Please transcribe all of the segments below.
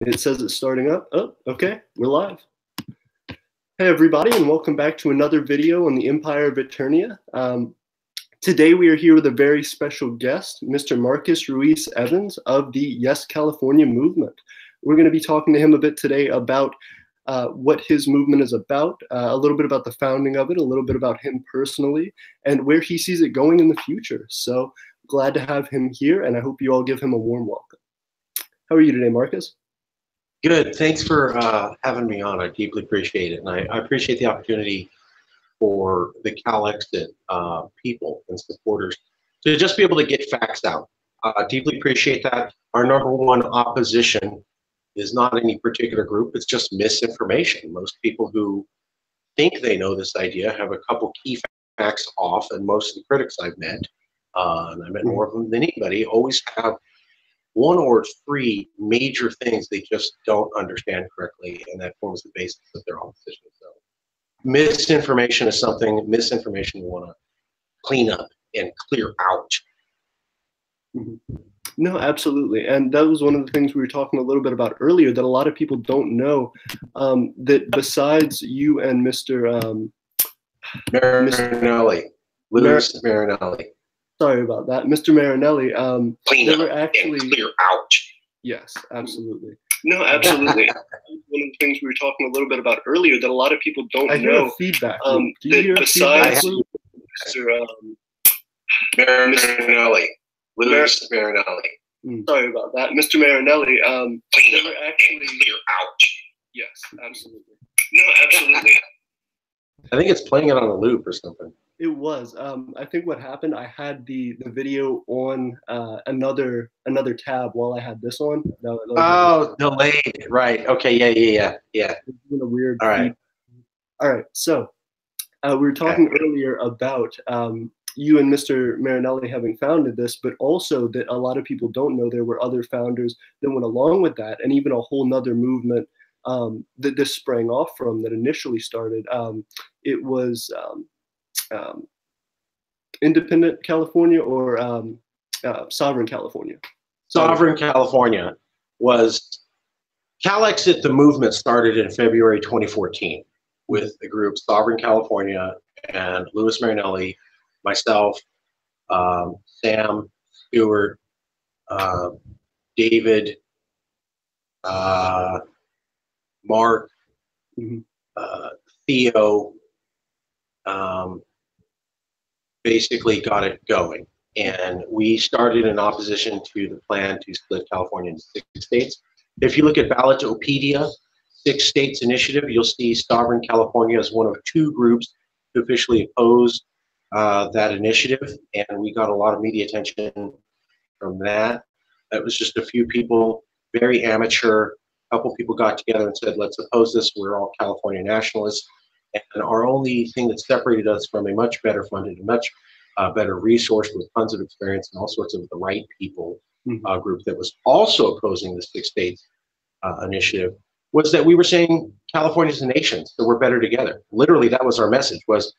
It says it's starting up. Oh, okay, we're live. Hey everybody, and welcome back to another video on the Empire of Aeternia. Today we are here with a very special guest, Mr. Marcus Ruiz Evans of the Yes California movement. We're going to be talking to him a bit today about what his movement is about, a little bit about the founding of it, a little bit about him personally, and where he sees it going in the future. So glad to have him here, and I hope you all give him a warm welcome. How are you today, Marcus? Good. Thanks for having me on. I deeply appreciate it. And I appreciate the opportunity for the CalExit people and supporters to just be able to get facts out. Deeply appreciate that. Our number one opposition is not any particular group. It's just misinformation. Most people who think they know this idea have a couple key facts off, and most of the critics I've met, and I met more of them than anybody, always have one or three major things they just don't understand correctly, and that forms the basis of their opposition. So misinformation is something, misinformation we want to clean up and clear out. No, absolutely. And that was one of the things we were talking a little bit about earlier, that a lot of people don't know, that besides you and Mr. Marinelli, Louis Marinelli. Sorry about that. Mr. Marinelli, clean they up were actually, and clear out. Yes, absolutely. No, absolutely. One of the things we were talking a little bit about earlier that a lot of people don't know. Hear feedback. Do you hear besides Mr. Marinelli, Louis Marinelli. Sorry about that. Mr. Marinelli, Clean they up were actually, and clear out. yes, absolutely. No, absolutely. I think it's playing it on a loop or something. It was. I think what happened, I had the video on another tab while I had this on. Oh, delayed. Right. Okay. Yeah. It's been a weird. All right. All right. So we were talking earlier about you and Mr. Marinelli having founded this, but also that a lot of people don't know there were other founders that went along with that, and even a whole nother movement that this sprang off from that initially started. It was Independent California or Sovereign California? Sovereign California was CalExit. The movement started in February 2014 with the group Sovereign California and Louis Marinelli, myself, Sam, Stewart, David, Mark, Theo, basically got it going. And we started in opposition to the plan to split California into 6 states. If you look at Ballotopedia, 6 states initiative, you'll see Sovereign California as one of 2 groups to officially oppose that initiative. And we got a lot of media attention from that. That was just a few people, very amateur. A couple people got together and said, let's oppose this. We're all California nationalists. And our only thing that separated us from a much better funded, a much better resource with tons of experience and all sorts of the right people group that was also opposing the 6 states initiative was that we were saying California's a nation, so we're better together. Literally, that was our message, was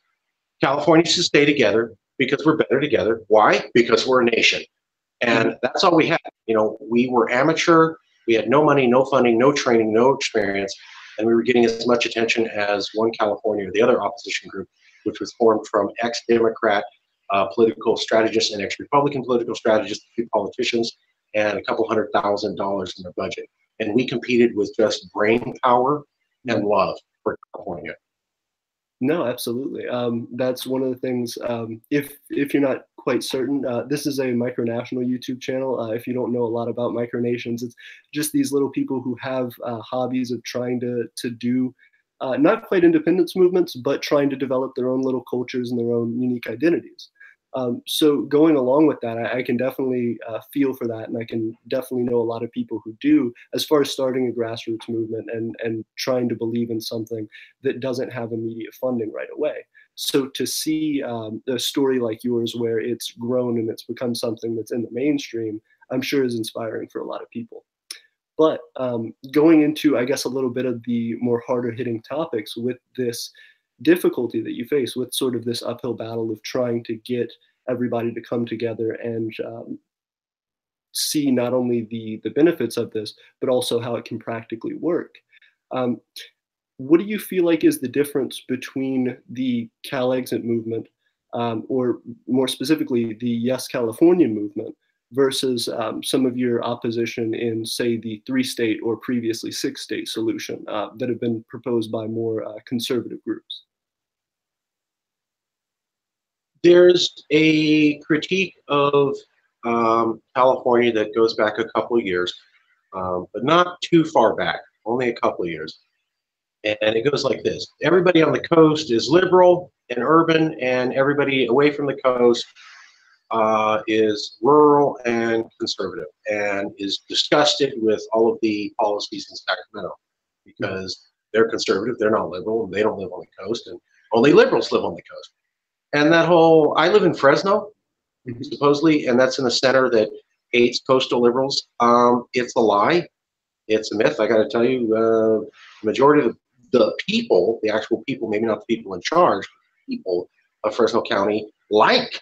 California should stay together because we're better together. Why? Because we're a nation. And that's all we had. You know, we were amateur. We had no money, no funding, no training, no experience. And we were getting as much attention as One California, the other opposition group, which was formed from ex-Democrat political strategists and ex-Republican political strategists, 2 politicians, and a couple $100,000 in their budget. And we competed with just brain power and love for California. No, absolutely. That's one of the things, if you're not quite certain, this is a micronational YouTube channel. If you don't know a lot about micronations, it's just these little people who have hobbies of trying to do not quite independence movements, but trying to develop their own little cultures and their own unique identities. So going along with that, I can definitely feel for that, and I can definitely know a lot of people who do, as far as starting a grassroots movement and trying to believe in something that doesn't have immediate funding right away. So to see a story like yours where it's grown and it's become something that's in the mainstream, I'm sure is inspiring for a lot of people. But going into, I guess, a little bit of the more harder hitting topics with this difficulty that you face with sort of this uphill battle of trying to get everybody to come together and see not only the benefits of this, but also how it can practically work. Um, what do you feel like is the difference between the Cal Exit movement, or more specifically, the Yes California movement, versus some of your opposition in, say, the 3-state or previously 6-state solution that have been proposed by more conservative groups? There's a critique of California that goes back a couple of years, but not too far back, only a couple of years. And it goes like this. Everybody on the coast is liberal and urban, and everybody away from the coast is rural and conservative, and is disgusted with all of the policies in Sacramento because they're conservative, they're not liberal, and they don't live on the coast, and only liberals live on the coast. And that whole, I live in Fresno, supposedly, and that's in a center that hates coastal liberals. It's a lie. It's a myth. I got to tell you, the majority of the people, the actual people, maybe not the people in charge, people of Fresno County like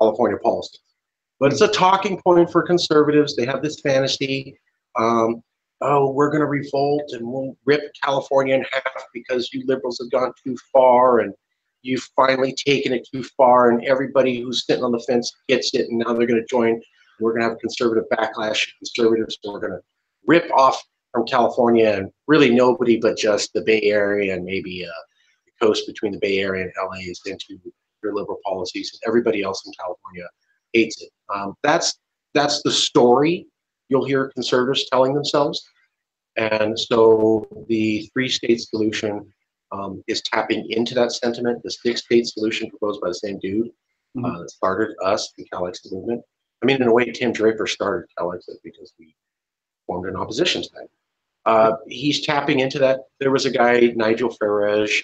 California policies. But it's a talking point for conservatives. They have this fantasy, oh, we're going to revolt and we'll rip California in half because you liberals have gone too far and you've finally taken it too far, and everybody who's sitting on the fence gets it, and now they're going to join. We're going to have a conservative backlash. Conservatives, so we're going to rip off from California, and really nobody but just the Bay Area and maybe the coast between the Bay Area and LA is into your liberal policies, and everybody else in California hates it. That's the story you'll hear conservatives telling themselves. And so the 3-state solution is tapping into that sentiment. The 6-state solution proposed by the same dude that started us, the Cal Exit movement. I mean, in a way, Tim Draper started Cal Exit because we formed an opposition to that. He's tapping into that. There was a guy, Nigel Farage.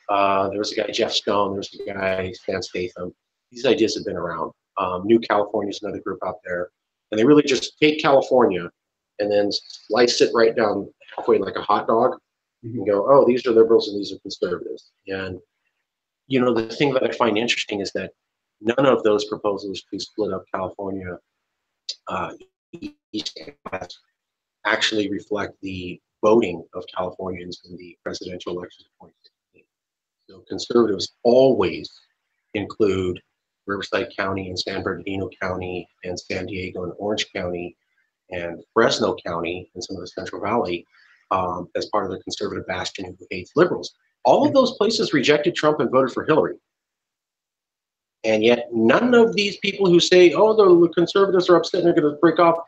There was a guy, Jeff Stone. There's a guy, Stan Statham. These ideas have been around. New California is another group out there. And they really just take California and then slice it right down halfway like a hot dog and go, oh, these are liberals and these are conservatives. And, you know, the thing that I find interesting is that none of those proposals to split up California east and west actually reflect the voting of Californians in the presidential election of 2016. So conservatives always include Riverside County and San Bernardino County and San Diego and Orange County and Fresno County and some of the Central Valley as part of their conservative bastion who hates liberals. All of those places rejected Trump and voted for Hillary. And yet none of these people who say, oh, the conservatives are upset and they're going to break off,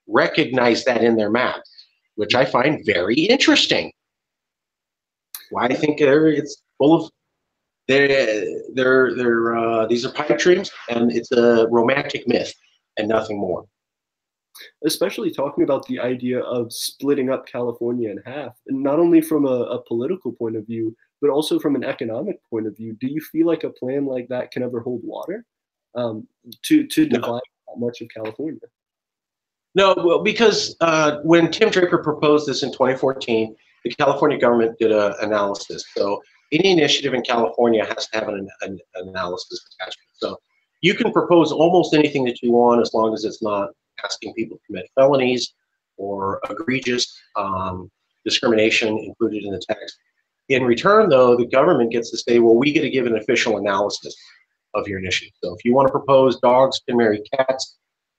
recognize that in their maps, which I find very interesting. Why I think it's full of, these are pipe dreams, and it's a romantic myth and nothing more. Especially talking about the idea of splitting up California in half, and not only from a political point of view, but also from an economic point of view. Do you feel like a plan like that can ever hold water to divide that much of California? No, well, because when Tim Draper proposed this in 2014, the California government did an analysis. So any initiative in California has to have an analysis attachment. So you can propose almost anything that you want as long as it's not asking people to commit felonies or egregious discrimination included in the text. In return, though, the government gets to say, well, we get to give an official analysis of your initiative. So if you want to propose dogs can marry cats,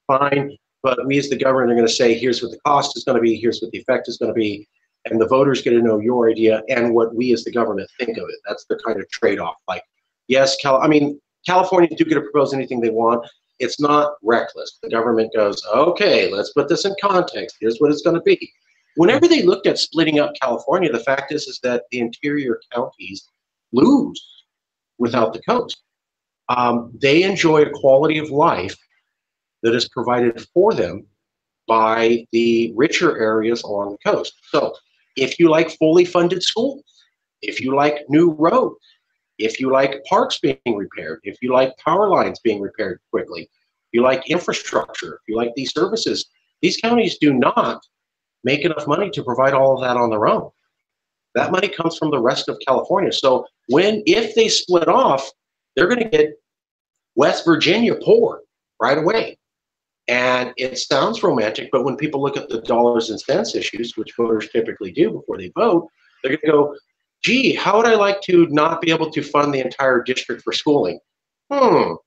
fine. But we as the government are going to say, here's what the cost is going to be, here's what the effect is going to be, and the voters get to know your idea and what we as the government think of it. That's the kind of trade-off. Like, yes, California do get to propose anything they want. It's not reckless. The government goes, okay, let's put this in context. Here's what it's going to be. Whenever they looked at splitting up California, the fact is that the interior counties lose without the coast. They enjoy a quality of life that is provided for them by the richer areas along the coast. So if you like fully funded schools, if you like new roads, if you like parks being repaired, if you like power lines being repaired quickly, if you like infrastructure, if you like these services, these counties do not make enough money to provide all of that on their own. That money comes from the rest of California. So if they split off, they're going to get West Virginia poor right away. And it sounds romantic, but when people look at the dollars and cents issues, which voters typically do before they vote, they're going to go, gee, how would I like to not be able to fund the entire district for schooling? How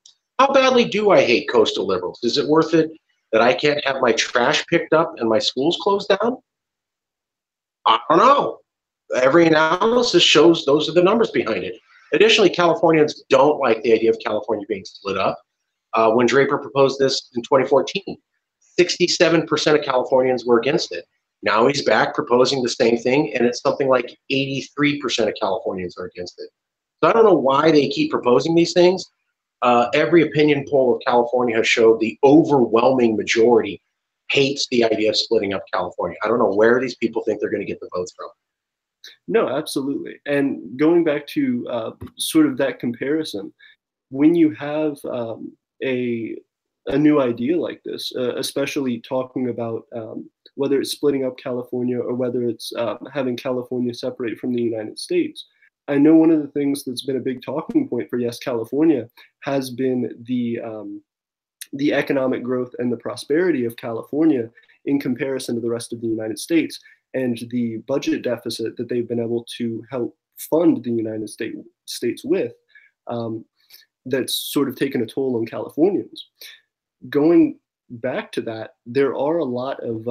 badly do I hate coastal liberals? Is it worth it that I can't have my trash picked up and my schools closed down? I don't know. Every analysis shows those are the numbers behind it. Additionally, Californians don't like the idea of California being split up. When Draper proposed this in 2014, 67% of Californians were against it. Now he's back proposing the same thing, and it's something like 83% of Californians are against it. So I don't know why they keep proposing these things. Every opinion poll of California has showed the overwhelming majority hates the idea of splitting up California. I don't know where these people think they're going to get the votes from. No, absolutely. And going back to sort of that comparison, when you have a new idea like this, especially talking about whether it's splitting up California or whether it's having California separate from the United States, I know one of the things that's been a big talking point for Yes California has been the economic growth and the prosperity of California in comparison to the rest of the United States, and the budget deficit that they've been able to help fund the United States with, that's sort of taken a toll on Californians. Going back to that, there are a lot of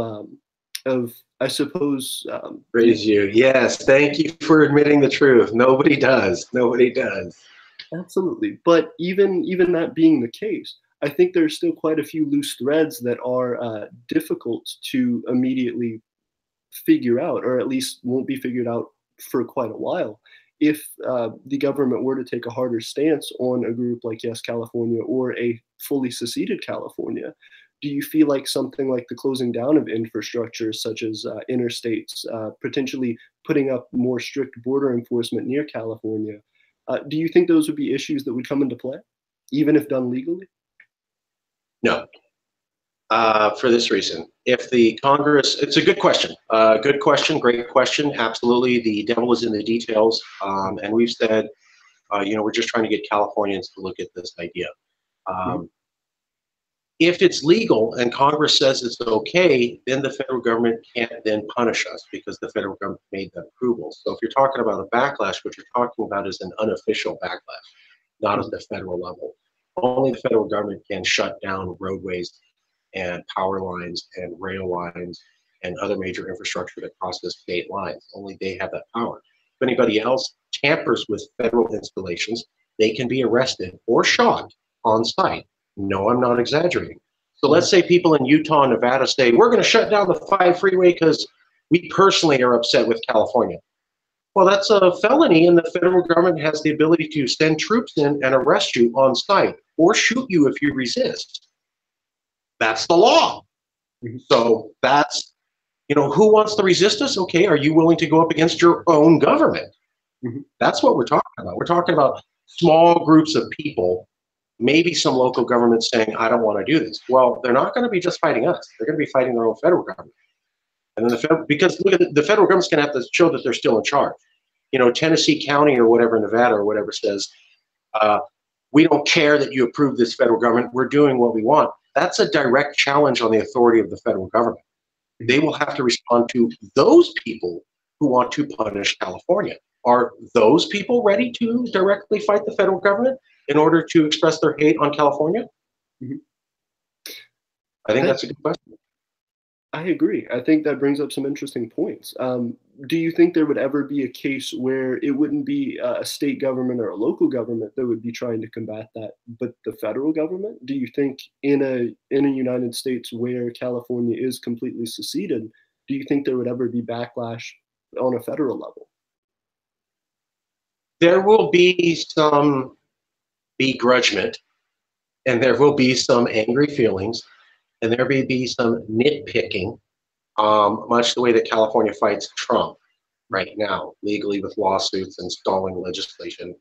I suppose. Praise you. Yes, thank you for admitting the truth. Nobody does. Nobody does. Absolutely. But even that being the case, I think there's still quite a few loose threads that are difficult to immediately figure out, or at least won't be figured out for quite a while. If the government were to take a harder stance on a group like Yes California or a fully seceded California, do you feel like something like the closing down of infrastructure, such as interstates, potentially putting up more strict border enforcement near California, do you think those would be issues that would come into play, even if done legally? No. For this reason, if the Congress, it's a good question. Good question, great question. Absolutely, the devil is in the details. And we've said, we're just trying to get Californians to look at this idea. If it's legal and Congress says it's okay, then the federal government can't then punish us because the federal government made that approval. So if you're talking about a backlash, what you're talking about is an unofficial backlash, not at the federal level. Only the federal government can shut down roadways and power lines and rail lines and other major infrastructure that crosses state lines. Only they have that power. If anybody else tampers with federal installations, they can be arrested or shot on site. No, I'm not exaggerating. So let's say people in Utah and Nevada say, we're going to shut down the 5 freeway because we personally are upset with California. Well, that's a felony, and the federal government has the ability to send troops in and arrest you on site or shoot you if you resist. That's the law. So that's, who wants to resist us? Okay, are you willing to go up against your own government? That's what we're talking about. We're talking about small groups of people, maybe some local governments saying, I don't want to do this. Well, they're not going to be just fighting us. They're going to be fighting their own federal government. And then because look at the federal government's going to have to show that they're still in charge. Tennessee County or whatever, Nevada or whatever says, we don't care that you approve this federal government. We're doing what we want. That's a direct challenge on the authority of the federal government. They will have to respond to those people who want to punish California. Are those people ready to directly fight the federal government in order to express their hate on California? I think that's a good question. I agree. I think that brings up some interesting points. Do you think there would ever be a case where it wouldn't be a state government or a local government that would be trying to combat that, but the federal government? Do you think in a United States where California is completely seceded, do you think there would ever be backlash on a federal level? There will be some begrudgment, and there will be some angry feelings, and there may be some nitpicking, much the way that California fights Trump right now, legally with lawsuits and stalling legislation.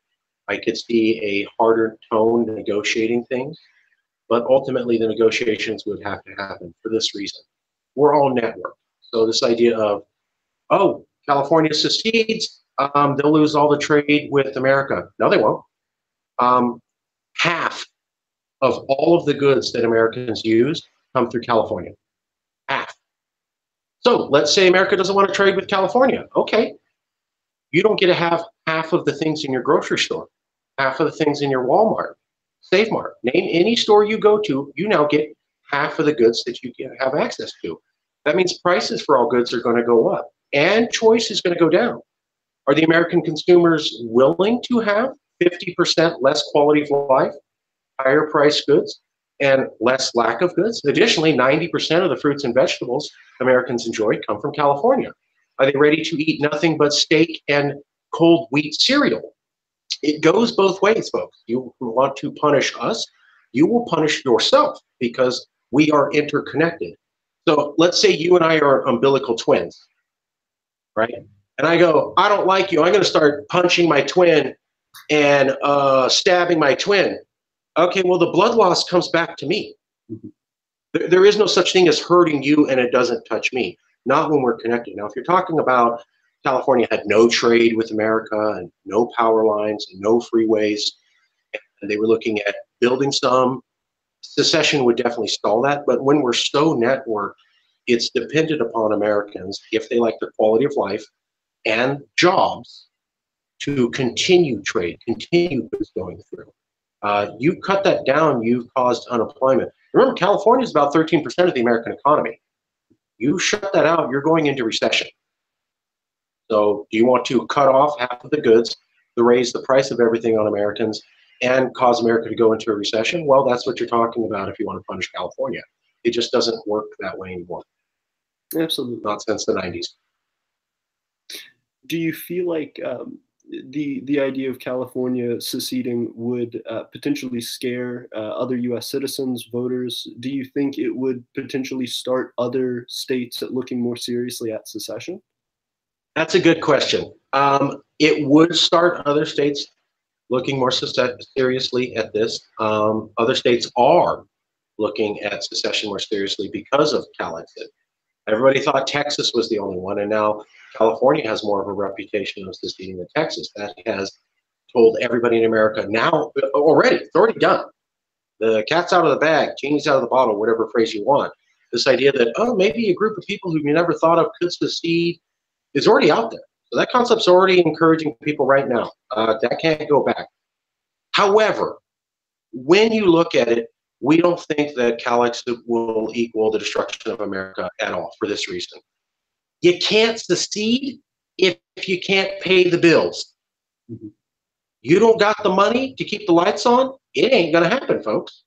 I could see a harder tone negotiating things, but ultimately the negotiations would have to happen for this reason. We're all networked. So this idea of, oh, California secedes, they'll lose all the trade with America. No, they won't. Half of all of the goods that Americans use come through California. Half. So let's say America doesn't want to trade with California. Okay, you don't get to have half of the things in your grocery store, half of the things in your Walmart, Save Mart. Name any store you go to, you now get half of the goods that you have access to. That means prices for all goods are going to go up and choice is going to go down. Are the American consumers willing to have 50% less quality of life, higher priced goods, and less lack of goods? Additionally, 90% of the fruits and vegetables Americans enjoy come from California. Are they ready to eat nothing but steak and cold wheat cereal? It goes both ways, folks. You want to punish us, you will punish yourself because we are interconnected. So let's say you and I are umbilical twins, right? And I go, I don't like you. I'm going to start punching my twin and stabbing my twin. Okay, well, the blood loss comes back to me. There is no such thing as hurting you and it doesn't touch me. Not when we're connected. Now, if you're talking about California had no trade with America and no power lines and no freeways, and they were looking at building some, secession would definitely stall that. But when we're so networked, it's dependent upon Americans, if they like their quality of life and jobs, to continue trade, continue goods going through. You cut that down, you've caused unemployment. Remember, California is about 13% of the American economy. You shut that out, you're going into recession. So do you want to cut off half of the goods, to raise the price of everything on Americans, and cause America to go into a recession? Well, that's what you're talking about if you want to punish California. It just doesn't work that way anymore. Absolutely. Not since the 90s. Do you feel like the idea of California seceding would potentially scare other U.S. citizens, voters? Do you think it would potentially start other states looking more seriously at secession? That's a good question. It would start other states looking more seriously at this. Other states are looking at secession more seriously because of Cal-Exit. Everybody thought Texas was the only one, and now California has more of a reputation of seceding than Texas. That has told everybody in America now already. It's already done. The cat's out of the bag, genie's out of the bottle, whatever phrase you want. This idea that, oh, maybe a group of people who you never thought of could secede is already out there. So that concept's already encouraging people right now. That can't go back. However, when you look at it, we don't think that Cal-Exit will equal the destruction of America at all for this reason. You can't secede if you can't pay the bills. You don't got the money to keep the lights on, it ain't gonna happen, folks.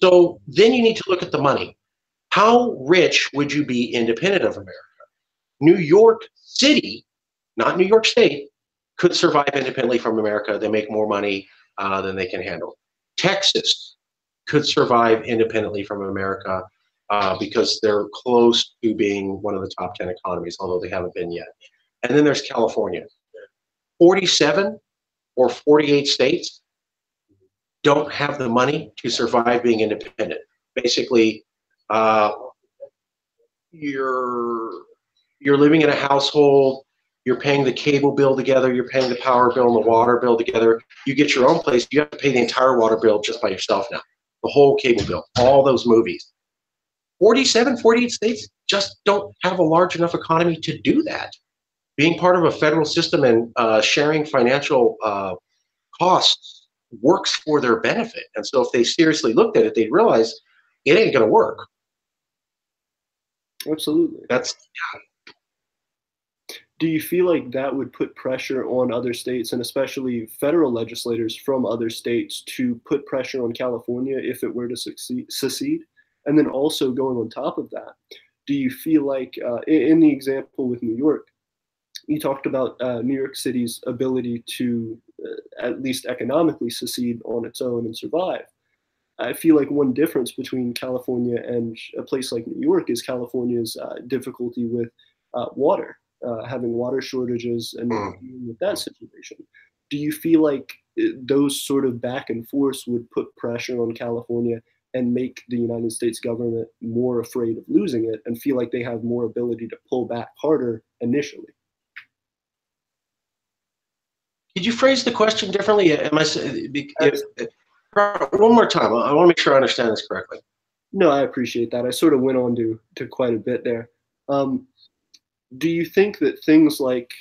So then you need to look at the money. How rich would you be independent of America? New York City, not New York State, could survive independently from America. They make more money than they can handle. Texas could survive independently from America because they're close to being one of the top 10 economies, although they haven't been yet. And then there's California. 47 or 48 states don't have the money to survive being independent. Basically, you're living in a household, you're paying the cable bill together, you're paying the power bill and the water bill together. You get your own place, you have to pay the entire water bill just by yourself now. The whole cable bill, all those movies. 47, 48 states just don't have a large enough economy to do that. Being part of a federal system and sharing financial costs works for their benefit. And so if they seriously looked at it, they'd realize it ain't gonna work. Absolutely. That's Do you feel like that would put pressure on other states and especially federal legislators from other states to put pressure on California if it were to secede? And then also going on top of that, do you feel like in the example with New York, you talked about New York City's ability to at least economically secede on its own and survive. I feel like one difference between California and a place like New York is California's difficulty with water. Having water shortages and dealing with that situation. Do you feel like those sort of back and forth would put pressure on California and make the United States government more afraid of losing it and feel like they have more ability to pull back harder initially? Could you phrase the question differently? One more time, I want to make sure I understand this correctly. No, I appreciate that. I sort of went on to quite a bit there. Um, do you think that things like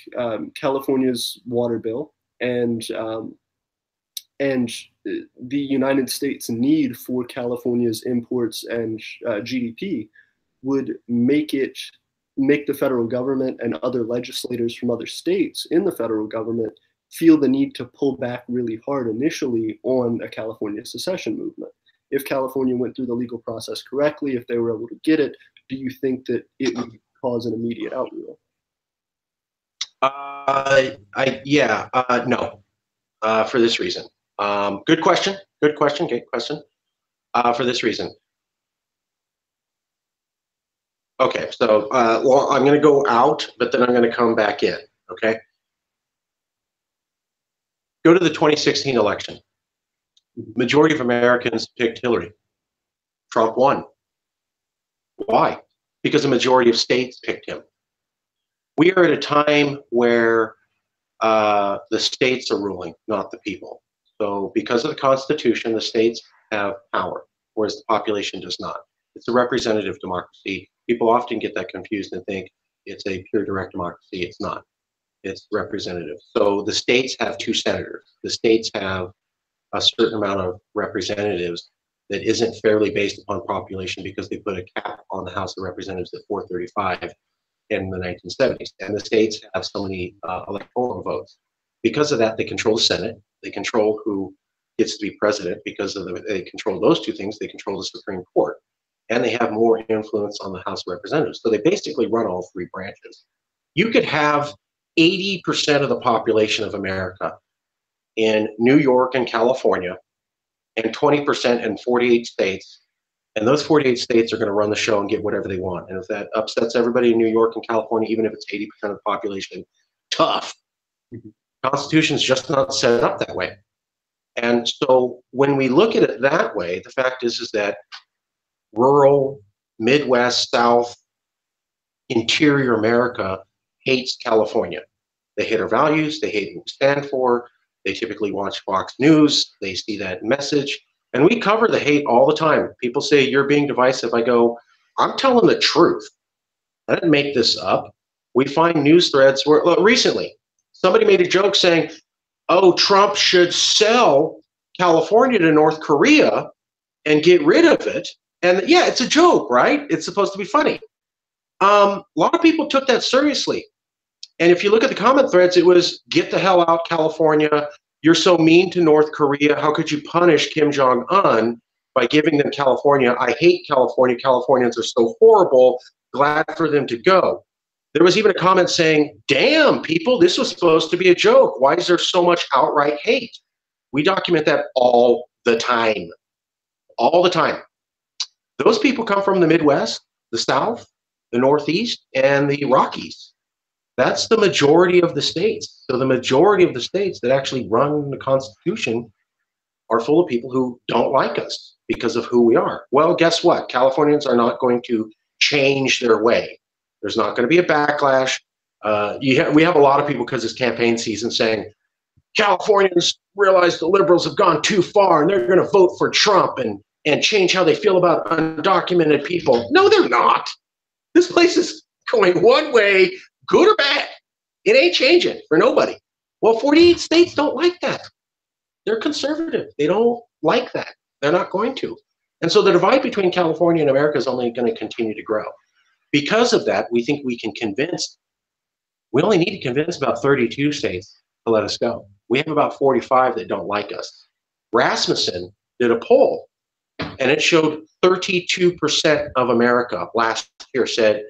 California's water bill and the United States need for California's imports and GDP would make the federal government and other legislators from other states in the federal government feel the need to pull back really hard initially on a California secession movement? If California went through the legal process correctly, if they were able to get it, do you think that it would cause an immediate outroar? No, for this reason. Good question. Good question. Great question. For this reason. Okay, so well, I'm going to go out, but then I'm going to come back in. Okay. Go to the 2016 election. Majority of Americans picked Hillary. Trump won. Why? Because a majority of states picked him. We are at a time where the states are ruling, not the people. So because of the Constitution, the states have power, whereas the population does not. It's a representative democracy. People often get that confused and think it's a pure direct democracy. It's not. It's representative. So the states have 2 senators. The states have a certain amount of representatives that isn't fairly based upon population because they put a cap on the House of Representatives at 435 in the 1970s. And the states have so many electoral votes. Because of that, they control the Senate. They control who gets to be president. Because of they control those 2 things, they control the Supreme Court. And they have more influence on the House of Representatives. So they basically run all 3 branches. You could have 80% of the population of America in New York and California, and 20% in 48 states. And those 48 states are going to run the show and get whatever they want. And if that upsets everybody in New York and California, even if it's 80% of the population, tough. Constitution's just not set up that way. And so when we look at it that way, the fact is that rural, Midwest, South, interior America hates California. They hate our values. They hate what we stand for. They typically watch Fox News. They see that message. And we cover the hate all the time. People say, you're being divisive. I go, I'm telling the truth. I didn't make this up. We find news threads where, look, recently, somebody made a joke saying, oh, Trump should sell California to North Korea and get rid of it. And yeah, it's a joke, right? It's supposed to be funny. A lot of people took that seriously. And if you look at the comment threads, it was, get the hell out, California. You're so mean to North Korea. How could you punish Kim Jong-un by giving them California? I hate California. Californians are so horrible. Glad for them to go. There was even a comment saying, damn, people, this was supposed to be a joke. Why is there so much outright hate? We document that all the time. All the time. Those people come from the Midwest, the South, the Northeast, and the Rockies. That's the majority of the states. So the majority of the states that actually run the Constitution are full of people who don't like us because of who we are. Well, guess what? Californians are not going to change their way. There's not going to be a backlash. We have a lot of people, because it's campaign season, saying Californians realize the liberals have gone too far and they're going to vote for Trump and change how they feel about undocumented people. No, they're not. This place is going one way, good or bad. It ain't changing for nobody. Well, 48 states don't like that. They're conservative. They don't like that. They're not going to. And so the divide between California and America is only going to continue to grow. Because of that, we think we can convince, we only need to convince about 32 states to let us go. We have about 45 that don't like us. Rasmussen did a poll, and it showed 32% of America last year said,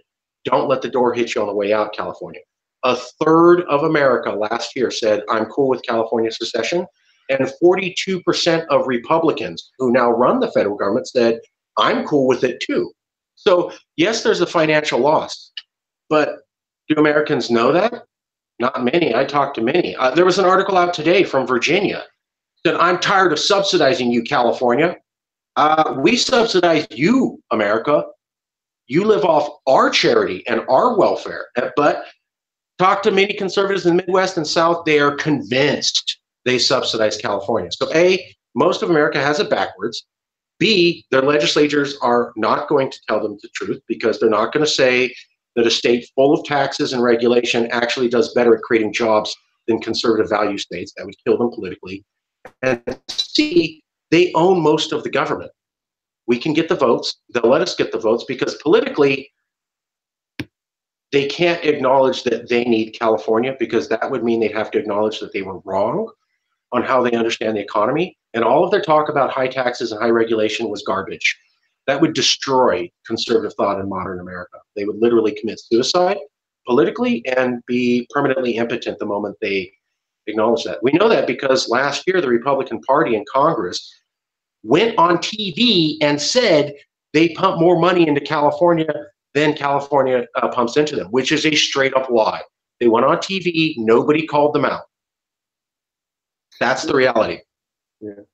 don't let the door hit you on the way out, California. A third of America last year said, I'm cool with California secession. And 42% of Republicans who now run the federal government said, I'm cool with it too. So yes, there's a financial loss, but do Americans know that? Not many. I talked to many. There was an article out today from Virginia that I'm tired of subsidizing you, California. We subsidize you, America. You live off our charity and our welfare. But talk to many conservatives in the Midwest and South, they are convinced they subsidize California. So A, most of America has it backwards. B, their legislators are not going to tell them the truth because they're not going to say that a state full of taxes and regulation actually does better at creating jobs than conservative value states. That would kill them politically. And C, they own most of the government. We can get the votes. They'll let us get the votes because politically, they can't acknowledge that they need California because that would mean they'd have to acknowledge that they were wrong on how they understand the economy. And all of their talk about high taxes and high regulation was garbage. That would destroy conservative thought in modern America. They would literally commit suicide politically and be permanently impotent the moment they acknowledge that. We know that because last year, the Republican Party in Congress went on TV and said they pump more money into California than California pumps into them, which is a straight up lie. They went on TV, nobody called them out. That's the reality. Yeah.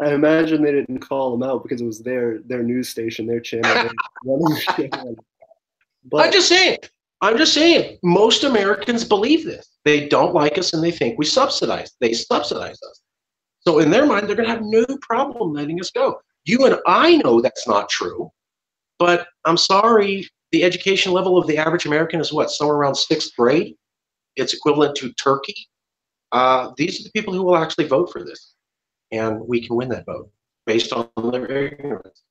I imagine they didn't call them out because it was their news station, their channel. But I'm just saying, most Americans believe this. They don't like us and they think they subsidize us. So in their mind, they're going to have no problem letting us go. You and I know that's not true, but I'm sorry, the education level of the average American is what, somewhere around 6th grade? It's equivalent to Turkey. These are the people who will actually vote for this, and we can win that vote based on their ignorance.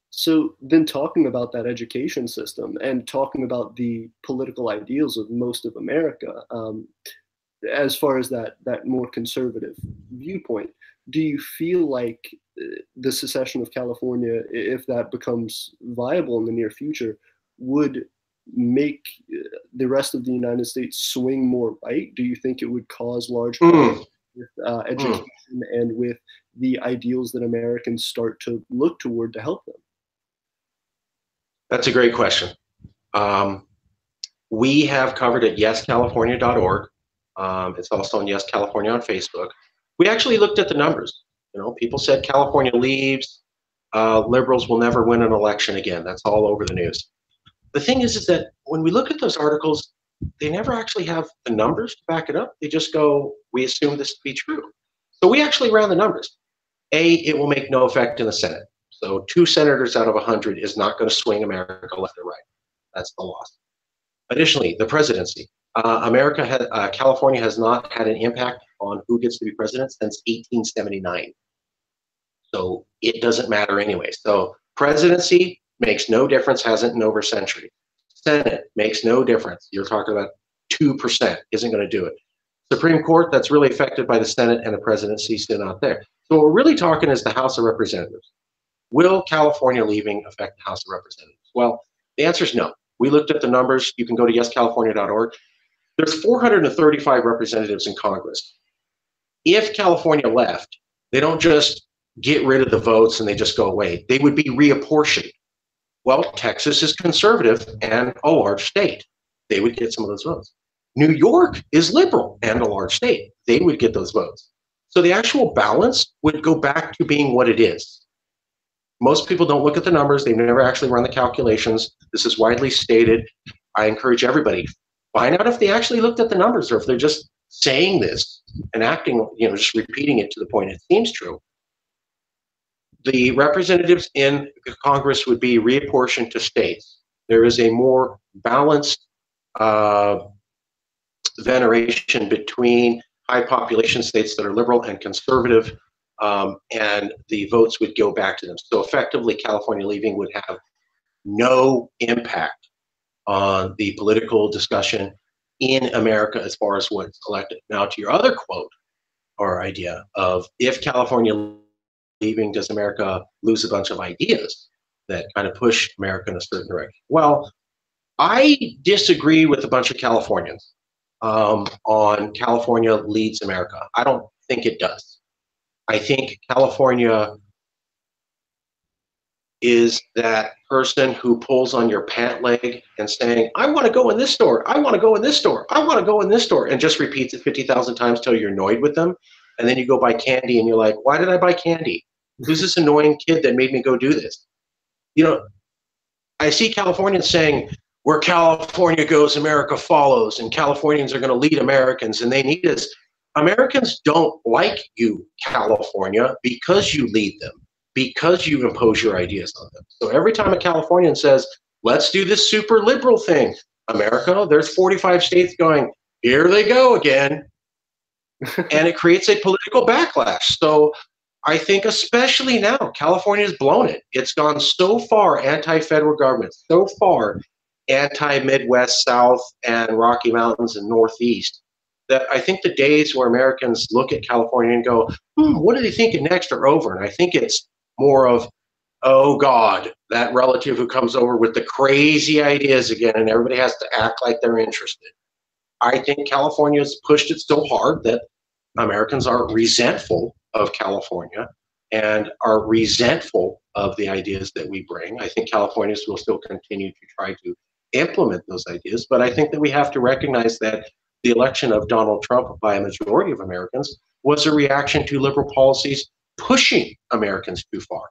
So then talking about that education system and talking about the political ideals of most of America, as far as that more conservative viewpoint, do you feel like the secession of California, if that becomes viable in the near future, would make the rest of the United States swing more right? Do you think it would cause large problems with education and with the ideals that Americans start to look toward to help them? That's a great question. We have covered at yescalifornia.org. It's also on Yes California on Facebook. We actually looked at the numbers. You know, people said California leaves, liberals will never win an election again. That's all over the news. The thing is that when we look at those articles, they never actually have the numbers to back it up. They just go, we assume this to be true. So we actually ran the numbers. A, it will make no effect in the Senate. So 2 senators out of 100 is not going to swing America left or right. That's the loss. Additionally, the presidency. California has not had an impact on who gets to be president since 1879. So it doesn't matter anyway. So presidency makes no difference, hasn't in over a century. Senate makes no difference. You're talking about 2%, isn't going to do it. Supreme Court, that's really affected by the Senate and the presidency still not there. So what we're really talking is the House of Representatives. Will California leaving affect the House of Representatives? Well, the answer is no. We looked at the numbers. You can go to yescalifornia.org. There's 435 representatives in Congress. If California left, they don't just get rid of the votes and they just go away. They would be reapportioned. Well, Texas is conservative and a large state. They would get some of those votes. New York is liberal and a large state. They would get those votes. So the actual balance would go back to being what it is. Most people don't look at the numbers. They've never actually run the calculations. This is widely stated. I encourage everybody, find out if they actually looked at the numbers or if they're just saying this and acting, just repeating it to the point it seems true. The representatives in Congress would be reapportioned to states. There is a more balanced veneration between high population states that are liberal and conservative, and the votes would go back to them. So effectively, California leaving would have no impact on the political discussion in America as far as what's elected. Now, to your other quote or idea of if California leaving, does America lose a bunch of ideas that kind of push America in a certain direction? Well, I disagree with a bunch of Californians on California leads America. I don't think it does. I think California is that person who pulls on your pant leg and saying, I want to go in this store, I want to go in this store, I want to go in this store, and just repeats it 50,000 times till you're annoyed with them. And then you go buy candy and you're like, why did I buy candy? Who's this annoying kid that made me go do this? I see Californians saying, where California goes, America follows, and Californians are going to lead Americans, and they need us. Americans don't like you, California, because you lead them, because you impose your ideas on them. So every time a Californian says, let's do this super liberal thing, America, there's 45 states going, here they go again. And it creates a political backlash. So I think especially now, California's blown it. It's gone so far anti-federal government, so far anti-Midwest, South, and Rocky Mountains and Northeast, that I think the days where Americans look at California and go, what are they thinking next are over? And I think it's more of, oh God, that relative who comes over with the crazy ideas again, and everybody has to act like they're interested. I think California has pushed it so hard that Americans are resentful of California and are resentful of the ideas that we bring. I think Californians will still continue to try to implement those ideas, but I think that we have to recognize that the election of Donald Trump by a majority of Americans was a reaction to liberal policies pushing Americans too far.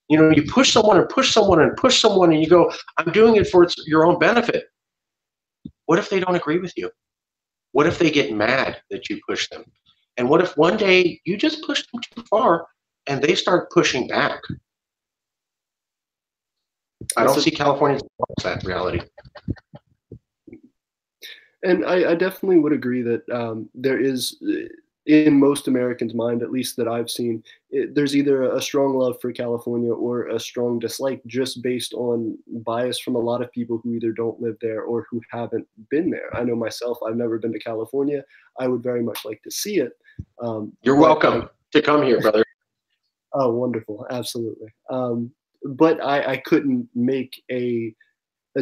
You know, you push someone and push someone and push someone and you go, I'm doing it for your own benefit. What if they don't agree with you? What if they get mad that you push them? And what if one day you just push them too far and they start pushing back? I don't see Californians that reality. And I definitely would agree that there is, in most Americans' mind, at least that I've seen, there's either a strong love for California or a strong dislike just based on bias from a lot of people who either don't live there or who haven't been there. I know myself, I've never been to California. I would very much like to see it. You're welcome to come here, brother. Oh, wonderful. Absolutely. But I couldn't make a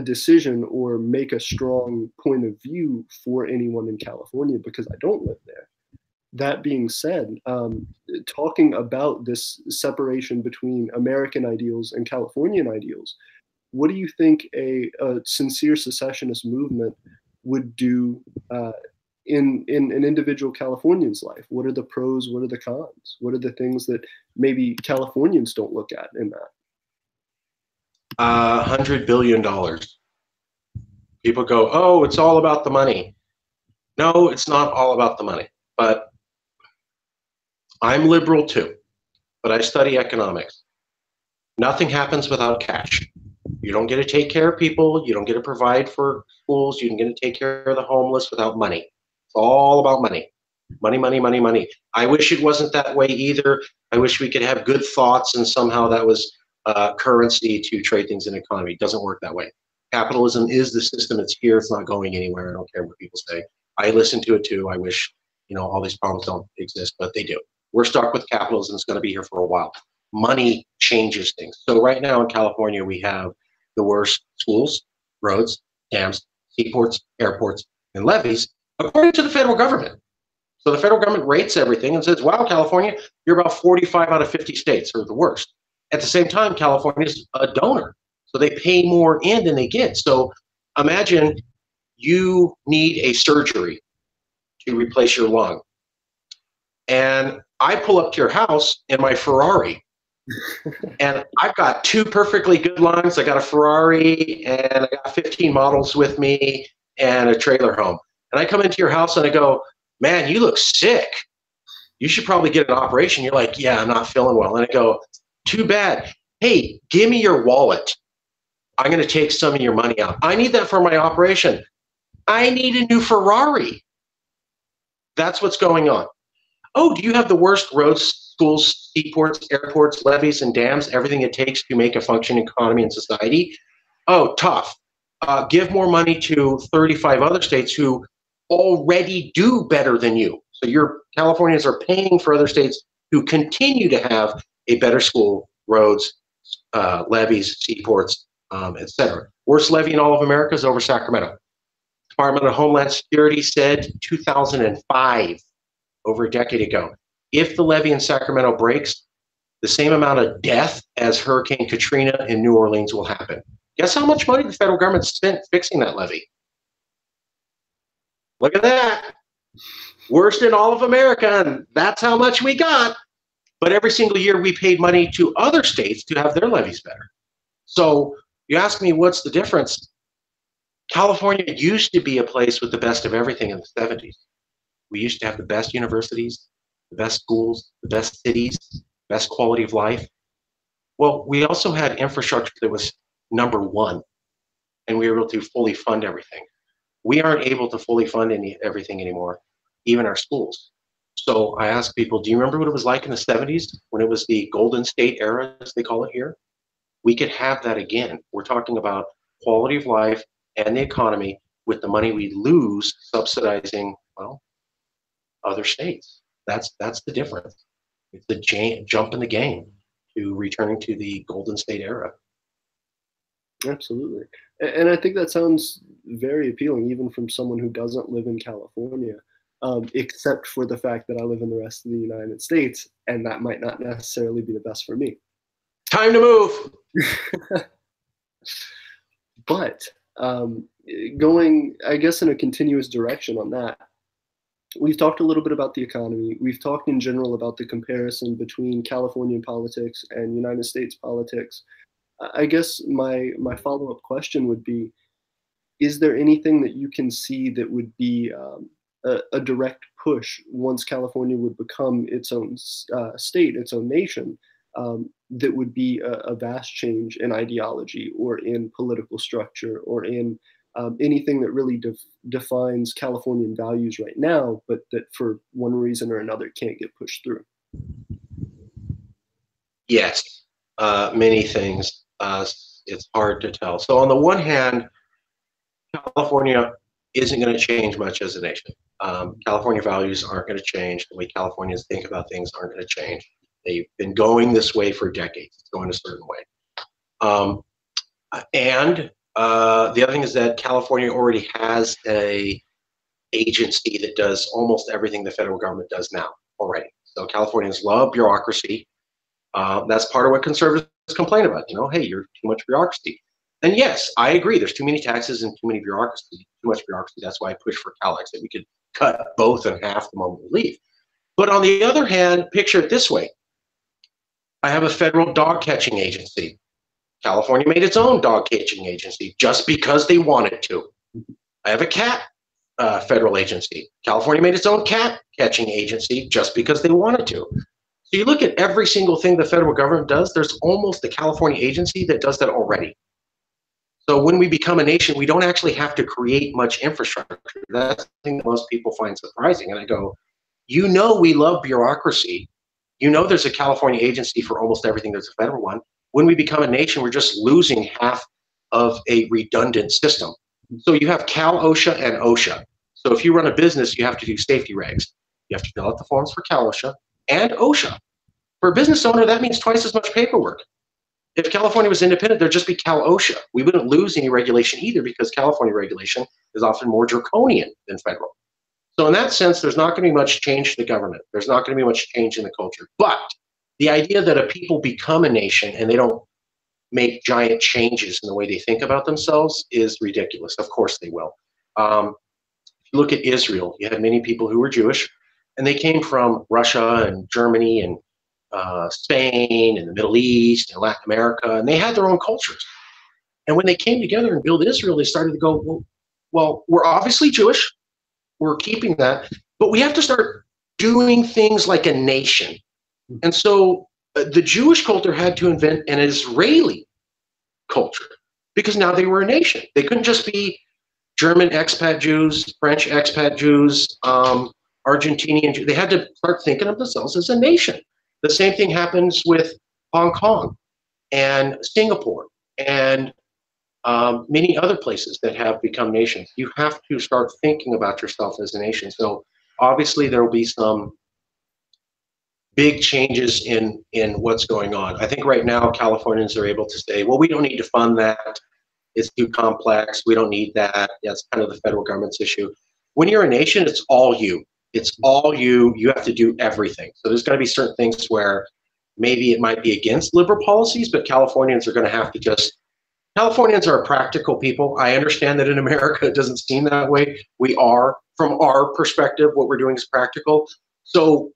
decision or make a strong point of view for anyone in California because I don't live there. That being said, talking about this separation between American ideals and Californian ideals, what do you think a sincere secessionist movement would do in an individual Californian's life? What are the pros? What are the cons? What are the things that maybe Californians don't look at in that? $100 billion. People go, oh, it's all about the money. No, it's not all about the money. But I'm liberal too, but I study economics. Nothing happens without cash. You don't get to take care of people. You don't get to provide for schools. You don't get to take care of the homeless without money. It's all about money. Money, money, money, money. I wish it wasn't that way either. I wish we could have good thoughts and somehow that was currency to trade things in the economy. It doesn't work that way. Capitalism is the system. It's here. It's not going anywhere. I don't care what people say. I listen to it too. I wish, all these problems don't exist, but they do. We're stuck with capitalism. It's going to be here for a while. Money changes things. So right now in California, we have the worst schools, roads, dams, seaports, airports, and levees, according to the federal government. So the federal government rates everything and says, wow, California, you're about 45 out of 50 states are the worst. At the same time, California is a donor. So they pay more in than they get. So imagine you need a surgery to replace your lung. And I pull up to your house in my Ferrari. And I've got two perfectly good lungs. I got a Ferrari and I got 15 models with me and a trailer home. And I come into your house and I go, man, you look sick. You should probably get an operation. You're like, yeah, I'm not feeling well. And I go, too bad. Hey, give me your wallet. I'm going to take some of your money out. I need that for my operation. I need a new Ferrari. That's what's going on. Oh, do you have the worst roads, schools, seaports, airports, levees, and dams, everything it takes to make a functioning economy and society? Oh, tough. Give more money to 35 other states who already do better than you. So your Californians are paying for other states who continue to have a better school, roads, levees, seaports, etc. Worst levee in all of America is over Sacramento. Department of Homeland Security said 2005, over a decade ago, if the levee in Sacramento breaks, the same amount of death as Hurricane Katrina in New Orleans will happen. Guess how much money the federal government spent fixing that levee? Look at that. Worst in all of America, and that's how much we got. But every single year we paid money to other states to have their levees better. So you ask me what's the difference? California used to be a place with the best of everything in the 70s. We used to have the best universities, the best schools, the best cities, best quality of life. Well, we also had infrastructure that was number one, and we were able to fully fund everything. We aren't able to fully fund everything anymore, even our schools. So I ask people, do you remember what it was like in the 70s when it was the Golden State era, as they call it here? We could have that again. We're talking about quality of life and the economy with the money we lose subsidizing, well, other states. That's the difference. It's the jump in the game to returning to the Golden State era. Absolutely. And I think that sounds very appealing, even from someone who doesn't live in California, except for the fact that I live in the rest of the United States, and that might not necessarily be the best for me. Time to move. But going, I guess, in a continuous direction on that, we've talked a little bit about the economy. We've talked in general about the comparison between Californian politics and United States politics. I guess my follow-up question would be, is there anything that you can see that would be a direct push once California would become its own state, its own nation, that would be a vast change in ideology or in political structure or in anything that really defines Californian values right now, but that for one reason or another can't get pushed through? Yes, many things. It's hard to tell. So on the one hand, California isn't going to change much as a nation. California values aren't going to change. The way Californians think about things aren't going to change. They've been going this way for decades. It's going a certain way. And the other thing is that California already has a agency that does almost everything the federal government does now already. So Californians love bureaucracy. That's part of what conservatives complain about. You know, hey, you're too much bureaucracy. And yes, I agree. There's too many taxes and too many bureaucracy, too much bureaucracy. That's why I push for CalX, that we could cut both in half the moment we leave. But on the other hand, picture it this way. I have a federal dog catching agency. California made its own dog catching agency just because they wanted to. I have a cat federal agency. California made its own cat catching agency just because they wanted to. So you look at every single thing the federal government does, there's almost a California agency that does that already. So when we become a nation, we don't actually have to create much infrastructure. That's the thing that most people find surprising. And I go, you know, we love bureaucracy. You know, there's a California agency for almost everything. There's a federal one. When we become a nation, we're just losing half of a redundant system. So you have Cal OSHA and OSHA. So if you run a business, you have to do safety regs. You have to fill out the forms for Cal OSHA and OSHA. For a business owner, that means twice as much paperwork. If California was independent, there'd just be Cal OSHA. We wouldn't lose any regulation either, because California regulation is often more draconian than federal. So in that sense, there's not going to be much change to the government. There's not going to be much change in the culture. But the idea that a people become a nation and they don't make giant changes in the way they think about themselves is ridiculous. Of course they will. If you look at Israel, you had many people who were Jewish, and they came from Russia and Germany and Spain and the Middle East and Latin America, and they had their own cultures. And when they came together and built Israel, they started to go, well, we're obviously Jewish. We're keeping that, but we have to start doing things like a nation. And so the Jewish culture had to invent an Israeli culture, because now they were a nation. They couldn't just be German expat Jews, French expat Jews, Argentinian Jews. They had to start thinking of themselves as a nation. The same thing happens with Hong Kong and Singapore and many other places that have become nations. You have to start thinking about yourself as a nation. So obviously there will be some big changes in what's going on. I think right now Californians are able to say, well, we don't need to fund that. It's too complex. We don't need that. That's kind of the federal government's issue. When you're a nation, it's all you. It's all you. You have to do everything. So there's going to be certain things where maybe it might be against liberal policies, but Californians are going to have to just, Californians are a practical people. I understand that in America it doesn't seem that way. We are, from our perspective, what we're doing is practical. So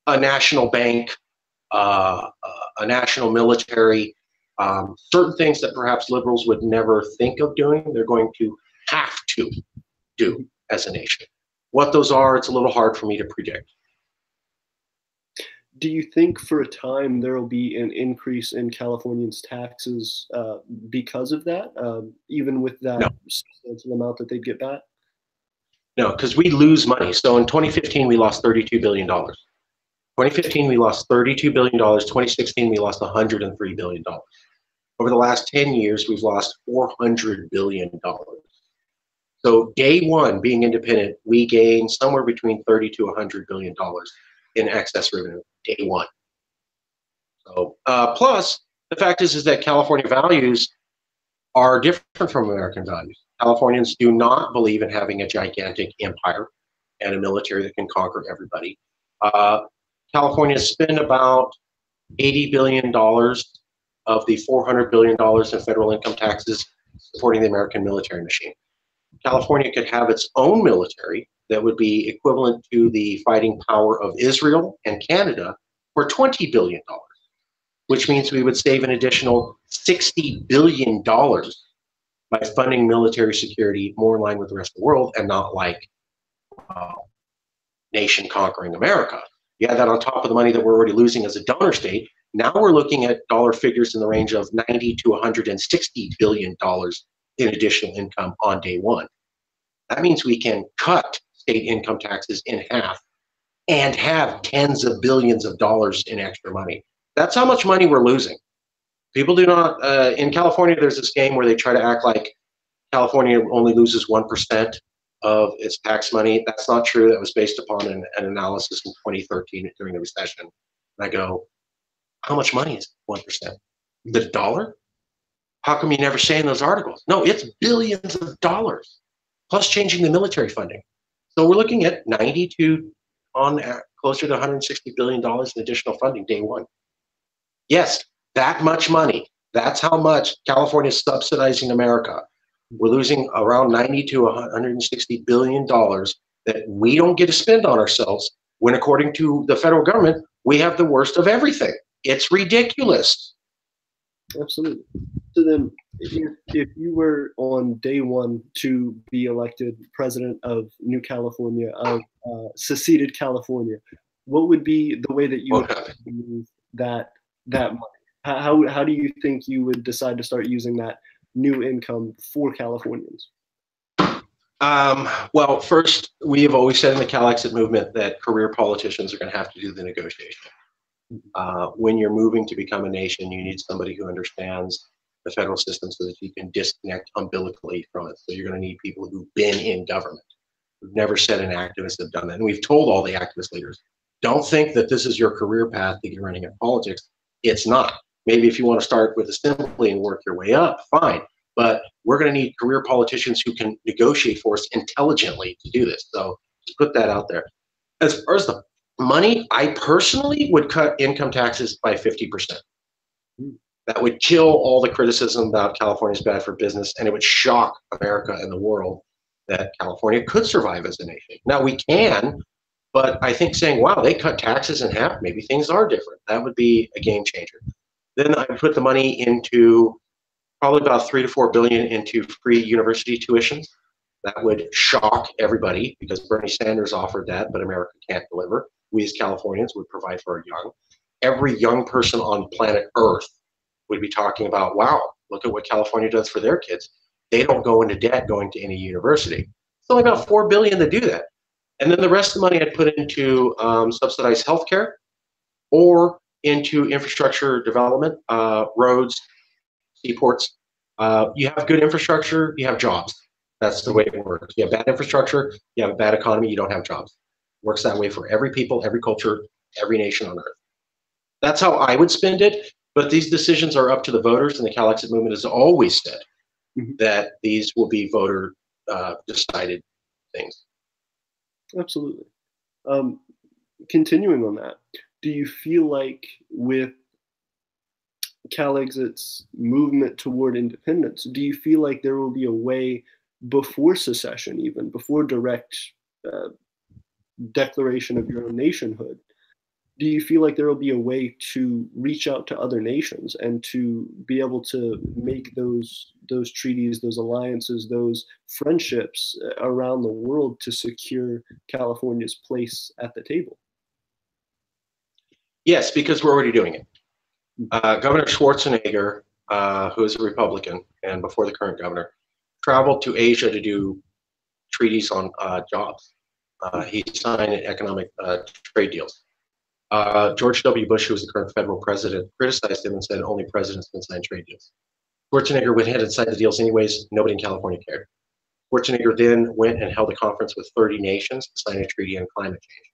a national bank, a national military, certain things that perhaps liberals would never think of doing, they're going to have to do as a nation. What those are, it's a little hard for me to predict. Do you think for a time there will be an increase in Californians' taxes because of that, even with No, that substantial amount that they'd get back? no, because we lose money. So in 2015, we lost $32 billion. 2015, we lost $32 billion. 2016, we lost $103 billion. Over the last 10 years, we've lost $400 billion. So day one, being independent, we gained somewhere between $30 to $100 billion in excess revenue, day one. So plus, the fact is that California values are different from American values. Californians do not believe in having a gigantic empire and a military that can conquer everybody. California spend about $80 billion of the $400 billion in federal income taxes supporting the American military machine. California could have its own military that would be equivalent to the fighting power of Israel and Canada for $20 billion, which means we would save an additional $60 billion by funding military security more in line with the rest of the world and not like nation conquering America. You add that on top of the money that we're already losing as a donor state. Now we're looking at dollar figures in the range of $90 to $160 billion in additional income on day one. That means we can cut state income taxes in half and have tens of billions of dollars in extra money. That's how much money we're losing. People do not, in California, there's this game where they try to act like California only loses 1% of its tax money. That's not true. That was based upon an analysis in 2013 during the recession. And I go, how much money is 1%? The dollar? How come you never say in those articles? No, it's billions of dollars, plus changing the military funding. So we're looking at 90 to closer to $160 billion in additional funding day one. Yes, that much money. That's how much California is subsidizing America. We're losing around 90 to $160 billion that we don't get to spend on ourselves when, according to the federal government, we have the worst of everything. It's ridiculous. Absolutely. So then, if you were on day one to be elected president of New California, of seceded California, what would be the way that you would use that money? How do you think you would decide to start using that new income for Californians? Well, first, we have always said in the Cal Exit movement that career politicians are going to have to do the negotiation. When you're moving to become a nation, you need somebody who understands the federal system so that you can disconnect umbilically from it. So you're going to need people who've been in government, who've never said an activist have done that. And we've told all the activist leaders, don't think that this is your career path that you're running in politics. It's not. Maybe if you want to start with assembly and work your way up, fine. But we're going to need career politicians who can negotiate for us intelligently to do this. So just put that out there. As far as the money, I personally would cut income taxes by 50%. That would kill all the criticism about California is bad for business, and it would shock America and the world that California could survive as a nation. Now we can, but I think saying, wow, they cut taxes in half, maybe things are different. That would be a game changer. Then I put the money into probably about 3 to 4 billion into free university tuitions. That would shock everybody because Bernie Sanders offered that, but America can't deliver. We as Californians would provide for our young. Every young person on planet Earth would be talking about, wow, look at what California does for their kids. They don't go into debt going to any university. It's only about 4 billion to do that. And then the rest of the money I'd put into subsidized healthcare or into infrastructure development, roads, seaports. You have good infrastructure, you have jobs. That's the way it works. You have bad infrastructure, you have a bad economy, you don't have jobs. It works that way for every people, every culture, every nation on earth. That's how I would spend it, but these decisions are up to the voters, and the Cal Exit movement has always said that these will be voter decided things. Absolutely. Continuing on that, do you feel like with Cal Exit's movement toward independence, do you feel like there will be a way before secession, even before direct declaration of your own nationhood, do you feel like there will be a way to reach out to other nations and to be able to make those treaties, those alliances, those friendships around the world to secure California's place at the table? Yes, because we're already doing it. Governor Schwarzenegger, who is a Republican and before the current governor, traveled to Asia to do treaties on jobs. He signed economic trade deals. George W. Bush, who was the current federal president, criticized him and said only presidents can sign trade deals. Schwarzenegger went ahead and signed the deals anyways. Nobody in California cared. Schwarzenegger then went and held a conference with 30 nations to sign a treaty on climate change.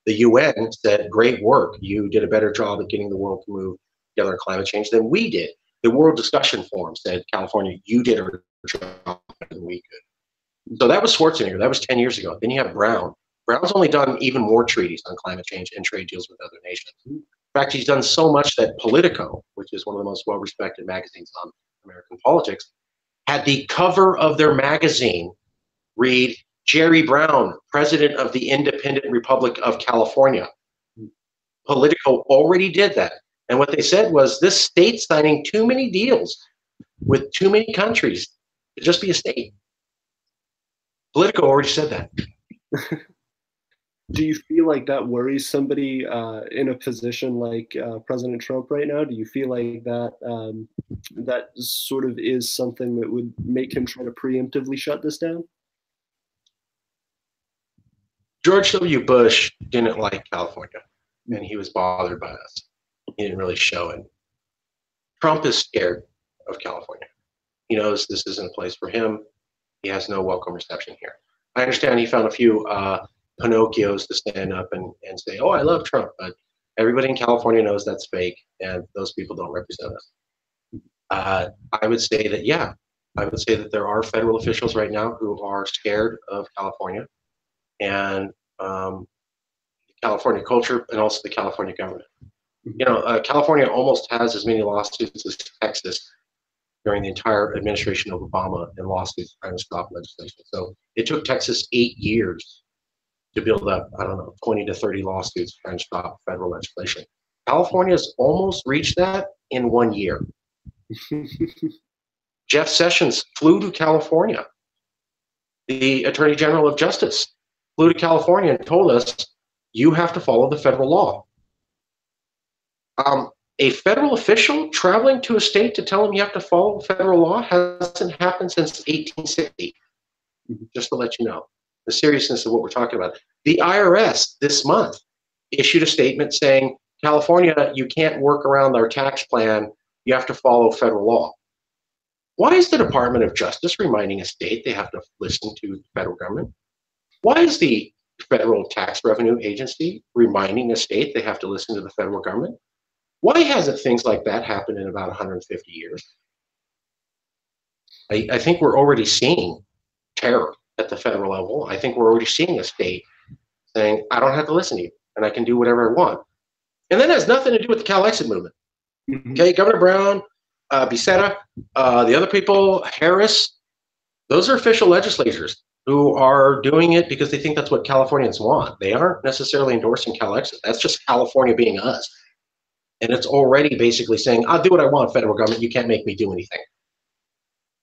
The UN said, great work. You did a better job at getting the world to move together on climate change than we did. The World Discussion Forum said, California, you did a better job than we could. So that was Schwarzenegger. That was 10 years ago. Then you have Brown. Brown's only done even more treaties on climate change and trade deals with other nations. In fact, he's done so much that Politico, which is one of the most well-respected magazines on American politics, had the cover of their magazine read, Jerry Brown, President of the Independent Republic of California. Politico already did that. And what they said was, this state's signing too many deals with too many countries to just be a state. Politico already said that. Do you feel like that worries somebody in a position like President Trump right now? Do you feel like that that sort of is something that would make him try to preemptively shut this down? George W. Bush didn't like California, and he was bothered by us. He didn't really show it. Trump is scared of California. He knows this isn't a place for him. He has no welcome reception here. I understand he found a few Pinocchios to stand up and say, oh, I love Trump, but everybody in California knows that's fake, and those people don't represent us. I would say that, yeah, I would say that there are federal officials right now who are scared of California and the California culture and also the California government. You know, California almost has as many lawsuits as Texas during the entire administration of Obama in lawsuits trying to stop legislation. So it took Texas 8 years to build up, I don't know, 20 to 30 lawsuits trying to stop federal legislation. California's almost reached that in 1 year. Jeff Sessions flew to California. The Attorney General of Justice flew to California and told us, you have to follow the federal law. A federal official traveling to a state to tell them you have to follow federal law hasn't happened since 1860, just to let you know the seriousness of what we're talking about. The IRS this month issued a statement saying, California, you can't work around our tax plan, you have to follow federal law. Why is the Department of Justice reminding a state they have to listen to the federal government? Why is the Federal Tax Revenue Agency reminding a state they have to listen to the federal government? Why hasn't things like that happened in about 150 years? I think we're already seeing terror at the federal level. I think we're already seeing a state saying, I don't have to listen to you, and I can do whatever I want. And that has nothing to do with the Cal Exit movement. Okay, Governor Brown, Becerra, the other people, Harris, those are official legislators who are doing it because they think that's what Californians want. They aren't necessarily endorsing Cal Exit. That's just California being us. And it's already basically saying, I'll do what I want, federal government. You can't make me do anything.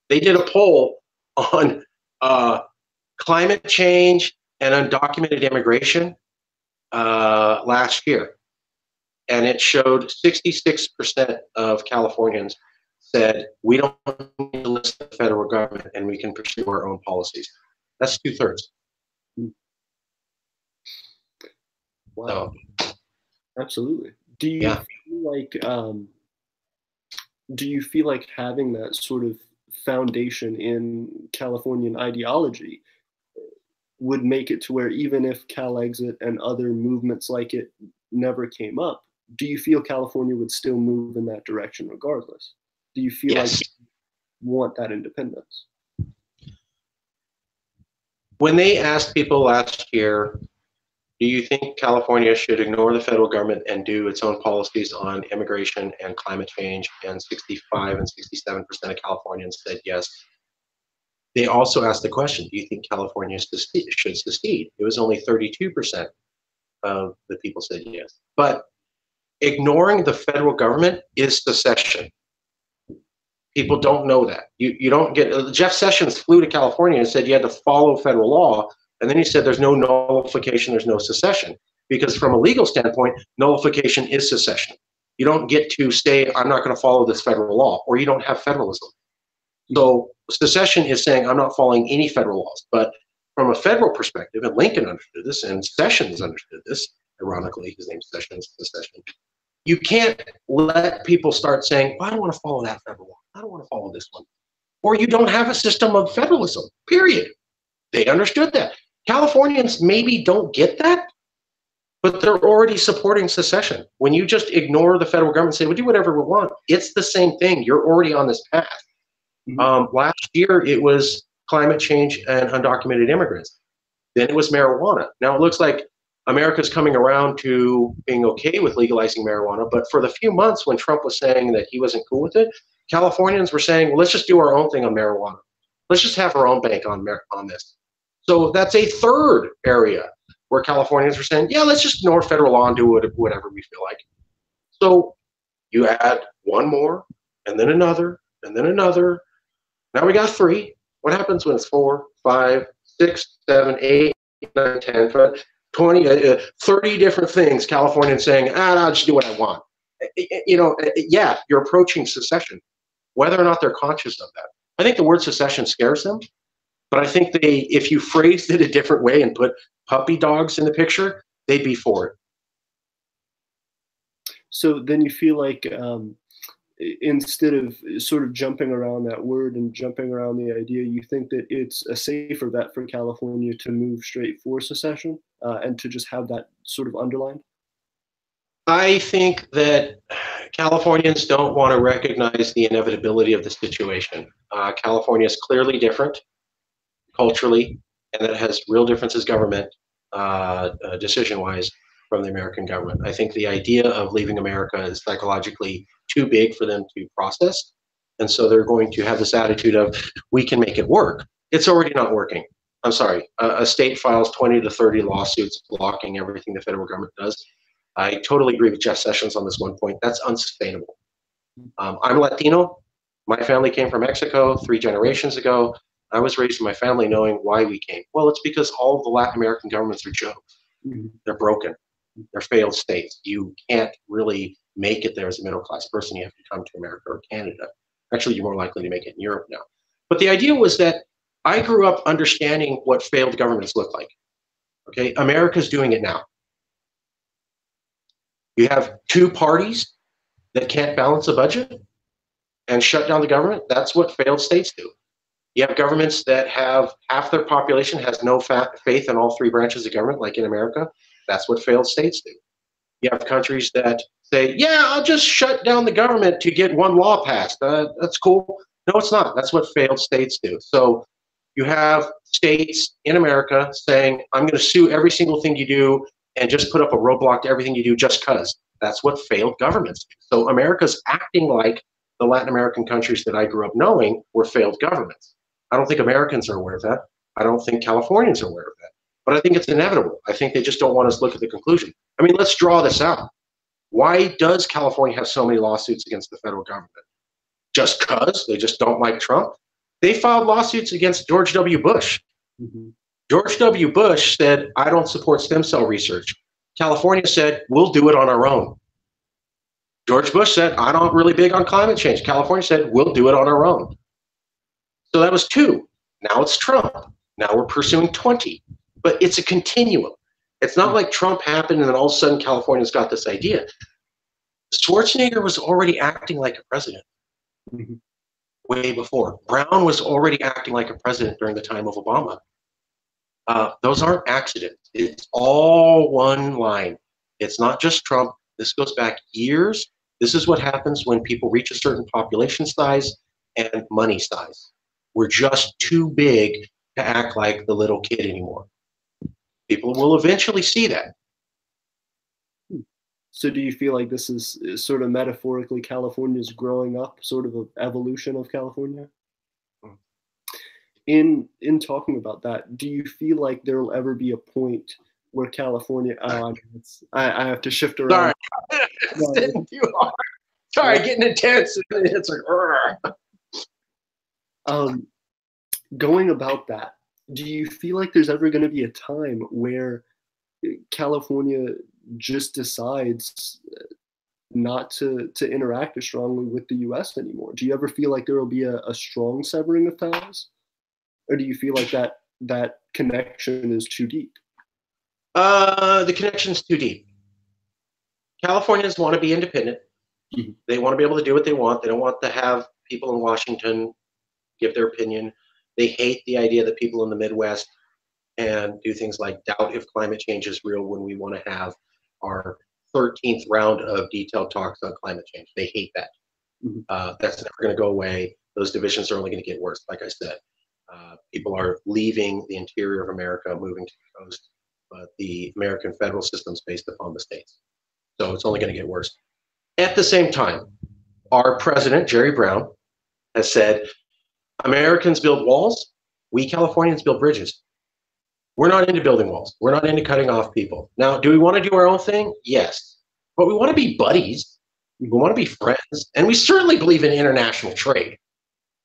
They did a poll on climate change and undocumented immigration last year. And it showed 66% of Californians said, we don't need to listen to the federal government and we can pursue our own policies. That's 2/3. Wow. So, absolutely. Do you feel like having that sort of foundation in Californian ideology would make it to where even if Cal Exit and other movements like it never came up, do you feel California would still move in that direction regardless? Do you feel like you want that independence? When they asked people last year, do you think California should ignore the federal government and do its own policies on immigration and climate change? And 65 and 67% of Californians said yes. They also asked the question, do you think California should secede? It was only 32% of the people said yes. But ignoring the federal government is secession. People don't know that. You don't get. Jeff Sessions flew to California and said you had to follow federal law, and then he said there's no nullification, there's no secession, because from a legal standpoint, nullification is secession. You don't get to say I'm not going to follow this federal law, or you don't have federalism. So secession is saying I'm not following any federal laws. But from a federal perspective, and Lincoln understood this, and Sessions understood this. Ironically, his name's Sessions. Secession. You can't let people start saying, well, I don't want to follow that federal law. I don't want to follow this one. Or you don't have a system of federalism, period. They understood that. Californians maybe don't get that, but they're already supporting secession. When you just ignore the federal government and say, we'll do whatever we want, it's the same thing. You're already on this path. Last year, it was climate change and undocumented immigrants. Then it was marijuana. Now it looks like America's coming around to being okay with legalizing marijuana, but for the few months when Trump was saying that he wasn't cool with it, Californians were saying, well, let's just do our own thing on marijuana. Let's just have our own bank on this. So that's a third area where Californians were saying, yeah, let's just ignore federal law and do whatever we feel like. So you add one more, and then another, and then another. Now we got 3. What happens when it's 4, 5, 6, 7, 8, 9, 10, 20, 30 different things Californians saying, I'll just do what I want. Yeah, you're approaching secession, whether or not they're conscious of that. I think the word secession scares them, but I think if you phrased it a different way and put puppy dogs in the picture, they'd be for it. So then you feel like instead of sort of jumping around that word and jumping around the idea, you think that it's a safer bet for California to move straight for secession and to just have that sort of underlined? I think that Californians don't want to recognize the inevitability of the situation. California is clearly different culturally, and that it has real differences government, decision-wise, from the American government. I think the idea of leaving America is psychologically too big for them to process. And so they're going to have this attitude of, we can make it work. It's already not working. I'm sorry. A state files 20 to 30 lawsuits blocking everything the federal government does. I totally agree with Jeff Sessions on this one point. That's unsustainable. I'm Latino. My family came from Mexico 3 generations ago. I was raised in my family knowing why we came. Well, it's because all of the Latin American governments are jokes. They're broken. They're failed states. You can't really make it there as a middle-class person. You have to come to America or Canada. Actually, you're more likely to make it in Europe now. But the idea was that I grew up understanding what failed governments look like. Okay, America's doing it now. You have 2 parties that can't balance a budget and shut down the government. That's what failed states do. You have governments that have half their population has no faith in all 3 branches of government, like in America. That's what failed states do. You have countries that say, yeah, I'll just shut down the government to get one law passed. That's cool. No, it's not. That's what failed states do. So you have states in America saying, I'm going to sue every single thing you do and just put up a roadblock to everything you do just because. That's what failed governments do. So America's acting like the Latin American countries that I grew up knowing were failed governments. I don't think Americans are aware of that. I don't think Californians are aware of that. But I think it's inevitable. I think they just don't want us to look at the conclusion. I mean, let's draw this out. Why does California have so many lawsuits against the federal government? Just because they just don't like Trump? They filed lawsuits against George W. Bush. George W. Bush said, I don't support stem cell research. California said, we'll do it on our own. George Bush said, I'm not really big on climate change. California said, we'll do it on our own. So that was 2. Now it's Trump. Now we're pursuing 20. But it's a continuum. It's not like Trump happened and then all of a sudden California's got this idea. Schwarzenegger was already acting like a president way before. Brown was already acting like a president during the time of Obama. Those aren't accidents. It's all one line. It's not just Trump. This goes back years. This is what happens when people reach a certain population size and money size. We're just too big to act like the little kid anymore. People will eventually see that. So do you feel like this is sort of metaphorically California's growing up, sort of an evolution of California? In talking about that, do you feel like there will ever be a point where California. Oh, I have to shift Sorry, around. No, too hard. Sorry, getting intense. It's like, going about that, do you feel like there's ever going to be a time where California just decides not to interact as strongly with the U.S. anymore? Do you ever feel like there will be a strong severing of ties, or do you feel like that connection is too deep? The connection's too deep. Californians want to be independent. Mm-hmm. They want to be able to do what they want. They don't want to have people in Washington give their opinion. They hate the idea that people in the Midwest and do things like doubt if climate change is real when we want to have our 13th round of detailed talks on climate change. They hate that. Mm-hmm. That's never going to go away. Those divisions are only going to get worse. Like I said, people are leaving the interior of America, moving to the coast, but the American federal system is based upon the states. So it's only going to get worse. At the same time, our president, Jerry Brown, has said, Americans build walls, we Californians build bridges. We're not into building walls. We're not into cutting off people. Now, do we want to do our own thing? Yes. But we want to be buddies. We want to be friends. And we certainly believe in international trade.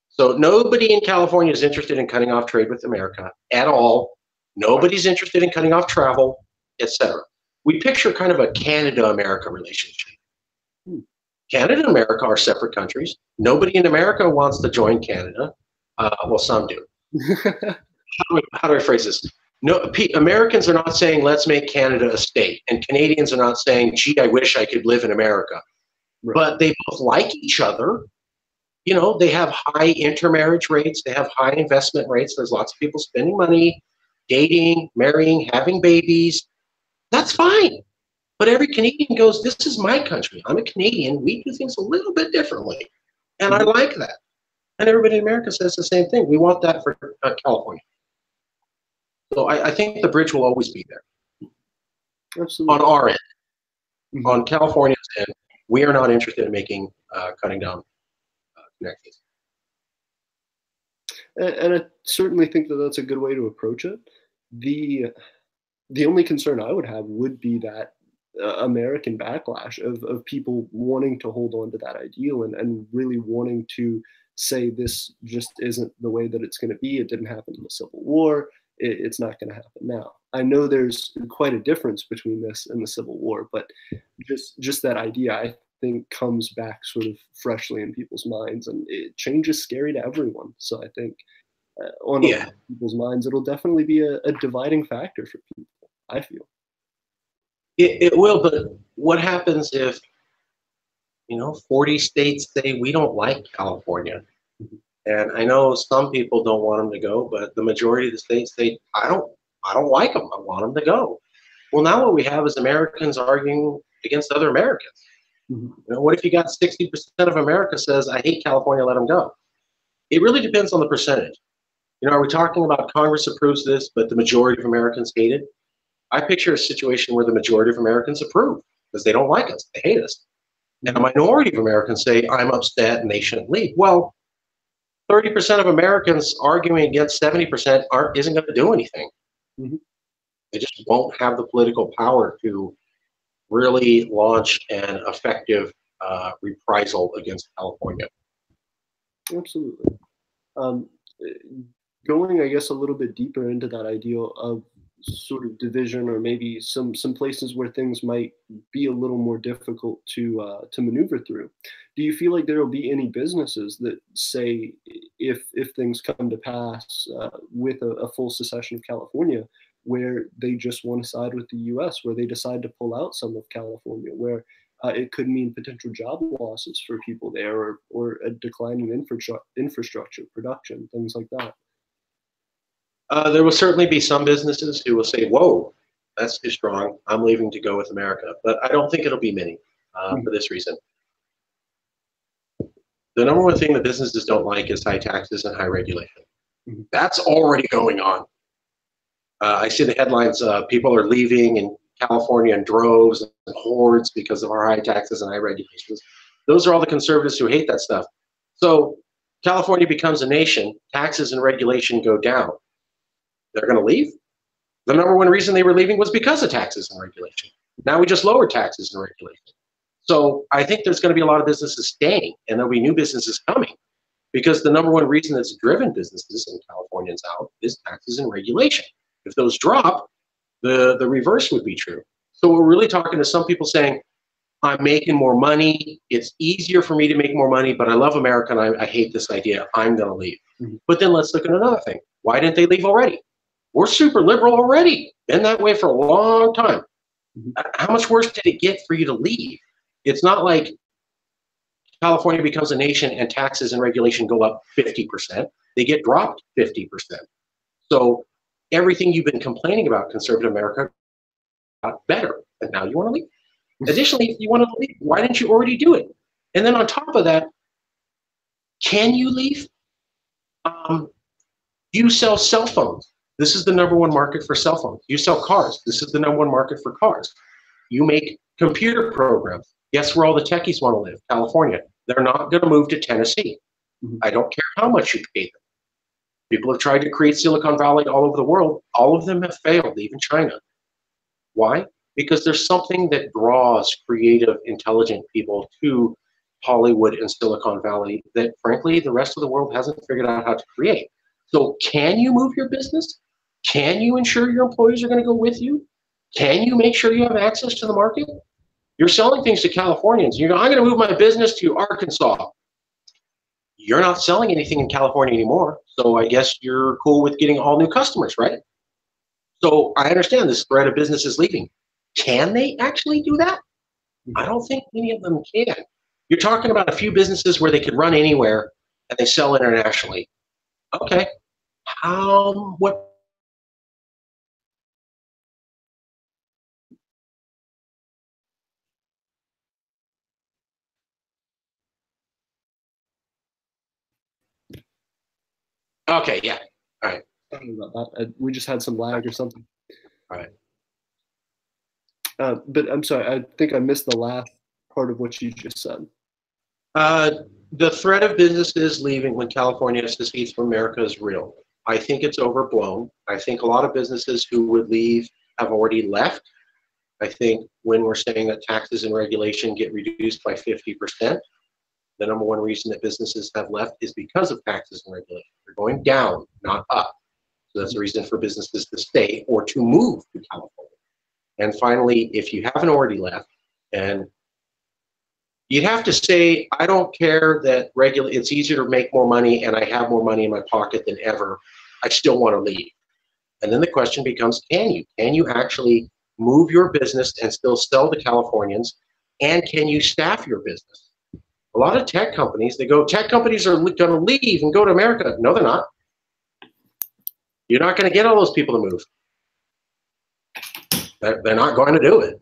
So nobody in California is interested in cutting off trade with America at all. Nobody's interested in cutting off travel, etc. We picture kind of a Canada-America relationship. Canada and America are separate countries. Nobody in America wants to join Canada. Well, some do. How do I phrase this? No, Americans are not saying, let's make Canada a state. And Canadians are not saying, gee, I wish I could live in America. Right. But they both like each other. You know, they have high intermarriage rates. They have high investment rates. There's lots of people spending money, dating, marrying, having babies. That's fine. But every Canadian goes, this is my country. I'm a Canadian. We do things a little bit differently. And I like that. And everybody in America says the same thing. We want that for California. So I think the bridge will always be there. Absolutely. On our end. Mm-hmm. On California's end, we are not interested in making cutting down connections. And I certainly think that that's a good way to approach it. The only concern I would have would be that American backlash of people wanting to hold on to that ideal and really wanting to say this just isn't the way that it's going to be. It didn't happen in the Civil War. It's not going to happen now. I know there's quite a difference between this and the Civil War, but just that idea, I think, comes back sort of freshly in people's minds, and change is scary to everyone. So I think on people's minds, it'll definitely be a dividing factor for people, I feel. It will, but what happens if, 40 states say we don't like California? And I know some people don't want them to go, but the majority of the states say, I don't like them. I want them to go. Well, now what we have is Americans arguing against other Americans. Mm-hmm. What if you got 60% of America says, I hate California, let them go? It really depends on the percentage. Are we talking about Congress approves this, but the majority of Americans hate it? I picture a situation where the majority of Americans approve because they don't like us, they hate us. And a minority of Americans say, I'm upset and they shouldn't leave. Well, 30% of Americans arguing against 70% isn't going to do anything. Mm-hmm. They just won't have the political power to really launch an effective reprisal against California. Absolutely. Going, I guess, a little bit deeper into that ideal of sort of division, or maybe some places where things might be a little more difficult to maneuver through. Do you feel like there will be any businesses that say, if things come to pass with a full secession of California, where they just want to side with the U.S., where they decide to pull out some of California, where it could mean potential job losses for people there, or a decline in infrastructure, production, things like that? There will certainly be some businesses who will say, whoa, that's too strong. I'm leaving to go with America. But I don't think it'll be many for this reason. The number one thing that businesses don't like is high taxes and high regulation. Mm-hmm. That's already going on. I see the headlines, people are leaving in California in droves and hordes because of our high taxes and high regulations. Those are all the conservatives who hate that stuff. So California becomes a nation, taxes and regulation go down. They're going to leave? The number one reason they were leaving was because of taxes and regulation. Now we just lowered taxes and regulation. So I think there's going to be a lot of businesses staying, and there'll be new businesses coming, because the number one reason that's driven businesses in Californians out is taxes and regulation. If those drop, the reverse would be true. So we're really talking to some people saying, I'm making more money. It's easier for me to make more money, but I love America and I hate this idea. I'm going to leave. Mm-hmm. But then let's look at another thing. Why didn't they leave already? We're super liberal already. Been that way for a long time. Mm-hmm. How much worse did it get for you to leave? It's not like California becomes a nation and taxes and regulation go up 50%. They get dropped 50%. So everything you've been complaining about, conservative America, got better. And now you want to leave. Additionally, if you want to leave, why didn't you already do it? And then on top of that, can you leave? You sell cell phones. This is the number one market for cell phones. You sell cars. This is the number one market for cars. You make computer programs. Guess where all the techies want to live? California. They're not going to move to Tennessee. Mm-hmm. I don't care how much you pay them. People have tried to create Silicon Valley all over the world. All of them have failed, even China. Why? Because there's something that draws creative, intelligent people to Hollywood and Silicon Valley that, frankly, the rest of the world hasn't figured out how to create. So can you move your business? Can you ensure your employees are going to go with you? Can you make sure you have access to the market? You're selling things to Californians. You go, I'm going to move my business to Arkansas. You're not selling anything in California anymore, so I guess you're cool with getting all new customers, right? So I understand this threat of businesses leaving. Can they actually do that? I don't think many of them can. You're talking about a few businesses where they could run anywhere and they sell internationally. Okay. What? Okay, yeah. All right. Sorry about that. We just had some lag or something. All right. But I'm sorry, I think I missed the last part of what you just said. The threat of businesses leaving when California secedes from America is real. I think it's overblown. I think a lot of businesses who would leave have already left. I think when we're saying that taxes and regulation get reduced by 50%, the number one reason that businesses have left is because of taxes and regulation. They're going down, not up. So that's the reason for businesses to stay or to move to California. And finally, if you haven't already left, and you'd have to say, I don't care that it's easier to make more money and I have more money in my pocket than ever, I still want to leave. And then the question becomes, can you? Can you actually move your business and still sell to Californians? And can you staff your business? A lot of tech companies, they go, tech companies are going to leave and go to America. No, they're not. You're not going to get all those people to move. They're not going to do it.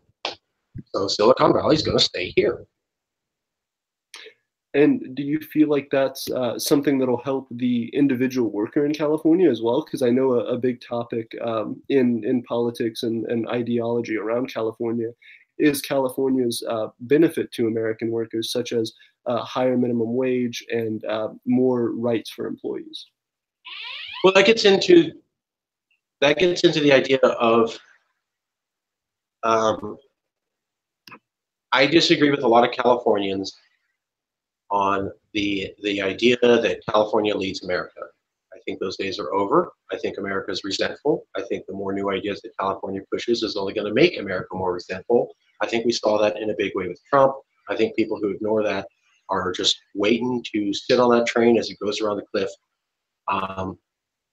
So Silicon Valley is going to stay here. And do you feel like that's something that'll help the individual worker in California as well? Because I know a big topic in politics and ideology around California is California's benefit to American workers, such as higher minimum wage and more rights for employees. Well, that gets into the idea of I disagree with a lot of Californians on the idea that California leads America. I think those days are over. I think America is resentful. I think the more new ideas that California pushes is only going to make America more resentful. I think we saw that in a big way with Trump. I think people who ignore that are just waiting to sit on that train as it goes around the cliff.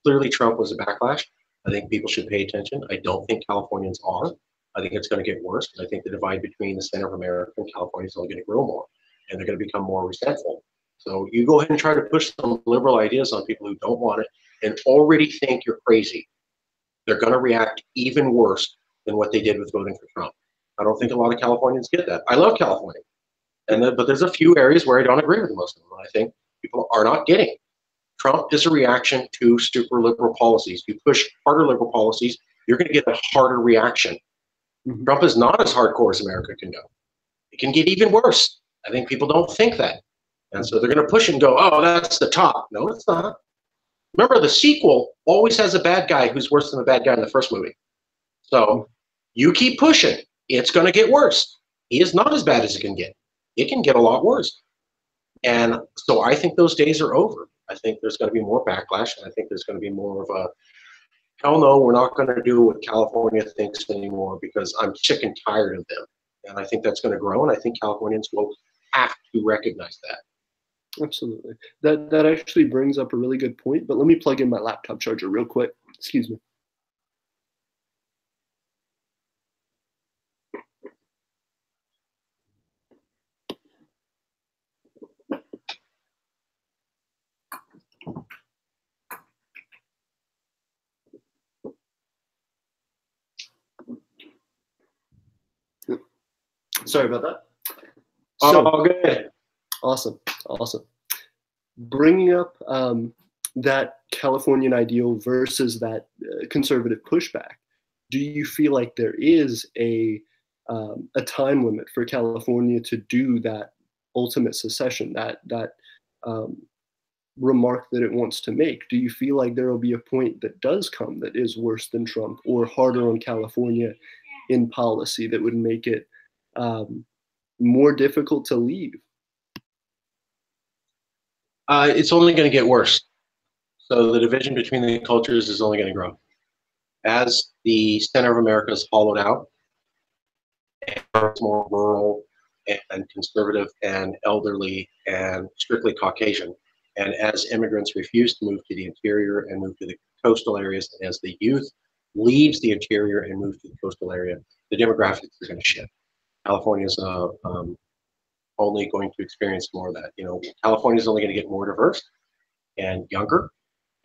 Clearly, Trump was a backlash. I think people should pay attention. I don't think Californians are. I think it's going to get worse. I think the divide between the center of America and California is only going to grow more, and they're going to become more resentful. So you go ahead and try to push some liberal ideas on people who don't want it and already think you're crazy. They're going to react even worse than what they did with voting for Trump. I don't think a lot of Californians get that. I love California, but there's a few areas where I don't agree with most of them. I think people are not getting. Trump is a reaction to super liberal policies. You push harder liberal policies, you're going to get a harder reaction. Mm-hmm. Trump is not as hardcore as America can go. It can get even worse. I think people don't think that. And so they're going to push and go, oh, that's the top. No, it's not. Remember, the sequel always has a bad guy who's worse than the bad guy in the first movie. So you keep pushing. It's going to get worse. He is not as bad as it can get. It can get a lot worse. And so I think those days are over. I think there's going to be more backlash, and I think there's going to be more of a, hell no, we're not going to do what California thinks anymore because I'm sick and tired of them. And I think that's going to grow, and I think Californians will have to recognize that. Absolutely. That actually brings up a really good point, but let me plug in my laptop charger real quick. Excuse me. Sorry about that. Oh, good. Awesome. Bringing up that Californian ideal versus that conservative pushback, do you feel like there is a time limit for California to do that ultimate secession, that remark that it wants to make? Do you feel like there will be a point that does come that is worse than Trump or harder on California in policy that would make it more difficult to leave? It's only going to get worse. So the division between the cultures is only going to grow. As the center of America is hollowed out, and it's more rural and conservative and elderly and strictly Caucasian, and as immigrants refuse to move to the interior and move to the coastal areas, and as the youth leaves the interior and moves to the coastal area, the demographics are going to shift. California is only going to experience more of that. You know, California is only going to get more diverse and younger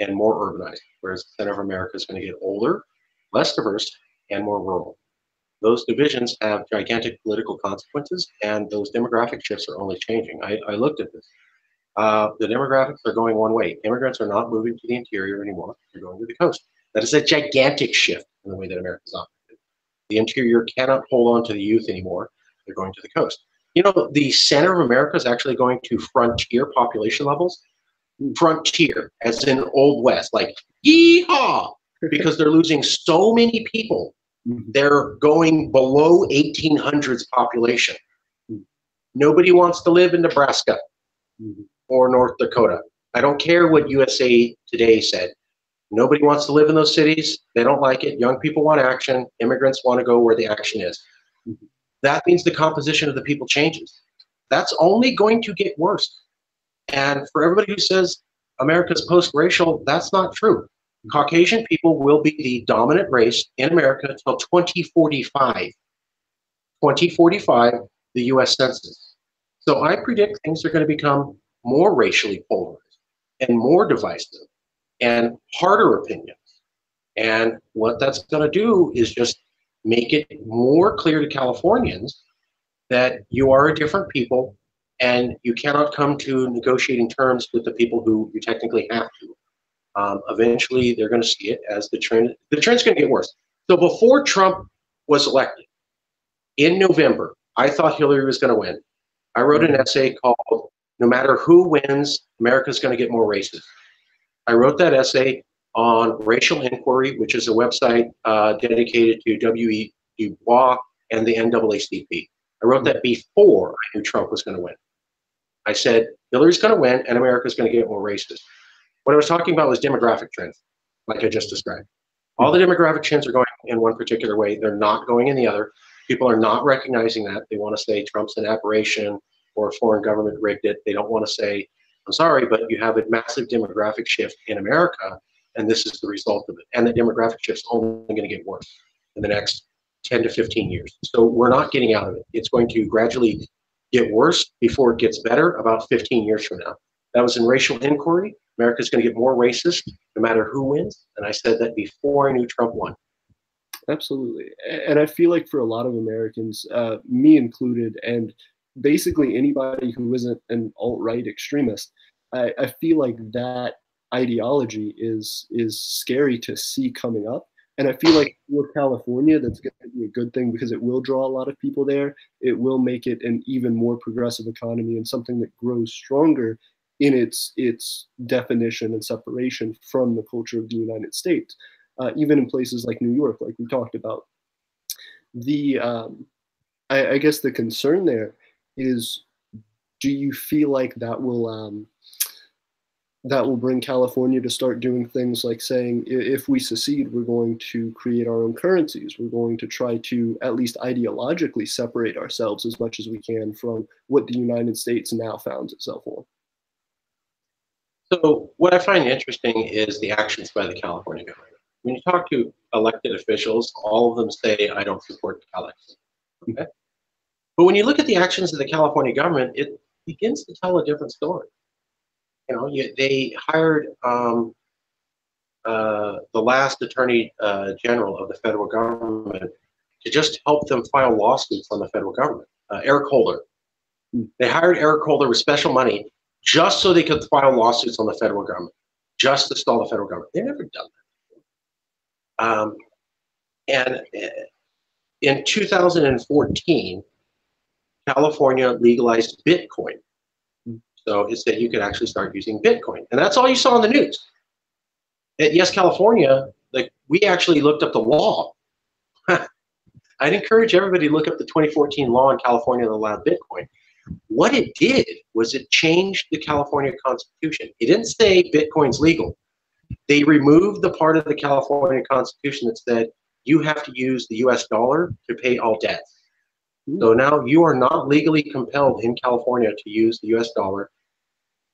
and more urbanized, whereas the center of America is going to get older, less diverse, and more rural. Those divisions have gigantic political consequences, and those demographic shifts are only changing. I looked at this. The demographics are going one way. Immigrants are not moving to the interior anymore. They're going to the coast. That is a gigantic shift in the way that America is operated. The interior cannot hold on to the youth anymore. They're going to the coast. You know, the center of America is actually going to frontier population levels. Frontier, as in Old West, like yeehaw, because they're losing so many people. They're going below 1800s population. Nobody wants to live in Nebraska or North Dakota. I don't care what USA Today said. Nobody wants to live in those cities. They don't like it. Young people want action. Immigrants want to go where the action is. That means the composition of the people changes. That's only going to get worse. And for everybody who says America's post-racial, that's not true. Caucasian people will be the dominant race in America until 2045. 2045, the US Census. So I predict things are going to become more racially polarized and more divisive and harder opinions. And what that's going to do is just make it more clear to Californians that you are a different people and you cannot come to negotiating terms with the people who you technically have to. Eventually, they're going to see it as the trend. The trend's going to get worse. So before Trump was elected in November, I thought Hillary was going to win. I wrote an essay called "No Matter Who Wins, America's Going to Get More Racist." I wrote that essay on Racial Inquiry, which is a website dedicated to W.E. Du Bois and the NAACP. I wrote that before I knew Trump was going to win. I said, Hillary's going to win and America's going to get more racist. What I was talking about was demographic trends, like I just described. All the demographic trends are going in one particular way. They're not going in the other. People are not recognizing that. They want to say Trump's an aberration or a foreign government rigged it. They don't want to say, I'm sorry, but you have a massive demographic shift in America, and this is the result of it. And the demographic shift's only going to get worse in the next 10 to 15 years. So we're not getting out of it. It's going to gradually get worse before it gets better about 15 years from now. That was in Racial Inquiry. America's going to get more racist no matter who wins. And I said that before I knew Trump won. Absolutely. And I feel like for a lot of Americans, me included, and basically anybody who isn't an alt-right extremist, I feel like that ideology is scary to see coming up. And I feel like with California, that's going to be a good thing because it will draw a lot of people there. It will make it an even more progressive economy and something that grows stronger in its definition and separation from the culture of the United States. Even in places like New York, like we talked about, the I guess the concern there is, do you feel like that will bring California to start doing things like saying, if we secede, we're going to create our own currencies. We're going to try to, at least ideologically, separate ourselves as much as we can from what the United States now founds itself on. So what I find interesting is the actions by the California government. When you talk to elected officials, all of them say, I don't support Calex. Okay? But when you look at the actions of the California government, it begins to tell a different story. You know, they hired the last attorney general of the federal government to just help them file lawsuits on the federal government, Eric Holder. They hired Eric Holder with special money just so they could file lawsuits on the federal government, just to stall the federal government. They've never done that. And in 2014, California legalized Bitcoin. So it said you could actually start using Bitcoin. And that's all you saw in the news. At Yes California, like, we actually looked up the law. I'd encourage everybody to look up the 2014 law in California that allowed Bitcoin. What it did was it changed the California Constitution. It didn't say Bitcoin's legal. They removed the part of the California Constitution that said you have to use the US dollar to pay all debts. So now you are not legally compelled in California to use the US dollar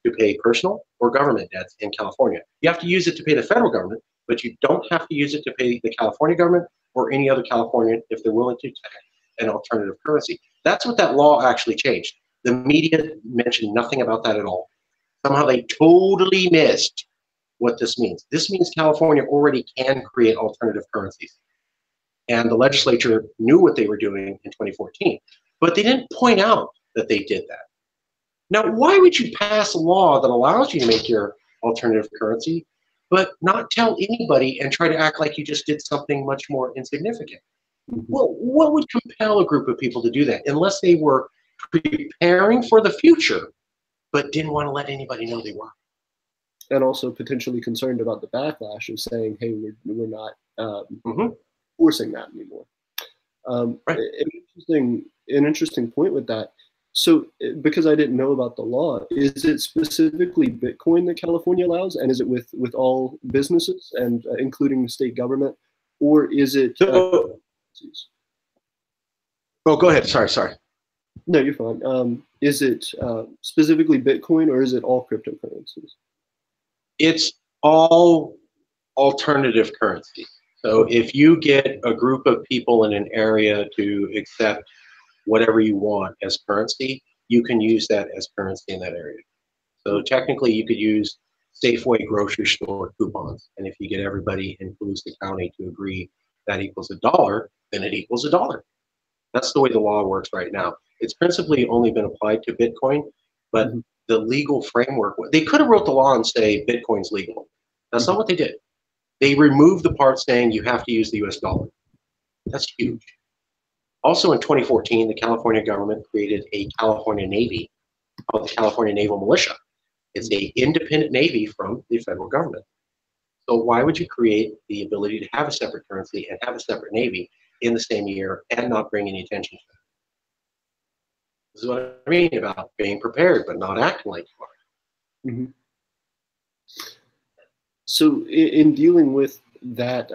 to pay personal or government debts in California. You have to use it to pay the federal government, but you don't have to use it to pay the California government or any other Californian if they're willing to take an alternative currency. That's what that law actually changed. The media mentioned nothing about that at all. Somehow they totally missed what this means. This means California already can create alternative currencies. And the legislature knew what they were doing in 2014, but they didn't point out that they did that. Now, why would you pass a law that allows you to make your alternative currency, but not tell anybody and try to act like you just did something much more insignificant? Well, what would compel a group of people to do that unless they were preparing for the future, but didn't want to let anybody know they were? And also potentially concerned about the backlash of saying, hey, we're not forcing that anymore. Right. An interesting point with that. So, because I didn't know about the law, is it specifically Bitcoin that California allows, and is it with all businesses and including the state government, or is it? Oh, go ahead. Sorry. No, you're fine. Is it specifically Bitcoin, or is it all cryptocurrencies? It's all alternative currency. So if you get a group of people in an area to accept whatever you want as currency, you can use that as currency in that area. So technically you could use Safeway grocery store coupons. And if you get everybody in Colusa County to agree that equals $1, then it equals $1. That's the way the law works right now. It's principally only been applied to Bitcoin, but the legal framework, they could have wrote the law and say Bitcoin's legal. That's not what they did. They removed the part saying you have to use the US dollar. That's huge. Also in 2014, the California government created a California Navy called the California Naval Militia. It's an independent Navy from the federal government. So why would you create the ability to have a separate currency and have a separate Navy in the same year and not bring any attention to it? This is what I mean about being prepared but not acting like you are. So in dealing with that,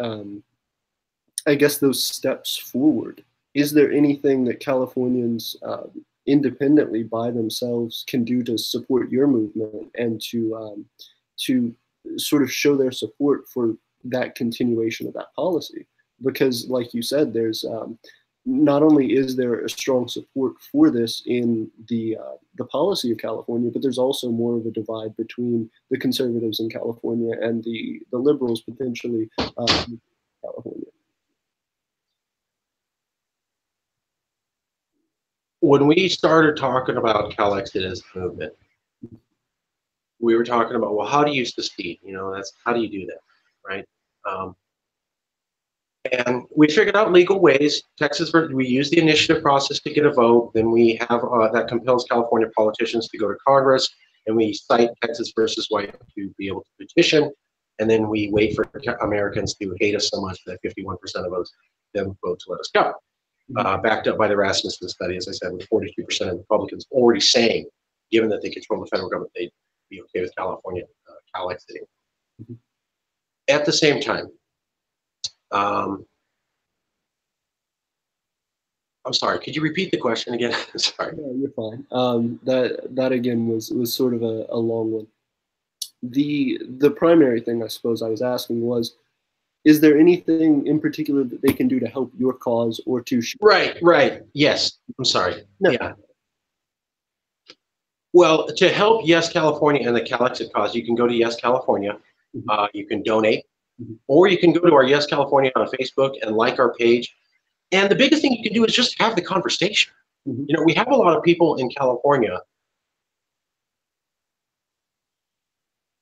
I guess those steps forward, is there anything that Californians independently by themselves can do to support your movement and to sort of show their support for that continuation of that policy? Because like you said, there's not only is there a strong support for this in the policy of California, but there's also more of a divide between the conservatives in California and the liberals potentially in California. When we started talking about CalExodus movement, we were talking about, well, how do you secede? You know, how do you do that, right? And we figured out legal ways. Texas, we use the initiative process to get a vote. Then we have that compels California politicians to go to Congress, and we cite Texas versus White to be able to petition. And then we wait for Americans to hate us so much that 51% of us then vote to let us go. backed up by the Rasmussen study, as I said, with 42% of Republicans already saying, given that they control the federal government, they'd be okay with California Cal exiting. At the same time, I'm sorry, could you repeat the question again? Sorry. No, you're fine. That again was sort of a long one. The primary thing I suppose I was asking was, is there anything in particular that they can do to help your cause or to Right. Yes. I'm sorry. No. Yeah. Well, to help Yes California and the Cal Exit cause, you can go to Yes California. You can donate, or you can go to our Yes California on Facebook and like our page. And the biggest thing you can do is just have the conversation. You know, we have a lot of people in California.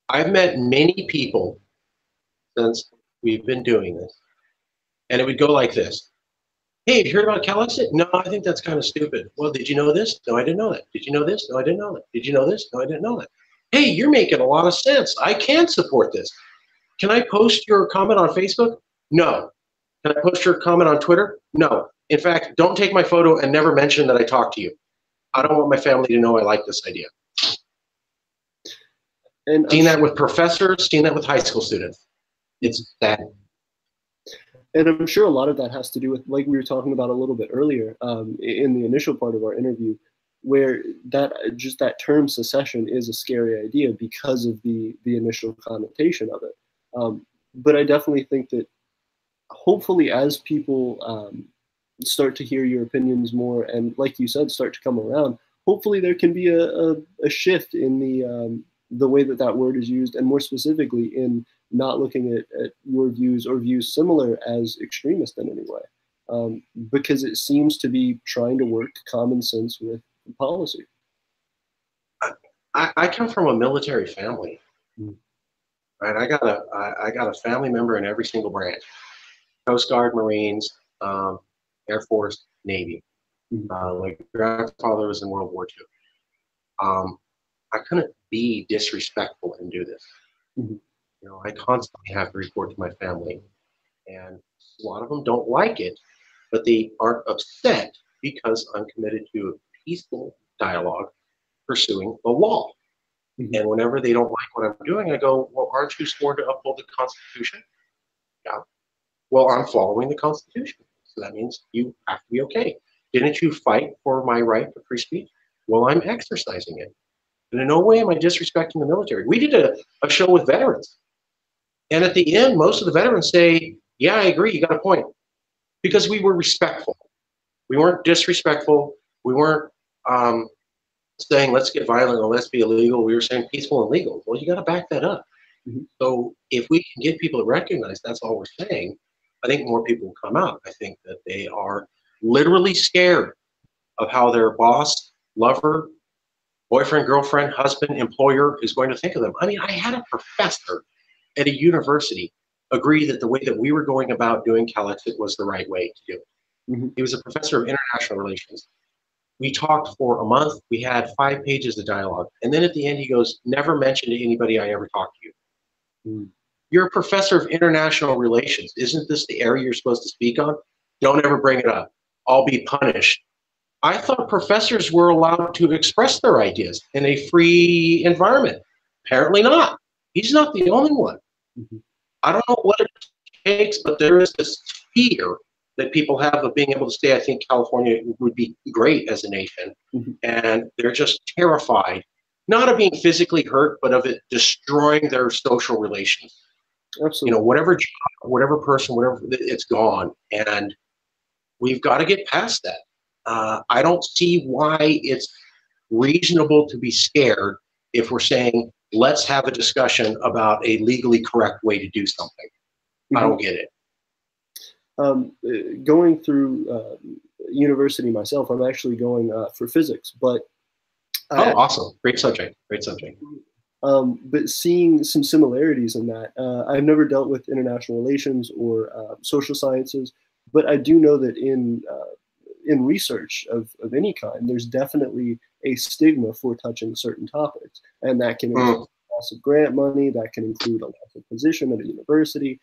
I've met many people since we've been doing this, and it would go like this. Hey, have you heard about Cal Exit? No, I think that's kind of stupid. Well, did you know this? No, I didn't know that. Did you know this? No, I didn't know that. Did you know this? No, I didn't know that. Hey, you're making a lot of sense. I can support this. Can I post your comment on Facebook? No. Can I post your comment on Twitter? No. In fact, don't take my photo and never mention that I talked to you. I don't want my family to know I like this idea. And seen that with professors, seen that with high school students. It's that. And I'm sure a lot of that has to do with, like we were talking about a little bit earlier in the initial part of our interview, where that term secession is a scary idea because of the initial connotation of it. But I definitely think that hopefully as people start to hear your opinions more and, like you said, start to come around, hopefully there can be a shift in the way that word is used, and more specifically in not looking at your views or views similar as extremist in any way, because it seems to be trying to work common sense with policy. I come from a military family, right? I got a family member in every single branch: Coast Guard, Marines, Air Force, Navy. My grandfather was in World War II. I couldn't be disrespectful and do this. You know, I constantly have to report to my family, and a lot of them don't like it, but they aren't upset because I'm committed to a peaceful dialogue pursuing the law. And whenever they don't like what I'm doing, I go, well, aren't you sworn to uphold the Constitution? Yeah. Well, I'm following the Constitution, so that means you have to be okay. Didn't you fight for my right to free speech? Well, I'm exercising it. And in no way am I disrespecting the military. We did a show with veterans. And at the end, most of the veterans say, yeah, I agree, you got a point. Because we were respectful. We weren't disrespectful. We weren't saying, let's get violent or let's be illegal. We were saying peaceful and legal. Well, you got to back that up. So if we can get people to recognize that's all we're saying, I think more people will come out. I think that they are literally scared of how their boss, lover, boyfriend, girlfriend, husband, employer is going to think of them. I mean, I had a professor at a university agree that the way that we were going about doing Cal Exit was the right way to do it. He was a professor of international relations. We talked for a month. We had 5 pages of dialogue. And then at the end, he goes, never mention to anybody I ever talked to you. You're a professor of international relations. Isn't this the area you're supposed to speak on? Don't ever bring it up. I'll be punished. I thought professors were allowed to express their ideas in a free environment. Apparently not. He's not the only one. I don't know what it takes, but there is this fear that people have of being able to say, I think California would be great as a nation. And they're just terrified, not of being physically hurt, but of it destroying their social relations. Absolutely. You know, whatever job, whatever person, whatever, it's gone. And we've got to get past that. I don't see why it's reasonable to be scared if we're saying, let's have a discussion about a legally correct way to do something. I don't get it. Going through university myself, I'm actually going for physics, but awesome. Great subject. Great subject. But seeing some similarities in that, I've never dealt with international relations or social sciences, but I do know that in research of any kind, there's definitely a stigma for touching certain topics, and that can include loss of grant money, that can include a loss of position at a university.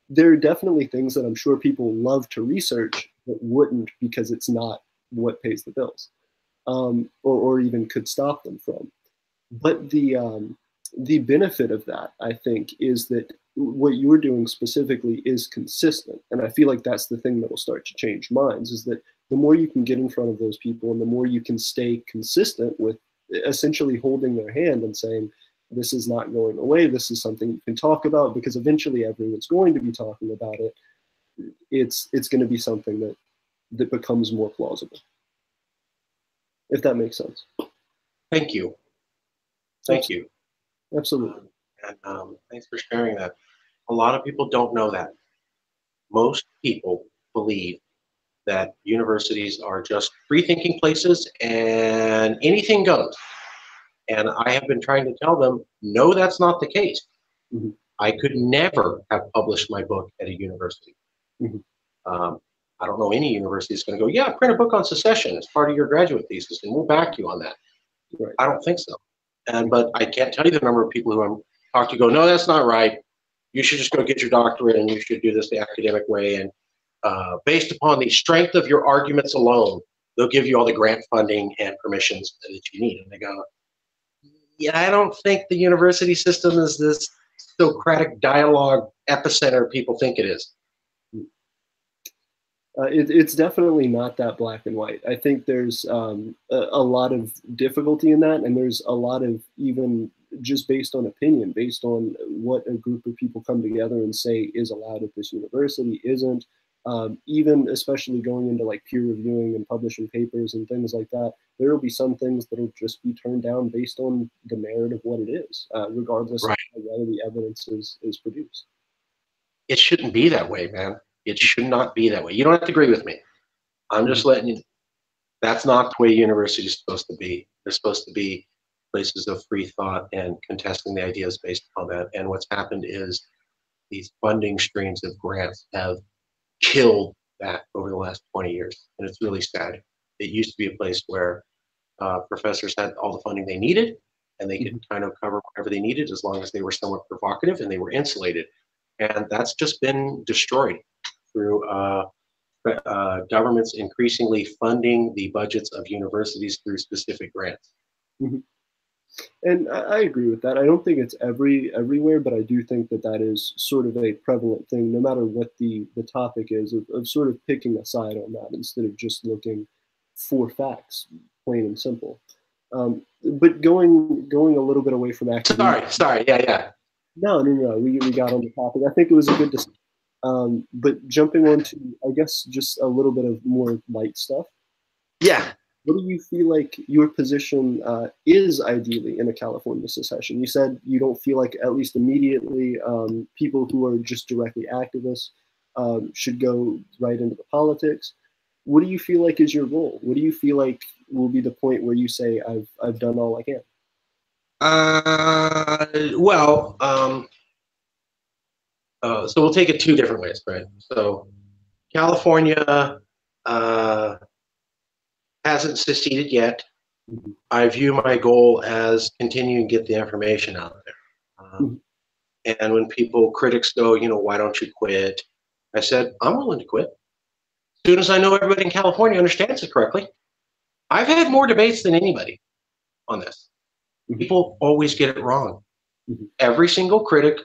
There are definitely things that I'm sure people love to research, that wouldn't, because it's not what pays the bills, or even could stop them from. But the benefit of that, I think, is that what you're doing specifically is consistent. And I feel like that's the thing that will start to change minds, is that the more you can get in front of those people and the more you can stay consistent with essentially holding their hand and saying, this is not going away, this is something you can talk about, because eventually everyone's going to be talking about it. It's going to be something that becomes more plausible, if that makes sense. Thank you. Thank you. Absolutely. And thanks for sharing that. A lot of people don't know that. Most people believe that universities are just free-thinking places and anything goes. And I have been trying to tell them, no, that's not the case. Mm-hmm. I could never have published my book at a university. Mm-hmm. I don't know any university that's going to go, yeah, print a book on secession as part of your graduate thesis, and we'll back you on that. Right. I don't think so. But I can't tell you the number of people who I'm talking to go, no, that's not right. You should just go get your doctorate and you should do this the academic way. And based upon the strength of your arguments alone, they'll give you all the grant funding and permissions that you need. And they go, yeah, I don't think the university system is this Socratic dialogue epicenter people think it is. It's definitely not that black and white. I think there's a lot of difficulty in that, and there's a lot of, even just based on opinion, based on what a group of people come together and say is allowed at this university, isn't. Even especially going into like peer reviewing and publishing papers and things like that, there will be some things that will just be turned down based on the merit of what it is, regardless of whether the evidence is produced. It shouldn't be that way, man. It should not be that way. You don't have to agree with me. I'm just letting you, that's not the way university is supposed to be. They're supposed to be places of free thought and contesting the ideas based upon that. And what's happened is these funding streams of grants have killed that over the last 20 years. And it's really sad. It used to be a place where professors had all the funding they needed, and they could kind of cover whatever they needed as long as they were somewhat provocative and they were insulated. And that's just been destroyed through governments increasingly funding the budgets of universities through specific grants. Mm-hmm. And I agree with that. I don't think it's everywhere, but I do think that that is sort of a prevalent thing, no matter what the topic is, of sort of picking a side on that instead of just looking for facts, plain and simple. But going a little bit away from academia. Sorry, yeah. No, we got on the topic. I think it was a good discussion. But jumping on to, I guess, just a little bit of more light stuff. Yeah. What do you feel like your position is ideally in a California secession? You said you don't feel like, at least immediately, people who are just directly activists should go right into the politics. What do you feel like is your role? What do you feel like will be the point where you say, I've done all I can? So we'll take it two different ways, right? So California hasn't seceded yet. Mm-hmm. I view my goal as continuing to get the information out there. And when critics go, why don't you quit? I said, I'm willing to quit. As soon as I know everybody in California understands it correctly. I've had more debates than anybody on this. Mm-hmm. People always get it wrong. Mm-hmm. Every single critic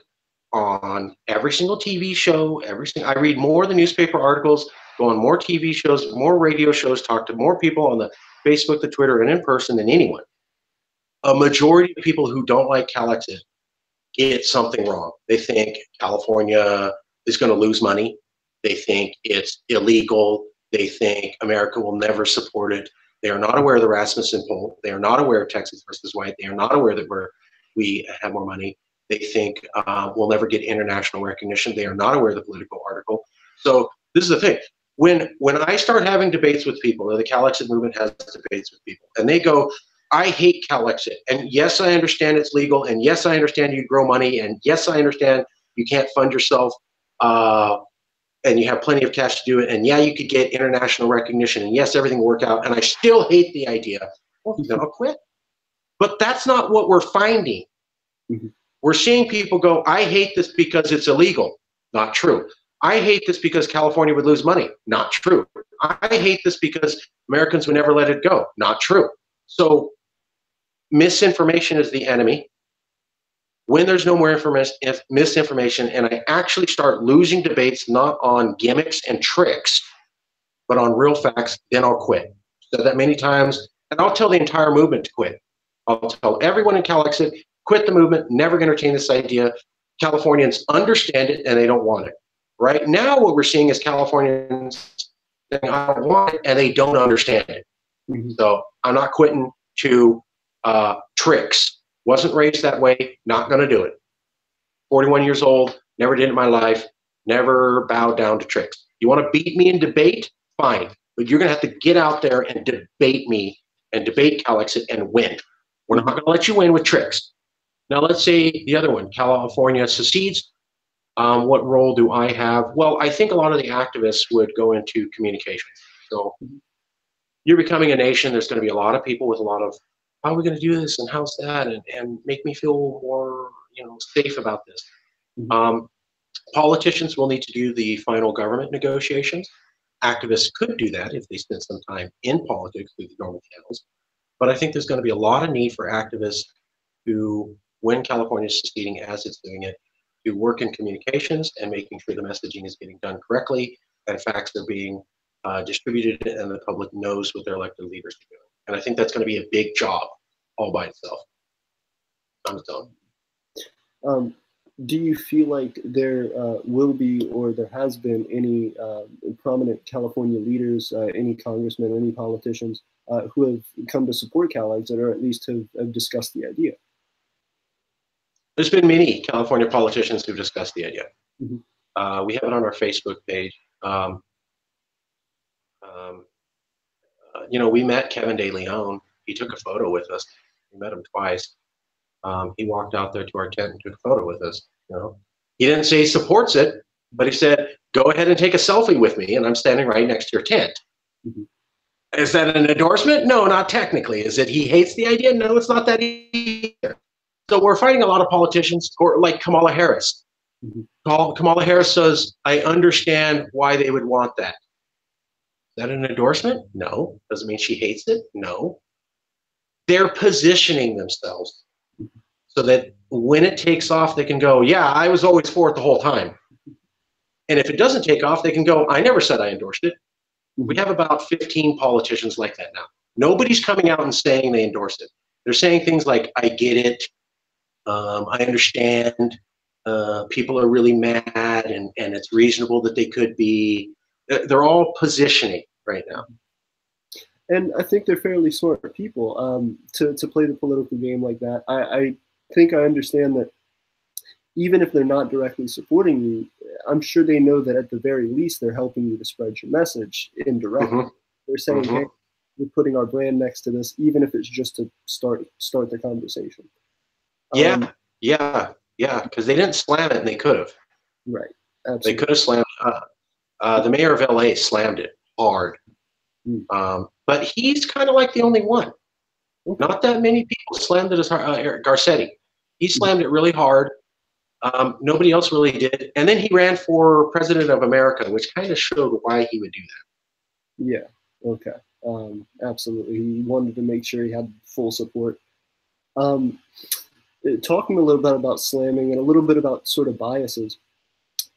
on every single TV show, I read more of the newspaper articles, go on more TV shows, more radio shows, talk to more people on the Facebook, the Twitter, and in person than anyone. A majority of people who don't like CalExit get something wrong. They think California is going to lose money. They think it's illegal. They think America will never support it. They are not aware of the Rasmussen poll. They are not aware of Texas versus White. They are not aware that we have more money. They think we'll never get international recognition. They are not aware of the political article. So this is the thing. When I start having debates with people, or the CalExit movement has debates with people, and they go, I hate CalExit. And yes, I understand it's legal. And yes, I understand you grow money. And yes, I understand you can't fund yourself. And you have plenty of cash to do it. And yeah, you could get international recognition. And yes, everything will work out. And I still hate the idea. Well, then I'll quit. But that's not what we're finding. Mm-hmm. We're seeing people go, I hate this because it's illegal. Not true. I hate this because California would lose money. Not true. I hate this because Americans would never let it go. Not true. So misinformation is the enemy. When there's no more misinformation, and I actually start losing debates not on gimmicks and tricks, but on real facts, then I'll quit. So that many times, and I'll tell the entire movement to quit. I'll tell everyone in Calexit, quit the movement, never entertain this idea. Californians understand it and they don't want it. Right now, what we're seeing is Californians saying, I don't want it, and they don't understand it. Mm-hmm. So I'm not quitting to tricks. Wasn't raised that way, not going to do it. 41 years old, never did it in my life, never bowed down to tricks. You want to beat me in debate? Fine. But you're going to have to get out there and debate me and debate Calexit and win. We're not going to let you win with tricks. Now, let's say the other one, California secedes. What role do I have? Well, I think a lot of the activists would go into communication. So you're becoming a nation. There's going to be a lot of people with a lot of, how are we going to do this and how's that, and make me feel more, safe about this. Mm-hmm. Politicians will need to do the final government negotiations. Activists could do that if they spend some time in politics through the normal channels. But I think there's going to be a lot of need for activists who, when California is seceding as it's doing it, to work in communications and making sure the messaging is getting done correctly and facts are being distributed and the public knows what their elected leaders are doing. And I think that's going to be a big job all by itself on its own. Do you feel like there will be, or there has been, any prominent California leaders, any congressmen, any politicians who have come to support CalExit, or at least have discussed the idea? There's been many California politicians who've discussed the idea. Mm-hmm. We have it on our Facebook page. We met Kevin De Leon. He took a photo with us. We met him twice. He walked out there to our tent and took a photo with us. He didn't say he supports it, but he said, "Go ahead and take a selfie with me," and I'm standing right next to your tent. Mm-hmm. Is that an endorsement? No, not technically. Is it he hates the idea? No, it's not that either. So we're fighting a lot of politicians, or like Kamala Harris. Mm-hmm. Kamala Harris says, "I understand why they would want that." Is that an endorsement? No. Doesn't mean she hates it? No. They're positioning themselves so that when it takes off, they can go, "Yeah, I was always for it the whole time." And if it doesn't take off, they can go, "I never said I endorsed it." We have about 15 politicians like that now. Nobody's coming out and saying they endorsed it. They're saying things like, "I get it. I understand. People are really mad, and it's reasonable that they could be." They're all positioning right now. And I think they're fairly smart people to play the political game like that. I think I understand that even if they're not directly supporting you, I'm sure they know that at the very least they're helping you to spread your message indirectly. Mm-hmm. They're saying, mm-hmm. "Hey, we're putting our brand next to this," even if it's just to start the conversation. Yeah, because they didn't slam it and they could have. Right, absolutely. They could have slammed the mayor of LA slammed it hard. But he's kind of like the only one. Okay. Not that many people slammed it as hard. Garcetti. He slammed it really hard. Nobody else really did. And then he ran for president of America, which kind of showed why he would do that. Yeah, okay. Absolutely. He wanted to make sure he had full support. Talking a little bit about slamming and a little bit about sort of biases.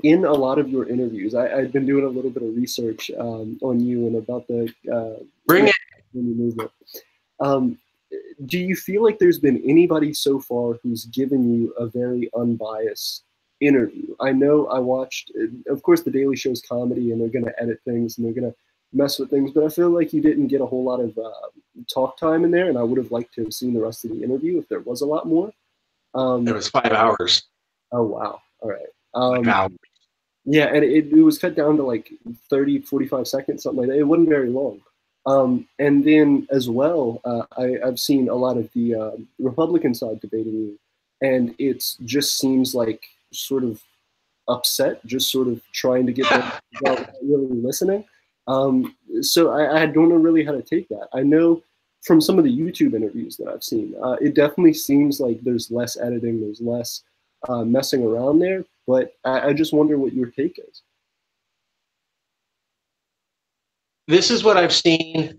In a lot of your interviews, I've been doing a little bit of research on you and about the movement. Do you feel like there's been anybody so far who's given you a very unbiased interview? I know I watched, of course, The Daily Show's comedy, and they're going to edit things and they're going to mess with things, but I feel like you didn't get a whole lot of talk time in there, and I would have liked to have seen the rest of the interview if there was a lot more. It was 5 hours. Oh, wow. All right. Yeah, and it was cut down to like 30, 45 seconds, something like that. It wasn't very long. And then as well, I've seen a lot of the Republican side debating you, and it just seems like sort of upset, just sort of trying to get them without really listening. So I don't know really how to take that. I know from some of the YouTube interviews that I've seen, it definitely seems like there's less editing, there's less messing around there, but I just wonder what your take is. this is what I've seen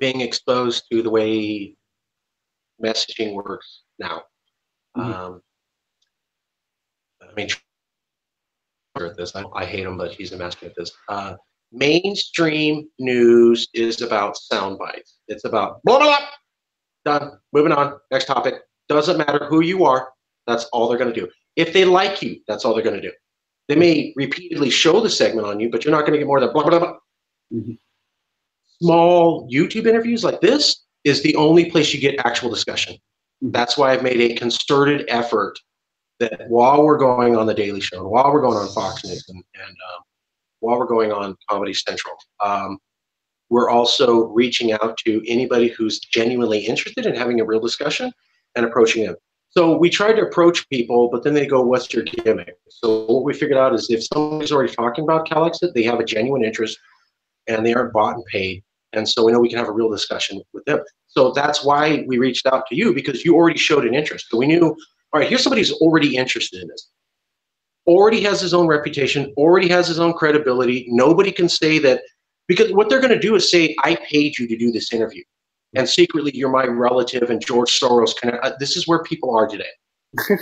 being exposed to the way messaging works now. I mean, at this, I hate him, but he's a master at this. Mainstream news is about sound bites. It's about blah, blah, blah. Done. Moving on. Next topic. Doesn't matter who you are. That's all they're going to do. If they like you, that's all they're going to do. They may repeatedly show the segment on you, but you're not going to get more than blah, blah, blah. Small YouTube interviews like this is the only place you get actual discussion. That's why I've made a concerted effort that while we're going on The Daily Show, and while we're going on Fox News, and while we're going on Comedy Central, we're also reaching out to anybody who's genuinely interested in having a real discussion and approaching them. So we tried to approach people, but then they go, what's your gimmick? So what we figured out is if somebody's already talking about CalExit, they have a genuine interest and they aren't bought and paid. And so we know we can have a real discussion with them. So that's why we reached out to you, because you already showed an interest. So we knew, all right, here's somebody who's already interested in this. Already has his own reputation, already has his own credibility. Nobody can say that, because what they're going to do is say, I paid you to do this interview. And secretly, you're my relative and George Soros. This is where people are today.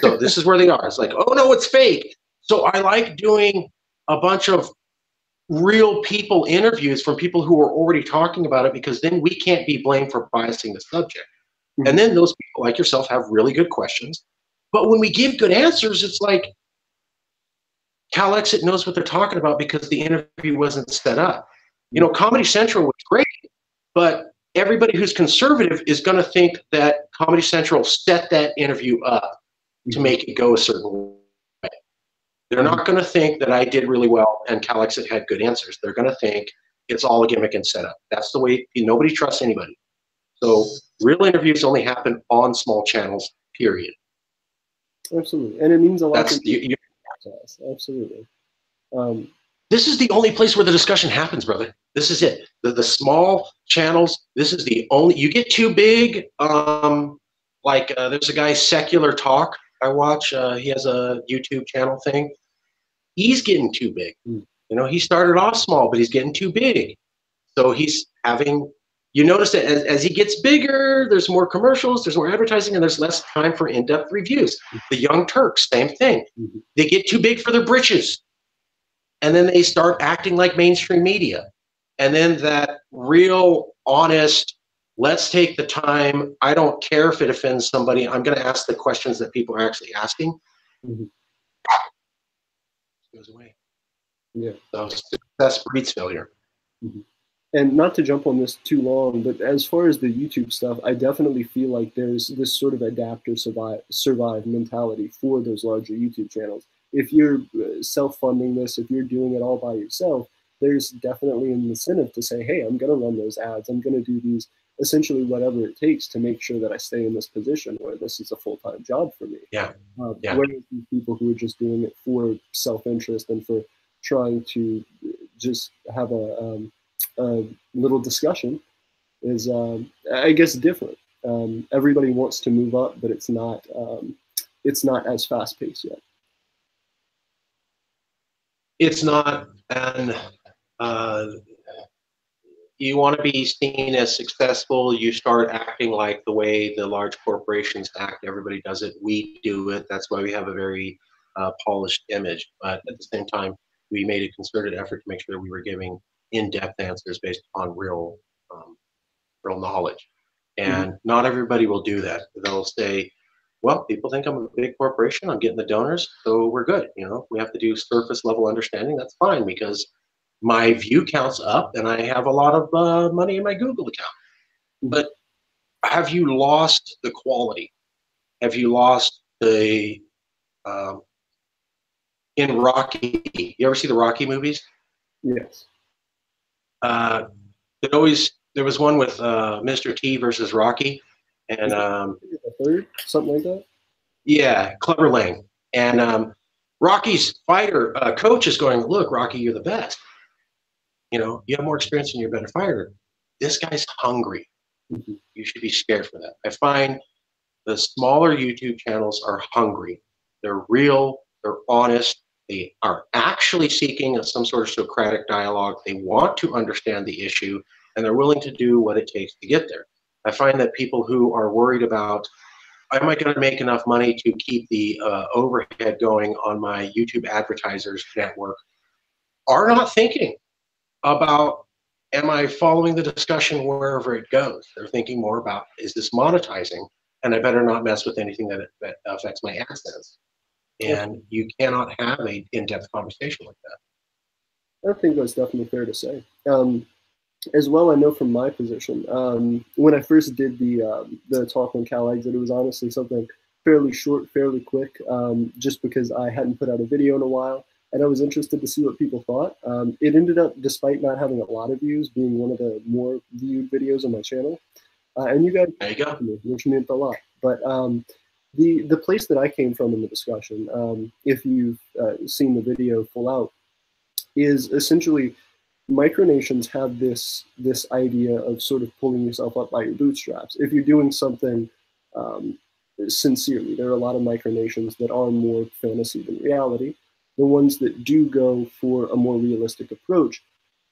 So this is where they are. It's like, oh, no, it's fake. So I like doing a bunch of real people interviews from people who are already talking about it, because then we can't be blamed for biasing the subject. And then those people like yourself have really good questions. But when we give good answers, it's like CalExit knows what they're talking about because the interview wasn't set up. You know, Comedy Central was great, but everybody who's conservative is going to think that Comedy Central set that interview up to make it go a certain way. They're not going to think that I did really well and CalExit had good answers. They're going to think it's all a gimmick and setup. That's the way. Nobody trusts anybody. So real interviews only happen on small channels, period. Absolutely. And it means a lot. Absolutely. This is the only place where the discussion happens, brother. This is it. The small channels, this is the only, you get too big. There's a guy, Secular Talk, I watch. He has a YouTube channel thing. He's getting too big. You know, he started off small, but he's getting too big. So he's having, you notice that as he gets bigger, there's more commercials, there's more advertising, and there's less time for in-depth reviews. The Young Turks, same thing. They get too big for their britches. And then they start acting like mainstream media. And then that real, honest, let's take the time, I don't care if it offends somebody, I'm going to ask the questions that people are actually asking, goes away. Yeah. So success breeds failure. And not to jump on this too long, but as far as the YouTube stuff, I definitely feel like there's this sort of adapt or survive mentality for those larger YouTube channels. If you're self-funding this, if you're doing it all by yourself, there's definitely an incentive to say, hey, I'm going to run those ads. I'm going to do these, essentially whatever it takes to make sure that I stay in this position where this is a full-time job for me. Whereas these people who are just doing it for self-interest and for trying to just have a little discussion is, I guess, different. Everybody wants to move up, but it's not as fast-paced yet. It's not, and you want to be seen as successful, you start acting like the way the large corporations act. Everybody does it. We do it. That's why we have a very polished image. But at the same time, we made a concerted effort to make sure that we were giving in-depth answers based on real knowledge. And not everybody will do that. They'll say, well, people think I'm a big corporation, I'm getting the donors, so we're good. You know, we have to do surface level understanding. That's fine, because my view count's up and I have a lot of money in my Google account. But have you lost the quality? Have you lost the, in Rocky, you ever see the Rocky movies? Yes. There was one with Mr. T versus Rocky. And third, something like that. Yeah, Clubber Lang. And Rocky's fighter coach is going, look, Rocky, you're the best. You know, you have more experience and you're a better fighter. This guy's hungry. You should be scared for that. I find the smaller YouTube channels are hungry. They're real. They're honest. They are actually seeking some sort of Socratic dialogue. They want to understand the issue, and they're willing to do what it takes to get there. I find that people who are worried about, am I going to make enough money to keep the overhead going on my YouTube advertisers network, are not thinking about, am I following the discussion wherever it goes? They're thinking more about, is this monetizing? And I better not mess with anything that affects my AdSense. And you cannot have an in-depth conversation like that. I think that's definitely fair to say. As well, I know from my position, when I first did the talk on Cal Exit, it was honestly something fairly short, fairly quick, just because I hadn't put out a video in a while, and I was interested to see what people thought. It ended up, despite not having a lot of views, being one of the more viewed videos on my channel. And you guys, there you go, which meant a lot. But the place that I came from in the discussion, if you've seen the video full out, is essentially micronations have this idea of sort of pulling yourself up by your bootstraps. If you're doing something sincerely, there are a lot of micronations that are more fantasy than reality. The ones that do go for a more realistic approach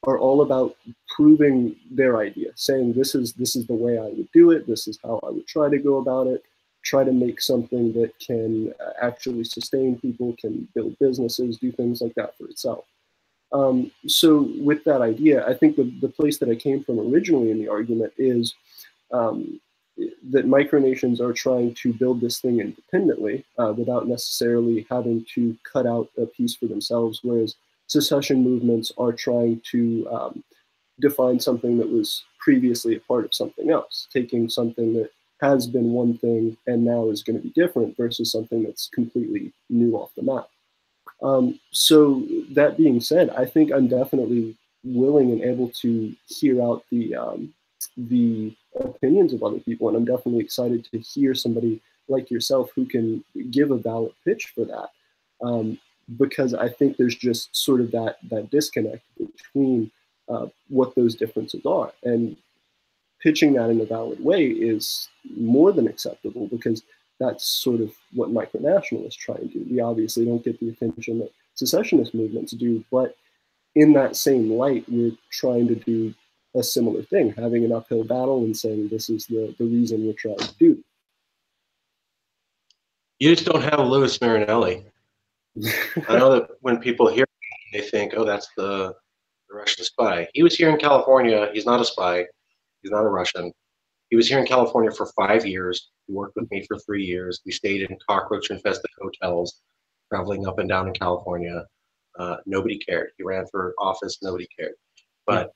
are all about proving their idea, saying this is the way I would do it, this is how I would try to go about it, try to make something that can actually sustain people, can build businesses, do things like that for itself. So with that idea, I think the place that I came from originally in the argument is that micronations are trying to build this thing independently without necessarily having to cut out a piece for themselves, whereas secession movements are trying to define something that was previously a part of something else, taking something that has been one thing and now is going to be different versus something that's completely new off the map. So that being said, I think I'm definitely willing and able to hear out the opinions of other people, and I'm definitely excited to hear somebody like yourself who can give a valid pitch for that, because I think there's just sort of that disconnect between what those differences are, and pitching that in a valid way is more than acceptable, because that's sort of what micronationalists try and do. We obviously don't get the attention that secessionist movements do, but in that same light, we're trying to do a similar thing, having an uphill battle and saying this is the reason we're trying to do. You just don't have Louis Marinelli. I know that when people hear, they think, oh, that's the Russian spy. He was here in California. He's not a spy. He's not a Russian. He was here in California for 5 years. He worked with me for 3 years. We stayed in cockroach-infested hotels, traveling up and down in California. Nobody cared. He ran for office. Nobody cared. But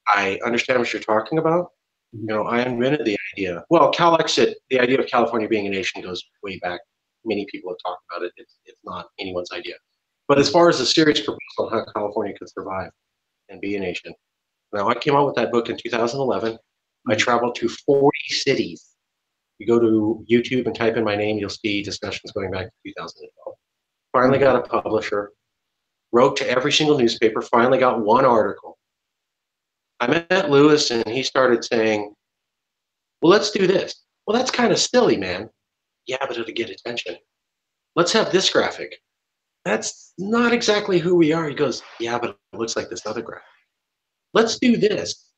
I understand what you're talking about. You know, I invented the idea. Well, Cal Exit, the idea of California being a nation goes way back. Many people have talked about it. It's not anyone's idea. But as far as a serious proposal on how California could survive and be a nation, now I came out with that book in 2011. I traveled to 40 cities. You go to YouTube and type in my name, you'll see discussions going back to 2012. Finally got a publisher, wrote to every single newspaper, finally got one article. I met Louis and he started saying, well, let's do this. Well, that's kind of silly, man. Yeah, but it'll get attention. Let's have this graphic. That's not exactly who we are. He goes, yeah, but it looks like this other graphic. Let's do this.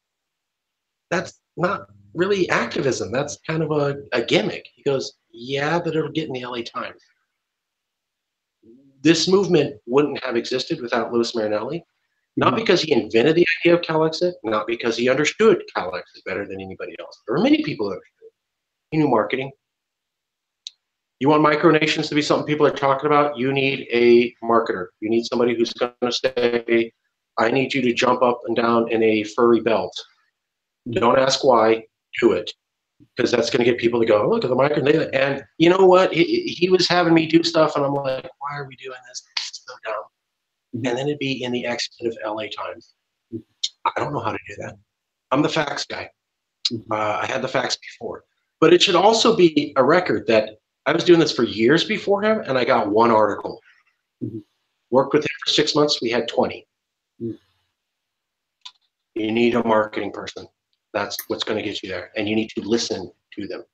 That's not really activism. That's kind of a gimmick. He goes, yeah, but it'll get in the LA Times. This movement wouldn't have existed without Louis Marinelli. Not because he invented the idea of Cal Exit, not because he understood Cal Exit better than anybody else. There are many people who understood it. He knew marketing. You want micronations to be something people are talking about? You need a marketer. You need somebody who's going to say, I need you to jump up and down in a furry belt. Don't ask why, do it. Because that's going to get people to go, look at the micronation. And you know what? He was having me do stuff, and I'm like, why are we doing this? This is so dumb. And then it'd be in the exit of LA Times. I don't know how to do that. I'm the facts guy. I had the facts before. But it should also be a record that I was doing this for years before him, and I got one article. Worked with him for 6 months. We had 20. You need a marketing person. That's what's going to get you there. And you need to listen to them.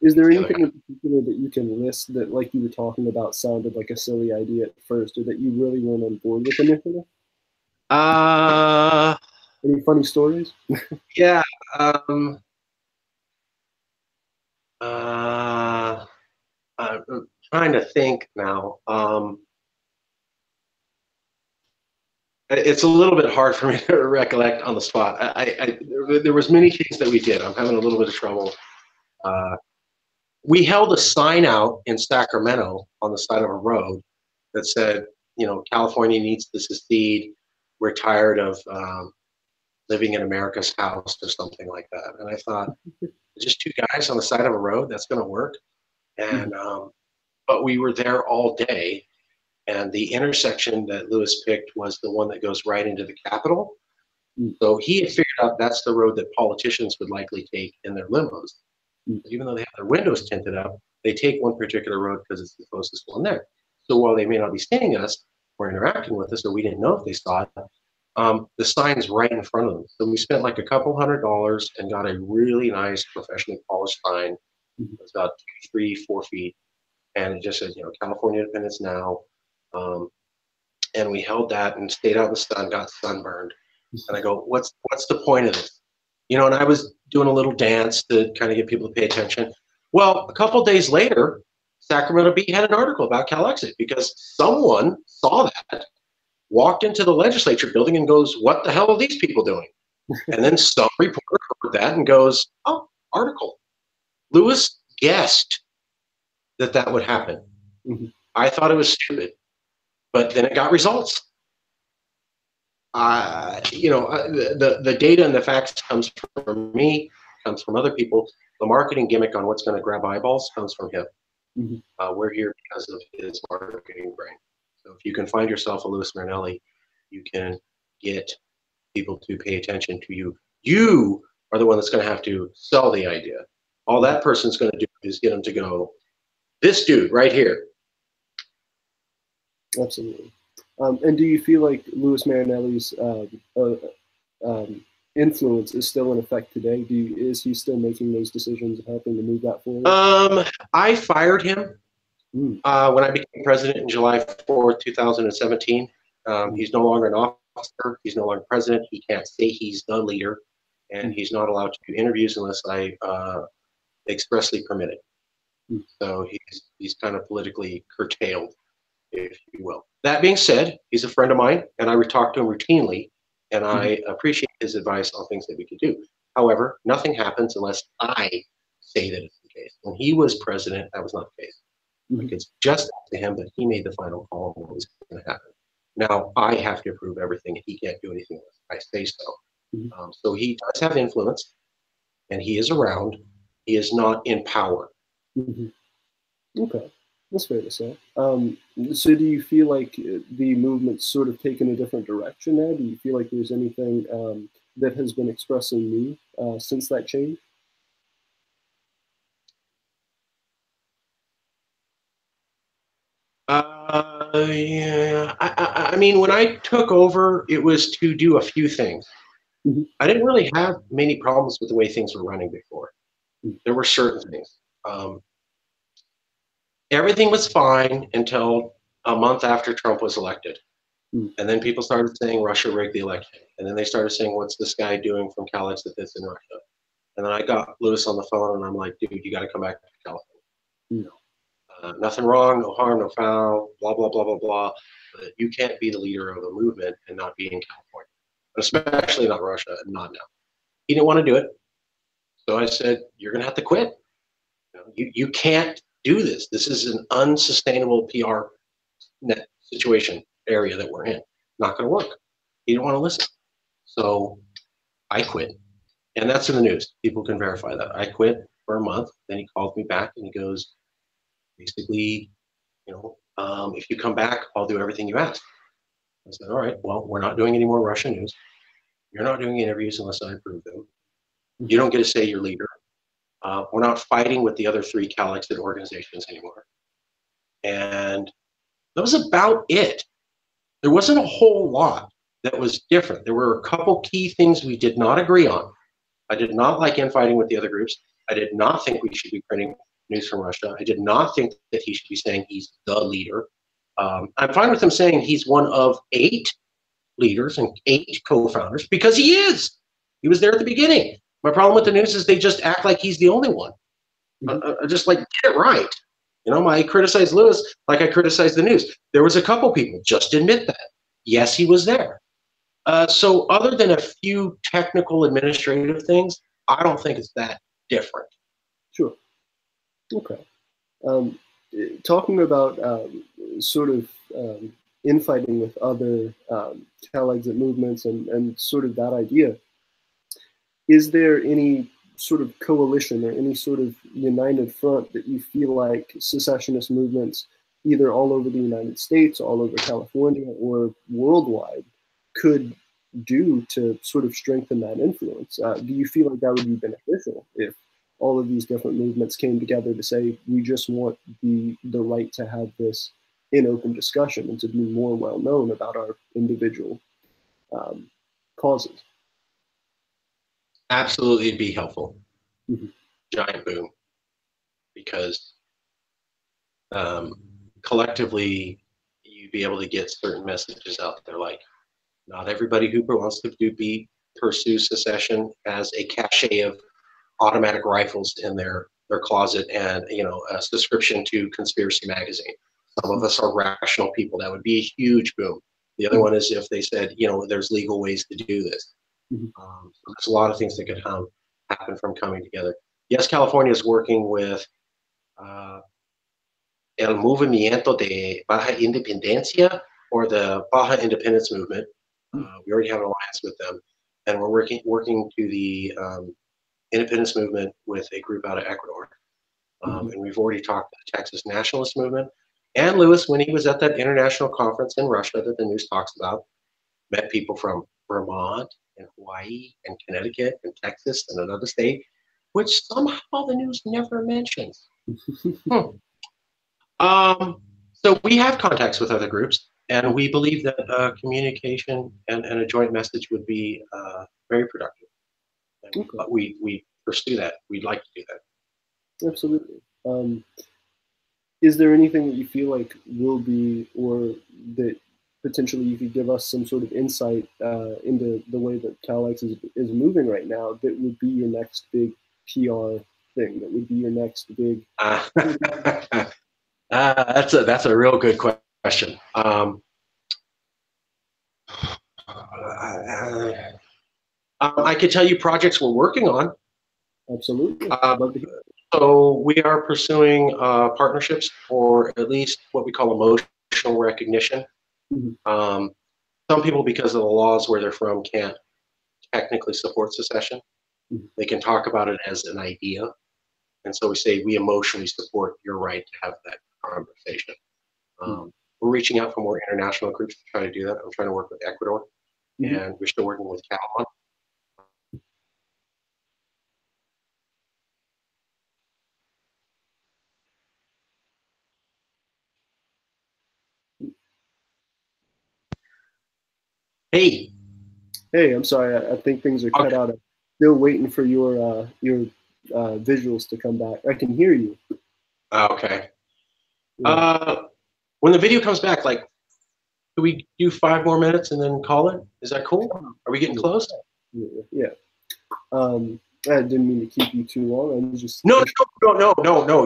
Is there the other anything guy. in particular that you can list that, like you were talking about, sounded like a silly idea at first, or that you really weren't on board with initially? Uh, Any funny stories? yeah. Um, uh, I'm trying to think now. It's a little bit hard for me to recollect on the spot. There was many things that we did. I'm having a little bit of trouble. Uh, we held a sign out in Sacramento on the side of a road that said, you know, California needs to secede. We're tired of living in America's house or something like that. And I thought, just two guys on the side of a road, that's going to work. And but we were there all day, and the intersection that Lewis picked was the one that goes right into the Capitol. So he had figured out that's the road that politicians would likely take in their limos. Even though they have their windows tinted up, they take one particular road because it's the closest one there. So while they may not be seeing us or interacting with us, or we didn't know if they saw it, the sign's right in front of them. So we spent like a couple $100 and got a really nice, professionally polished sign. It was about 3, 4 feet, and it just said, you know, California Independence Now. And we held that and stayed out in the sun, got sunburned. And I go, what's the point of this? You know, and I was doing a little dance to kind of get people to pay attention. Well, a couple of days later, Sacramento Bee had an article about CalExit because someone saw that, walked into the legislature building and goes, what the hell are these people doing? And then some reporter heard that and goes, oh, article. Lewis guessed that that would happen. I thought it was stupid, but then it got results. You know, the data and the facts comes from me, comes from other people. The marketing gimmick on what's going to grab eyeballs comes from him. We're here because of his marketing brain. So if you can find yourself a Louis Marinelli, you can get people to pay attention to you. You are the one that's going to have to sell the idea. All that person's going to do is get them to go, this dude right here. Absolutely. And do you feel like Louis Marinelli's influence is still in effect today? Is he still making those decisions and helping to move that forward? I fired him when I became president in July 4th, 2017. He's no longer an officer. He's no longer president. He can't say he's the leader, and he's not allowed to do interviews unless I expressly permit it. So he's kind of politically curtailed, if you will. That being said, he's a friend of mine, and I talk to him routinely, and I appreciate his advice on things that we could do. However, nothing happens unless I say that it's the case. When he was president, that was not the case. Like, it's just up to him, but he made the final call on what was going to happen. Now, I have to approve everything, and he can't do anything unless I say so. So he does have influence, and he is around. He is not in power. Okay. That's fair to say. So do you feel like the movement's sort of taken a different direction now? Do you feel like there's anything that has been expressing new since that change? Yeah. I mean, when I took over, it was to do a few things. I didn't really have many problems with the way things were running before. There were certain things. Everything was fine until a month after Trump was elected. And then people started saying Russia rigged the election. And then they started saying, what's this guy doing from CalExit that's in Russia? And then I got Lewis on the phone and I'm like, dude, you got to come back to California. Nothing wrong, no harm, no foul, blah, blah, blah, blah, blah. But you can't be the leader of a movement and not be in California, especially not Russia and not now. He didn't want to do it. So I said, you're going to have to quit. You can't do this. This is an unsustainable PR net situation area that we're in. Not going to work. He didn't want to listen. So I quit. And that's in the news. People can verify that. I quit for a month. Then he called me back and he goes, basically, you know, if you come back, I'll do everything you ask. I said, all right, well, we're not doing any more Russian news. You're not doing interviews unless I approve them. You don't get to say you're leader. We're not fighting with the other 3 CalExit organizations anymore. And that was about it. There wasn't a whole lot that was different. There were a couple key things we did not agree on. I did not like infighting with the other groups. I did not think we should be printing news from Russia. I did not think that he should be saying he's the leader. I'm fine with him saying he's one of 8 leaders and 8 co-founders, because he is. He was there at the beginning. My problem with the news is they just act like he's the only one. Just like, get it right. You know, I criticize Lewis like I criticize the news. There was a couple people, just admit that. Yes, he was there. So other than a few technical administrative things, I don't think it's that different. Sure. Okay. Talking about sort of infighting with other Cal-Exit movements and sort of that idea, is there any sort of coalition or any sort of united front that you feel like secessionist movements, either all over the United States, all over California, or worldwide, could do to sort of strengthen that influence? Do you feel like that would be beneficial if all of these different movements came together to say, we just want the right to have this in open discussion and to be more well known about our individual causes? Absolutely, it'd be helpful. Mm-hmm. Giant boom. Because collectively, you'd be able to get certain messages out there, like, not everybody who wants to pursue secession has a cache of automatic rifles in their closet and, you know, a subscription to Conspiracy Magazine. Some of us are rational people. That would be a huge boom. The other one is if they said, you know, there's legal ways to do this. Mm-hmm. So there's a lot of things that could happen from coming together. Yes, California is working with El Movimiento de Baja Independencia, or the Baja Independence Movement. We already have an alliance with them, and we're working to the independence movement with a group out of Ecuador. And we've already talked to the Texas Nationalist Movement. And Lewis, when he was at that international conference in Russia that the news talks about, met people from Vermont and Hawaii and Connecticut and Texas and another state, which somehow the news never mentions. So we have contacts with other groups, and we believe that communication and a joint message would be very productive. And we pursue that. We'd like to do that. Absolutely. Is there anything that you feel like will be, or that potentially you could give us some sort of insight into the way that CalX is moving right now, that would be your next big PR thing, that would be your next big... That's a real good question. I could tell you projects we're working on. Absolutely. So we are pursuing partnerships for at least what we call emotional recognition. Mm-hmm. Some people, because of the laws where they're from, can't technically support secession. Mm-hmm. They can talk about it as an idea. And so we say, we emotionally support your right to have that conversation. We're reaching out for more international groups to try to do that. I'm trying to work with Ecuador, and we're still working with Cal. Hey, I'm sorry. I think things are cut out. I'm still waiting for your visuals to come back. I can hear you. Okay. Yeah. When the video comes back, like, can we do 5 more minutes and then call it? Is that cool? Are we getting close? Yeah. I didn't mean to keep you too long. I was just no.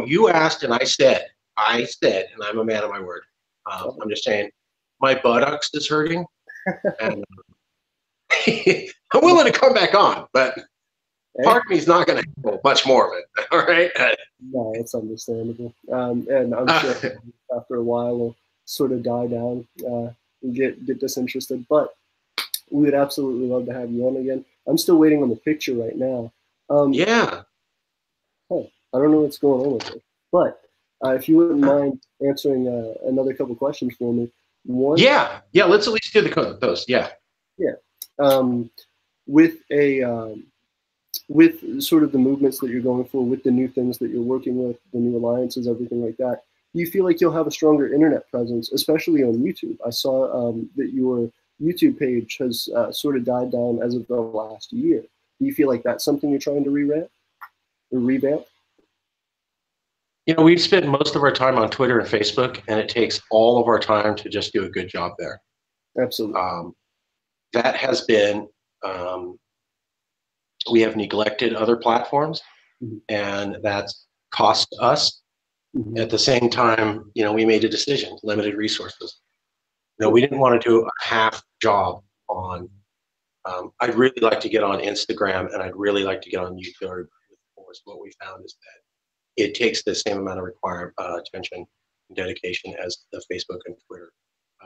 You asked and I said, and I'm a man of my word. I'm just saying, my buttocks is hurting, and I'm willing to come back on, but part of me is not going to handle much more of it. All right. No, it's understandable, and I'm sure after a while it'll sort of die down and get disinterested. But we would absolutely love to have you on again. I'm still waiting on the picture right now. Yeah. I don't know what's going on with it, but if you wouldn't mind answering another couple questions for me. One. Yeah. Let's at least do those. Yeah. With sort of the movements that you're going for, with the new things that you're working with, the new alliances, everything like that, do you feel like you'll have a stronger internet presence, especially on YouTube? I saw that your YouTube page has sort of died down as of the last year. Do you feel like that's something you're trying to re-ramp? revamp? You know, we've spent most of our time on Twitter and Facebook, and it takes all of our time to just do a good job there. Absolutely. That has been, we have neglected other platforms, Mm-hmm. and that's cost us. Mm-hmm. At the same time, you know, we made a decision, limited resources. You know, Sure. we didn't want to do a half job on, I'd really like to get on Instagram, and I'd really like to get on YouTube. Of course, what we found is that it takes the same amount of attention and dedication as the Facebook and Twitter.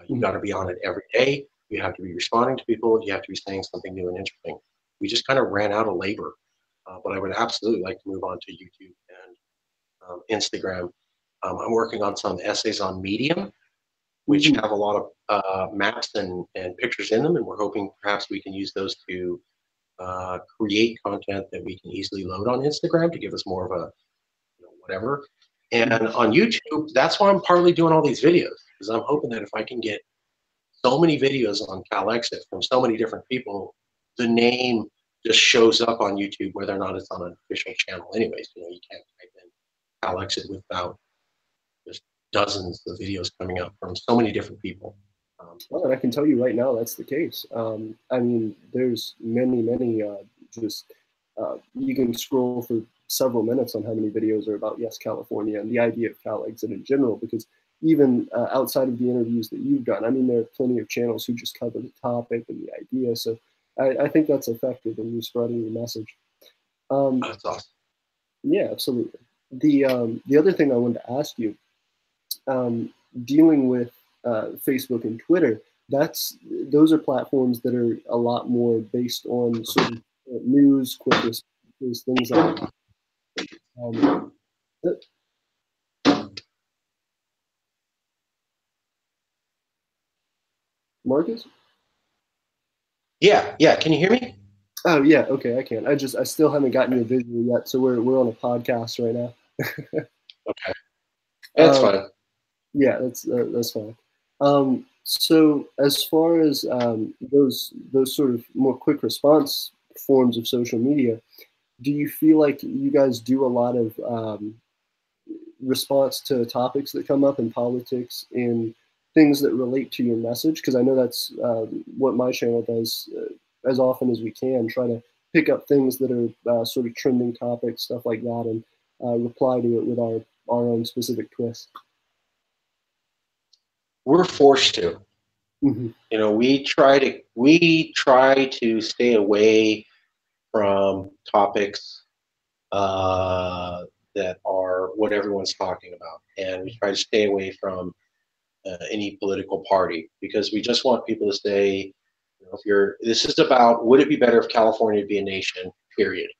You Mm-hmm. got to be on it every day. You have to be responding to people. You have to be saying something new and interesting. We just kind of ran out of labor, but I would absolutely like to move on to YouTube and Instagram. I'm working on some essays on Medium, which Mm-hmm. have a lot of maps and pictures in them, and we're hoping perhaps we can use those to create content that we can easily load on Instagram to give us more of a, you know, whatever. And on YouTube, that's why I'm partly doing all these videos, because I'm hoping that if I can get so many videos on CalExit from so many different people, the name just shows up on YouTube, whether or not it's on an official channel. Anyways, you know, you can't type in CalExit without just dozens of videos coming up from so many different people. Well, and I can tell you right now that's the case. I mean, there's many, just you can scroll for several minutes on how many videos are about Yes California and the idea of CalExit in general, because even outside of the interviews that you've done, I mean, there are plenty of channels who just cover the topic and the idea. So I think that's effective in you spreading the message. That's awesome. Yeah, absolutely. The other thing I wanted to ask you, dealing with Facebook and Twitter, those are platforms that are a lot more based on sort of news, quick responses, things like that. Marcus? Yeah, yeah. Can you hear me? Oh yeah, okay, I can. I still haven't gotten you a visual yet, so we're on a podcast right now. Okay, that's fine. Yeah, that's fine. So as far as those sort of more quick response forms of social media, do you feel like you guys do a lot of response to topics that come up in politics and things that relate to your message? Because I know that's what my channel does as often as we can, try to pick up things that are sort of trending topics, stuff like that, and reply to it with our own specific twist. We're forced to. Mm-hmm. You know, we try to stay away from topics that are what everyone's talking about, and we try to stay away from any political party, because we just want people to say, you know, if you're, this is about, would it be better if California be a nation? Period.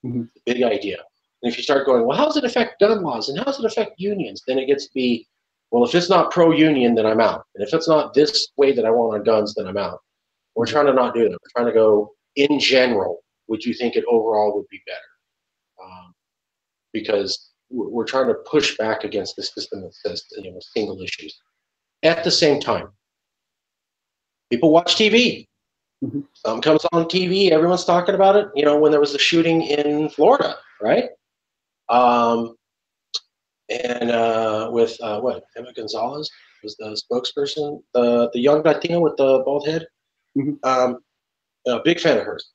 Mm-hmm. Big idea. And if you start going, well, how does it affect gun laws and how does it affect unions? Then it gets to be, well, if it's not pro-union, then I'm out. And if it's not this way that I want on guns, then I'm out. We're trying to not do that. We're trying to go, in general, would you think it overall would be better? Because we're trying to push back against the system that says, you know, single issues. At the same time, people watch TV. Mm-hmm. Something comes on TV, everyone's talking about it. You know, when there was the shooting in Florida, right? With what, Emma Gonzalez was the spokesperson, the young Latina with the bald head. Mm-hmm. Big fan of hers.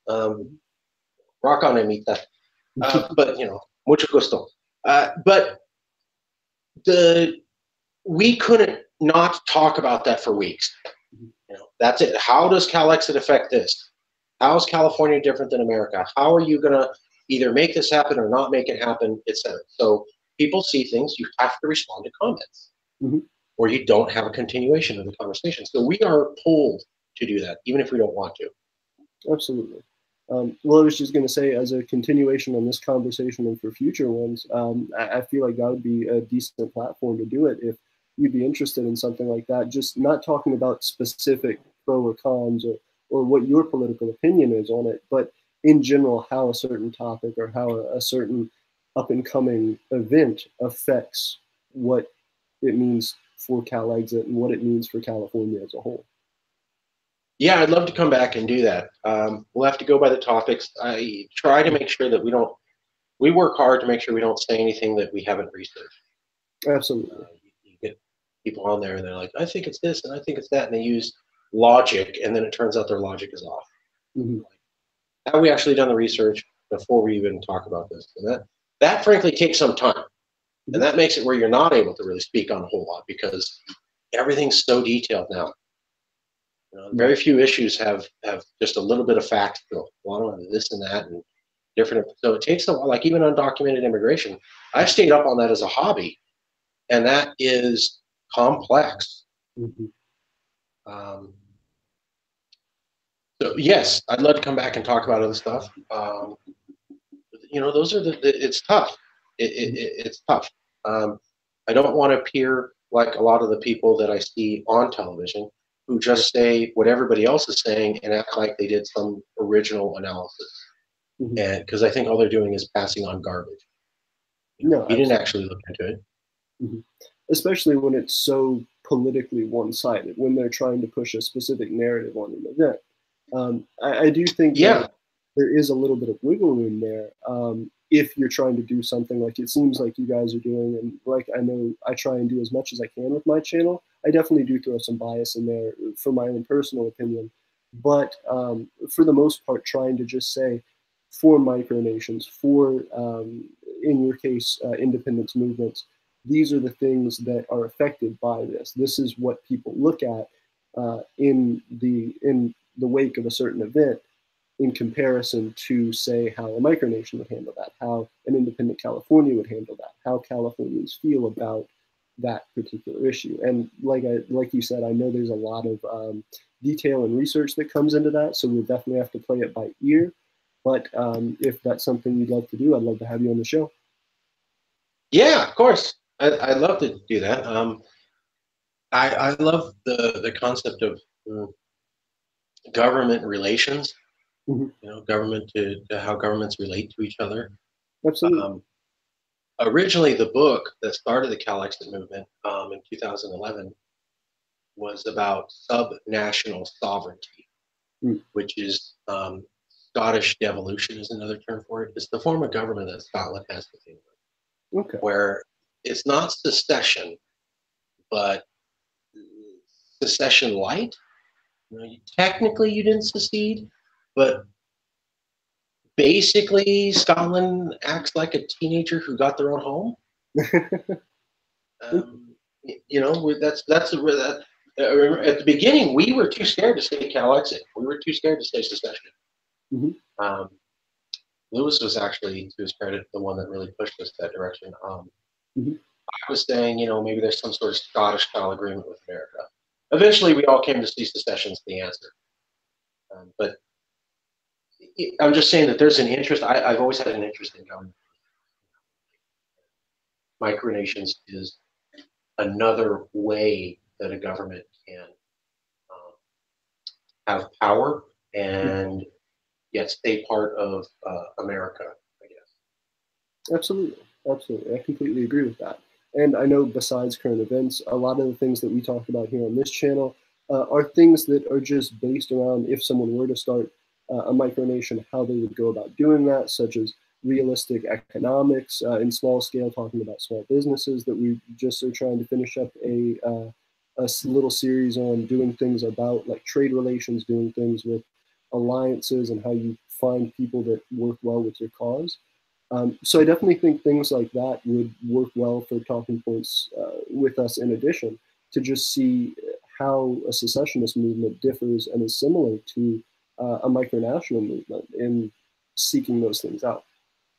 Rock on, Amita. But you know, mucho gusto. But we couldn't not talk about that for weeks. You know, that's it. How does CalExit affect this? How is California different than America? How are you gonna either make this happen or not make it happen, etc. So people see things, you have to respond to comments, Mm-hmm. or you don't have a continuation of the conversation. So we are pulled to do that, even if we don't want to. Absolutely. Well, I was just going to say, as a continuation on this conversation and for future ones, I feel like that would be a decent platform to do it if you'd be interested in something like that. Just not talking about specific pro or cons or what your political opinion is on it, but in general, how a certain topic or how a certain up and coming event affects what it means for CalExit and what it means for California as a whole. Yeah, I'd love to come back and do that. We'll have to go by the topics. I try to make sure that we don't we work hard to make sure we don't say anything that we haven't researched. Absolutely. You get people on there and they're like, I think it's this and I think it's that, and they use logic, and then it turns out their logic is off. Mm-hmm. Have we actually done the research before we even talk about this? And that frankly takes some time. And that makes it where you're not able to really speak on a whole lot because everything's so detailed now. You know, very few issues have just a little bit of fact to go. A lot of this and that and different. So it takes a while. Like even undocumented immigration, I've stayed up on that as a hobby, and that is complex. Mm-hmm. So yes, I'd love to come back and talk about other stuff. You know, those are it's tough. It's tough. I don't want to appear like a lot of the people that I see on television who just say what everybody else is saying and act like they did some original analysis. Mm-hmm. And because I think all they're doing is passing on garbage. No, you didn't actually look into it. Mm-hmm. Especially when it's so politically one-sided, when they're trying to push a specific narrative on an event. I do think that there is a little bit of wiggle room there if you're trying to do something like it seems like you guys are doing, and like I know I try and do as much as I can with my channel. I definitely do throw some bias in there for my own personal opinion, but for the most part, trying to just say for micronations, for in your case, independence movements, these are the things that are affected by this. This is what people look at in the wake of a certain event, in comparison to, say, how a micronation would handle that, how an independent California would handle that, how Californians feel about that particular issue. And like you said, I know there's a lot of detail and research that comes into that, so we'll definitely have to play it by ear. But if that's something you'd love to do, I'd love to have you on the show. Yeah, of course. I'd love to do that. I love the concept of government relations. Mm-hmm. You know, government to how governments relate to each other. Absolutely. Originally, the book that started the Cal Exit movement in 2011 was about subnational sovereignty, which is Scottish devolution is another term for it. It's the form of government that Scotland has with England, where it's not secession, but secession light. You know, technically you didn't secede, but basically Scotland acts like a teenager who got their own home. You know, that's at the beginning we were too scared to say Cal Exit. We were too scared to say secession. Mm-hmm. Lewis was actually, to his credit, the one that really pushed us that direction. Mm-hmm. I was saying, you know, maybe there's some sort of Scottish-style agreement with America. Eventually, we all came to see secession's the answer. But I'm just saying that there's an interest. I've always had an interest in government. Micronations is another way that a government can have power and yet stay part of America, I guess. Absolutely. Absolutely. I completely agree with that. And I know besides current events, a lot of the things that we talk about here on this channel are things that are just based around if someone were to start a micronation, how they would go about doing that, such as realistic economics in small scale, talking about small businesses that we just are trying to finish up a little series on doing things about like trade relations, doing things with alliances and how you find people that work well with your cause. So I definitely think things like that would work well for talking points with us, in addition to just see how a secessionist movement differs and is similar to a micronational movement in seeking those things out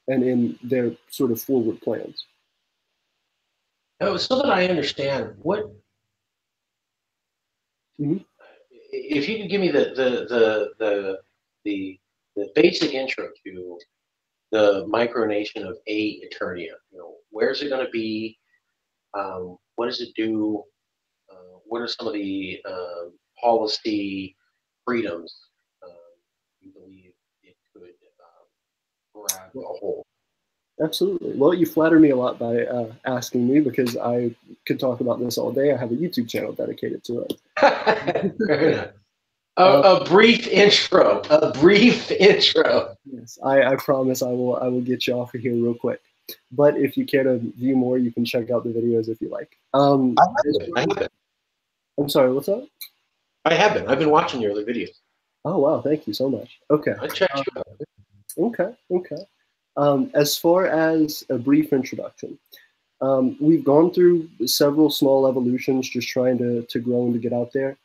and in their sort of forward plans. Oh, so that I understand, what if you could give me the basic intro to the micronation of Aeternia. You know, where's it going to be? What does it do? What are some of the policy freedoms you believe it could grab a hold? Absolutely. Well, you flatter me a lot by asking me, because I could talk about this all day. I have a YouTube channel dedicated to it. Fair enough. A brief intro. A brief intro. Yes, I promise I will get you off of here real quick. But if you care to view more, you can check out the videos if you like. I haven't. I'm sorry, what's up? I haven't. I've been watching your other videos. Oh wow, thank you so much. Okay. I checked you out. Okay. As far as a brief introduction, we've gone through several small evolutions just trying to grow and to get out there.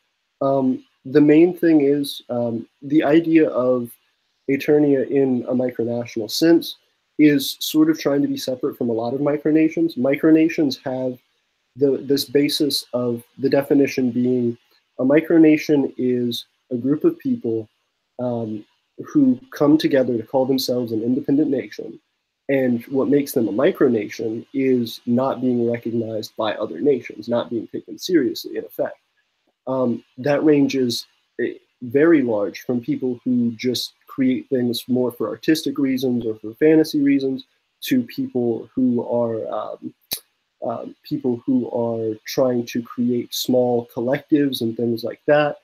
The main thing is the idea of Aeternia in a micronational sense is sort of trying to be separate from a lot of micronations. Micronations have this basis of the definition being a micronation is a group of people um, who come together to call themselves an independent nation. And what makes them a micronation is not being recognized by other nations, not being taken seriously, in effect. That ranges very large from people who just create things more for artistic reasons or for fantasy reasons to people who are trying to create small collectives and things like that,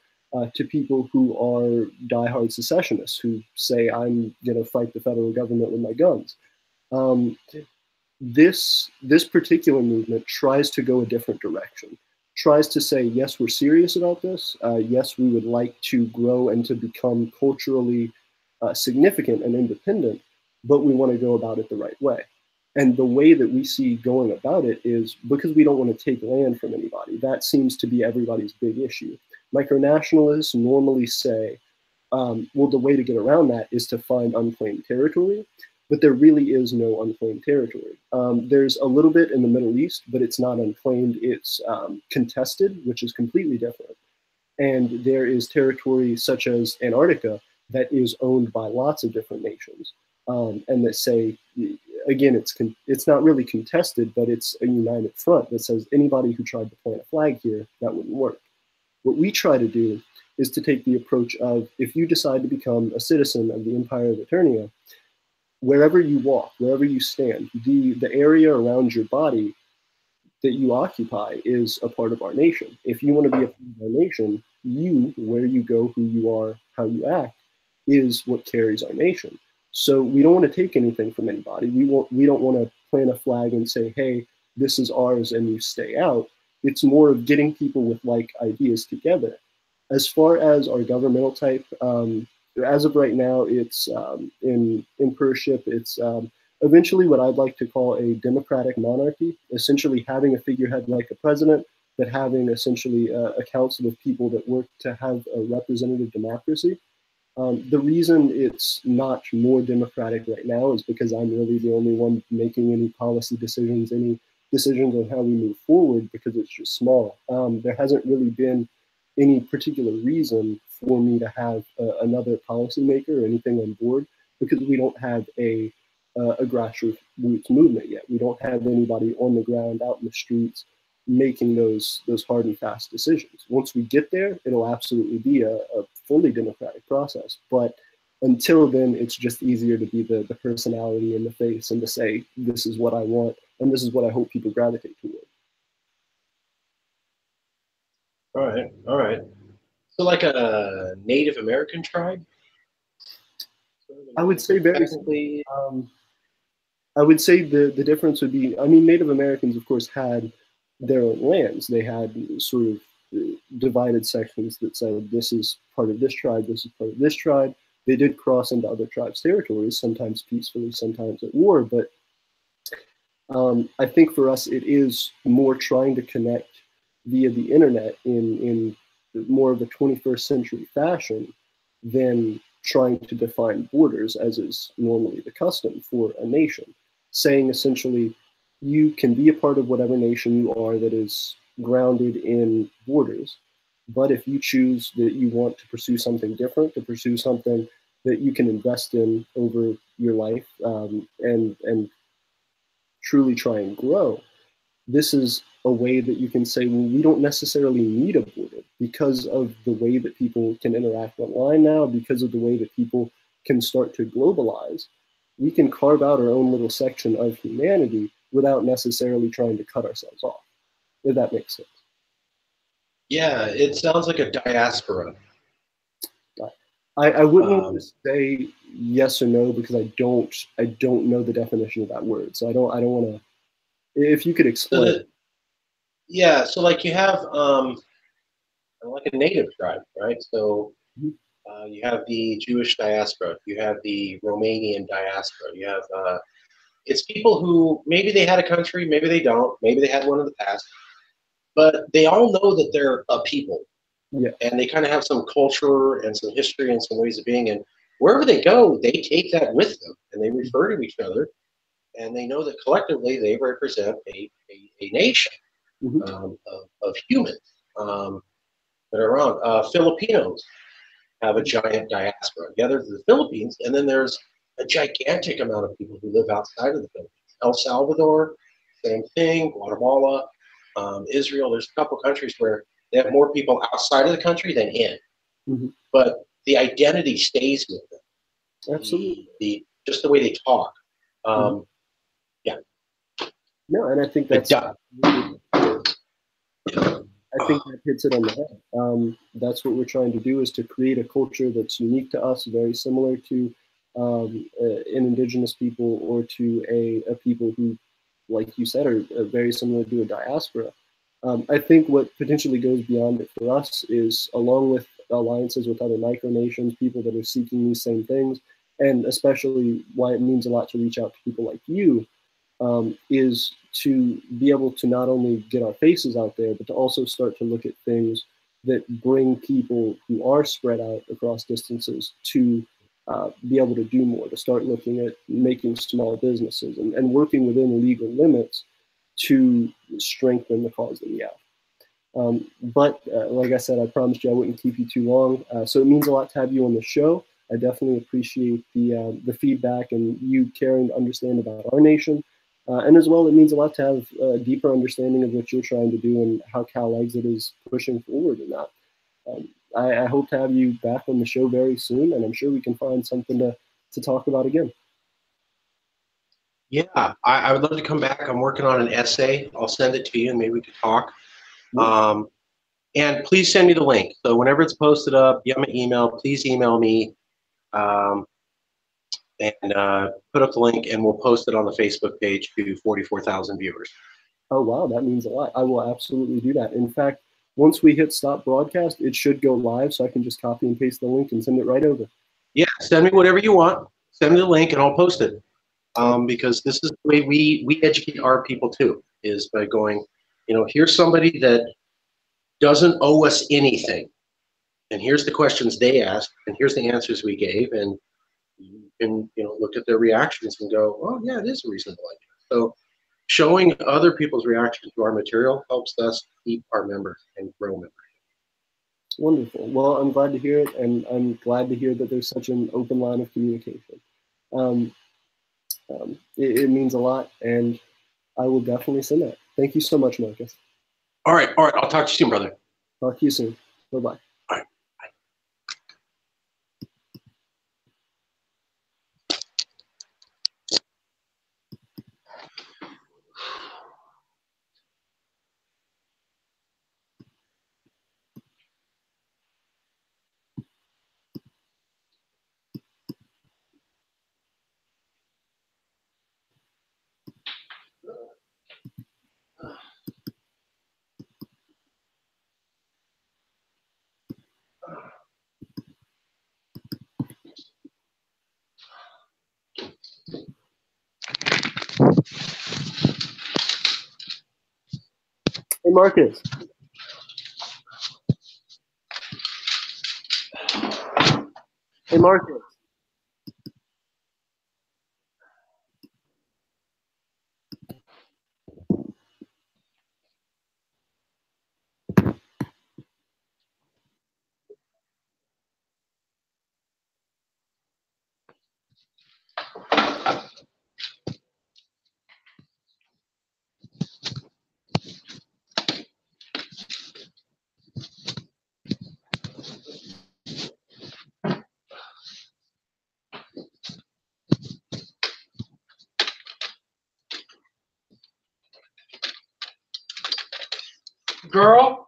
to people who are diehard secessionists who say, I'm going to fight the federal government with my guns. This particular movement tries to go a different direction, tries to say, yes, we're serious about this. Yes, we would like to grow and to become culturally significant and independent, but we want to go about it the right way. And the way that we see going about it is because we don't want to take land from anybody. That seems to be everybody's big issue. Micronationalists normally say, well, the way to get around that is to find unclaimed territory, but there really is no unclaimed territory. There's a little bit in the Middle East, but it's not unclaimed. It's contested, which is completely different. And there is territory such as Antarctica that is owned by lots of different nations, and that say, again, it's not really contested, but it's a united front that says anybody who tried to plant a flag here, that wouldn't work. What we try to do is to take the approach of, if you decide to become a citizen of the Empire of Aeternia, wherever you walk, wherever you stand, the area around your body that you occupy is a part of our nation. If you want to be a part of our nation, you, where you go, who you are, how you act, is what carries our nation. So we don't want to take anything from anybody. We don't want to plant a flag and say, hey, this is ours and you stay out. It's more of getting people with like ideas together. As far as our governmental type, as of right now, it's in emperorship. It's eventually what I'd like to call a democratic monarchy, essentially having a figurehead like a president, but having essentially a council of people that work to have a representative democracy. The reason it's not more democratic right now is because I'm really the only one making any policy decisions, any decisions on how we move forward, because it's just small. There hasn't really been any particular reason for me to have another policymaker or anything on board, because we don't have a grassroots movement yet. We don't have anybody on the ground out in the streets making those hard and fast decisions. Once we get there, it'll absolutely be a fully democratic process. But until then, it's just easier to be the personality in the face and to say, this is what I want, and this is what I hope people gravitate toward. All right. So like a Native American tribe? I would say very simply. I would say the difference would be, I mean, Native Americans, of course, had their own lands. They had sort of divided sections that said, this is part of this tribe, this is part of this tribe. They did cross into other tribes' territories, sometimes peacefully, sometimes at war. But I think for us, it is more trying to connect via the internet in more of a 21st century fashion than trying to define borders, as is normally the custom for a nation. Saying essentially, you can be a part of whatever nation you are that is grounded in borders, but if you choose that you want to pursue something different, to pursue something that you can invest in over your life, and truly try and grow, this is a way that you can say, well, we don't necessarily need a border because of the way that people can interact online now, because of the way that people can start to globalize. We can carve out our own little section of humanity without necessarily trying to cut ourselves off, if that makes sense. Yeah, it sounds like a diaspora. I wouldn't want Um, to say yes or no because I don't know the definition of that word. So I don't want to. If you could so explain. that yeah, so like you have like a native tribe, right? So Mhm. you have the Jewish diaspora, you have the Romanian diaspora, you have it's people who maybe they had a country, maybe they don't, maybe they had one in the past, but they all know that they're a people, Yeah. and they kind of have some culture and some history and some ways of being. And wherever they go, they take that with them, and they refer to each other, and they know that collectively they represent a nation Hmm. of humans that are around. Filipinos have a giant diaspora. Yeah, there's the Philippines, and then there's a gigantic amount of people who live outside of the Philippines. El Salvador, same thing. Guatemala, Israel. There's a couple countries where they have more people outside of the country than in, Hmm. but the identity stays with them. Absolutely. The just the way they talk. Hmm. Um, yeah, No, and I think but that's I think that hits it on the head. That's what we're trying to do is to create a culture that's unique to us, very similar to an indigenous people or to a people who, like you said, are very similar to a diaspora. I think what potentially goes beyond it for us is, along with alliances with other micronations, people that are seeking these same things, and especially why it means a lot to reach out to people like you, is to be able to not only get our faces out there, but to also start to look at things that bring people who are spread out across distances to be able to do more, to start looking at making small businesses and working within legal limits to strengthen the cause that we have. But like I said, I promised you I wouldn't keep you too long. So it means a lot to have you on the show. I definitely appreciate the feedback and you caring to understand about our nation. And as well, it means a lot to have a deeper understanding of what you're trying to do and how Cal Exit is pushing forward in that. I hope to have you back on the show very soon, and I'm sure we can find something to talk about again. yeah. I would love to come back. I'm working on an essay. I'll send it to you, and maybe we could talk. Yeah. Um, and please send me the link. So whenever it's posted up, you have my email. Please email me. Um, and put up the link, and we'll post it on the Facebook page to 44,000 viewers. Oh, wow, that means a lot. I will absolutely do that. In fact, once we hit stop broadcast, it should go live, so I can just copy and paste the link and send it right over. Yeah, send me whatever you want. Send me the link, and I'll post it. Because this is the way we educate our people too, is by going, here's somebody that doesn't owe us anything, and here's the questions they asked, and here's the answers we gave, and you can look at their reactions and go, oh yeah, it is a reasonable idea. So showing other people's reaction to our material helps us keep our members and grow members. Wonderful. Well, I'm glad to hear it, and I'm glad to hear that there's such an open line of communication. Um, it means a lot, and I will definitely send that. Thank you so much, Marcus. All right. I'll talk to you soon, brother. Talk to you soon. Bye-bye. All right. Hey, Marcus. Hey, Marcus. Girl.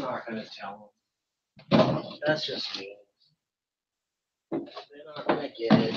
not going to tell them. That's just me. They're not going to get it.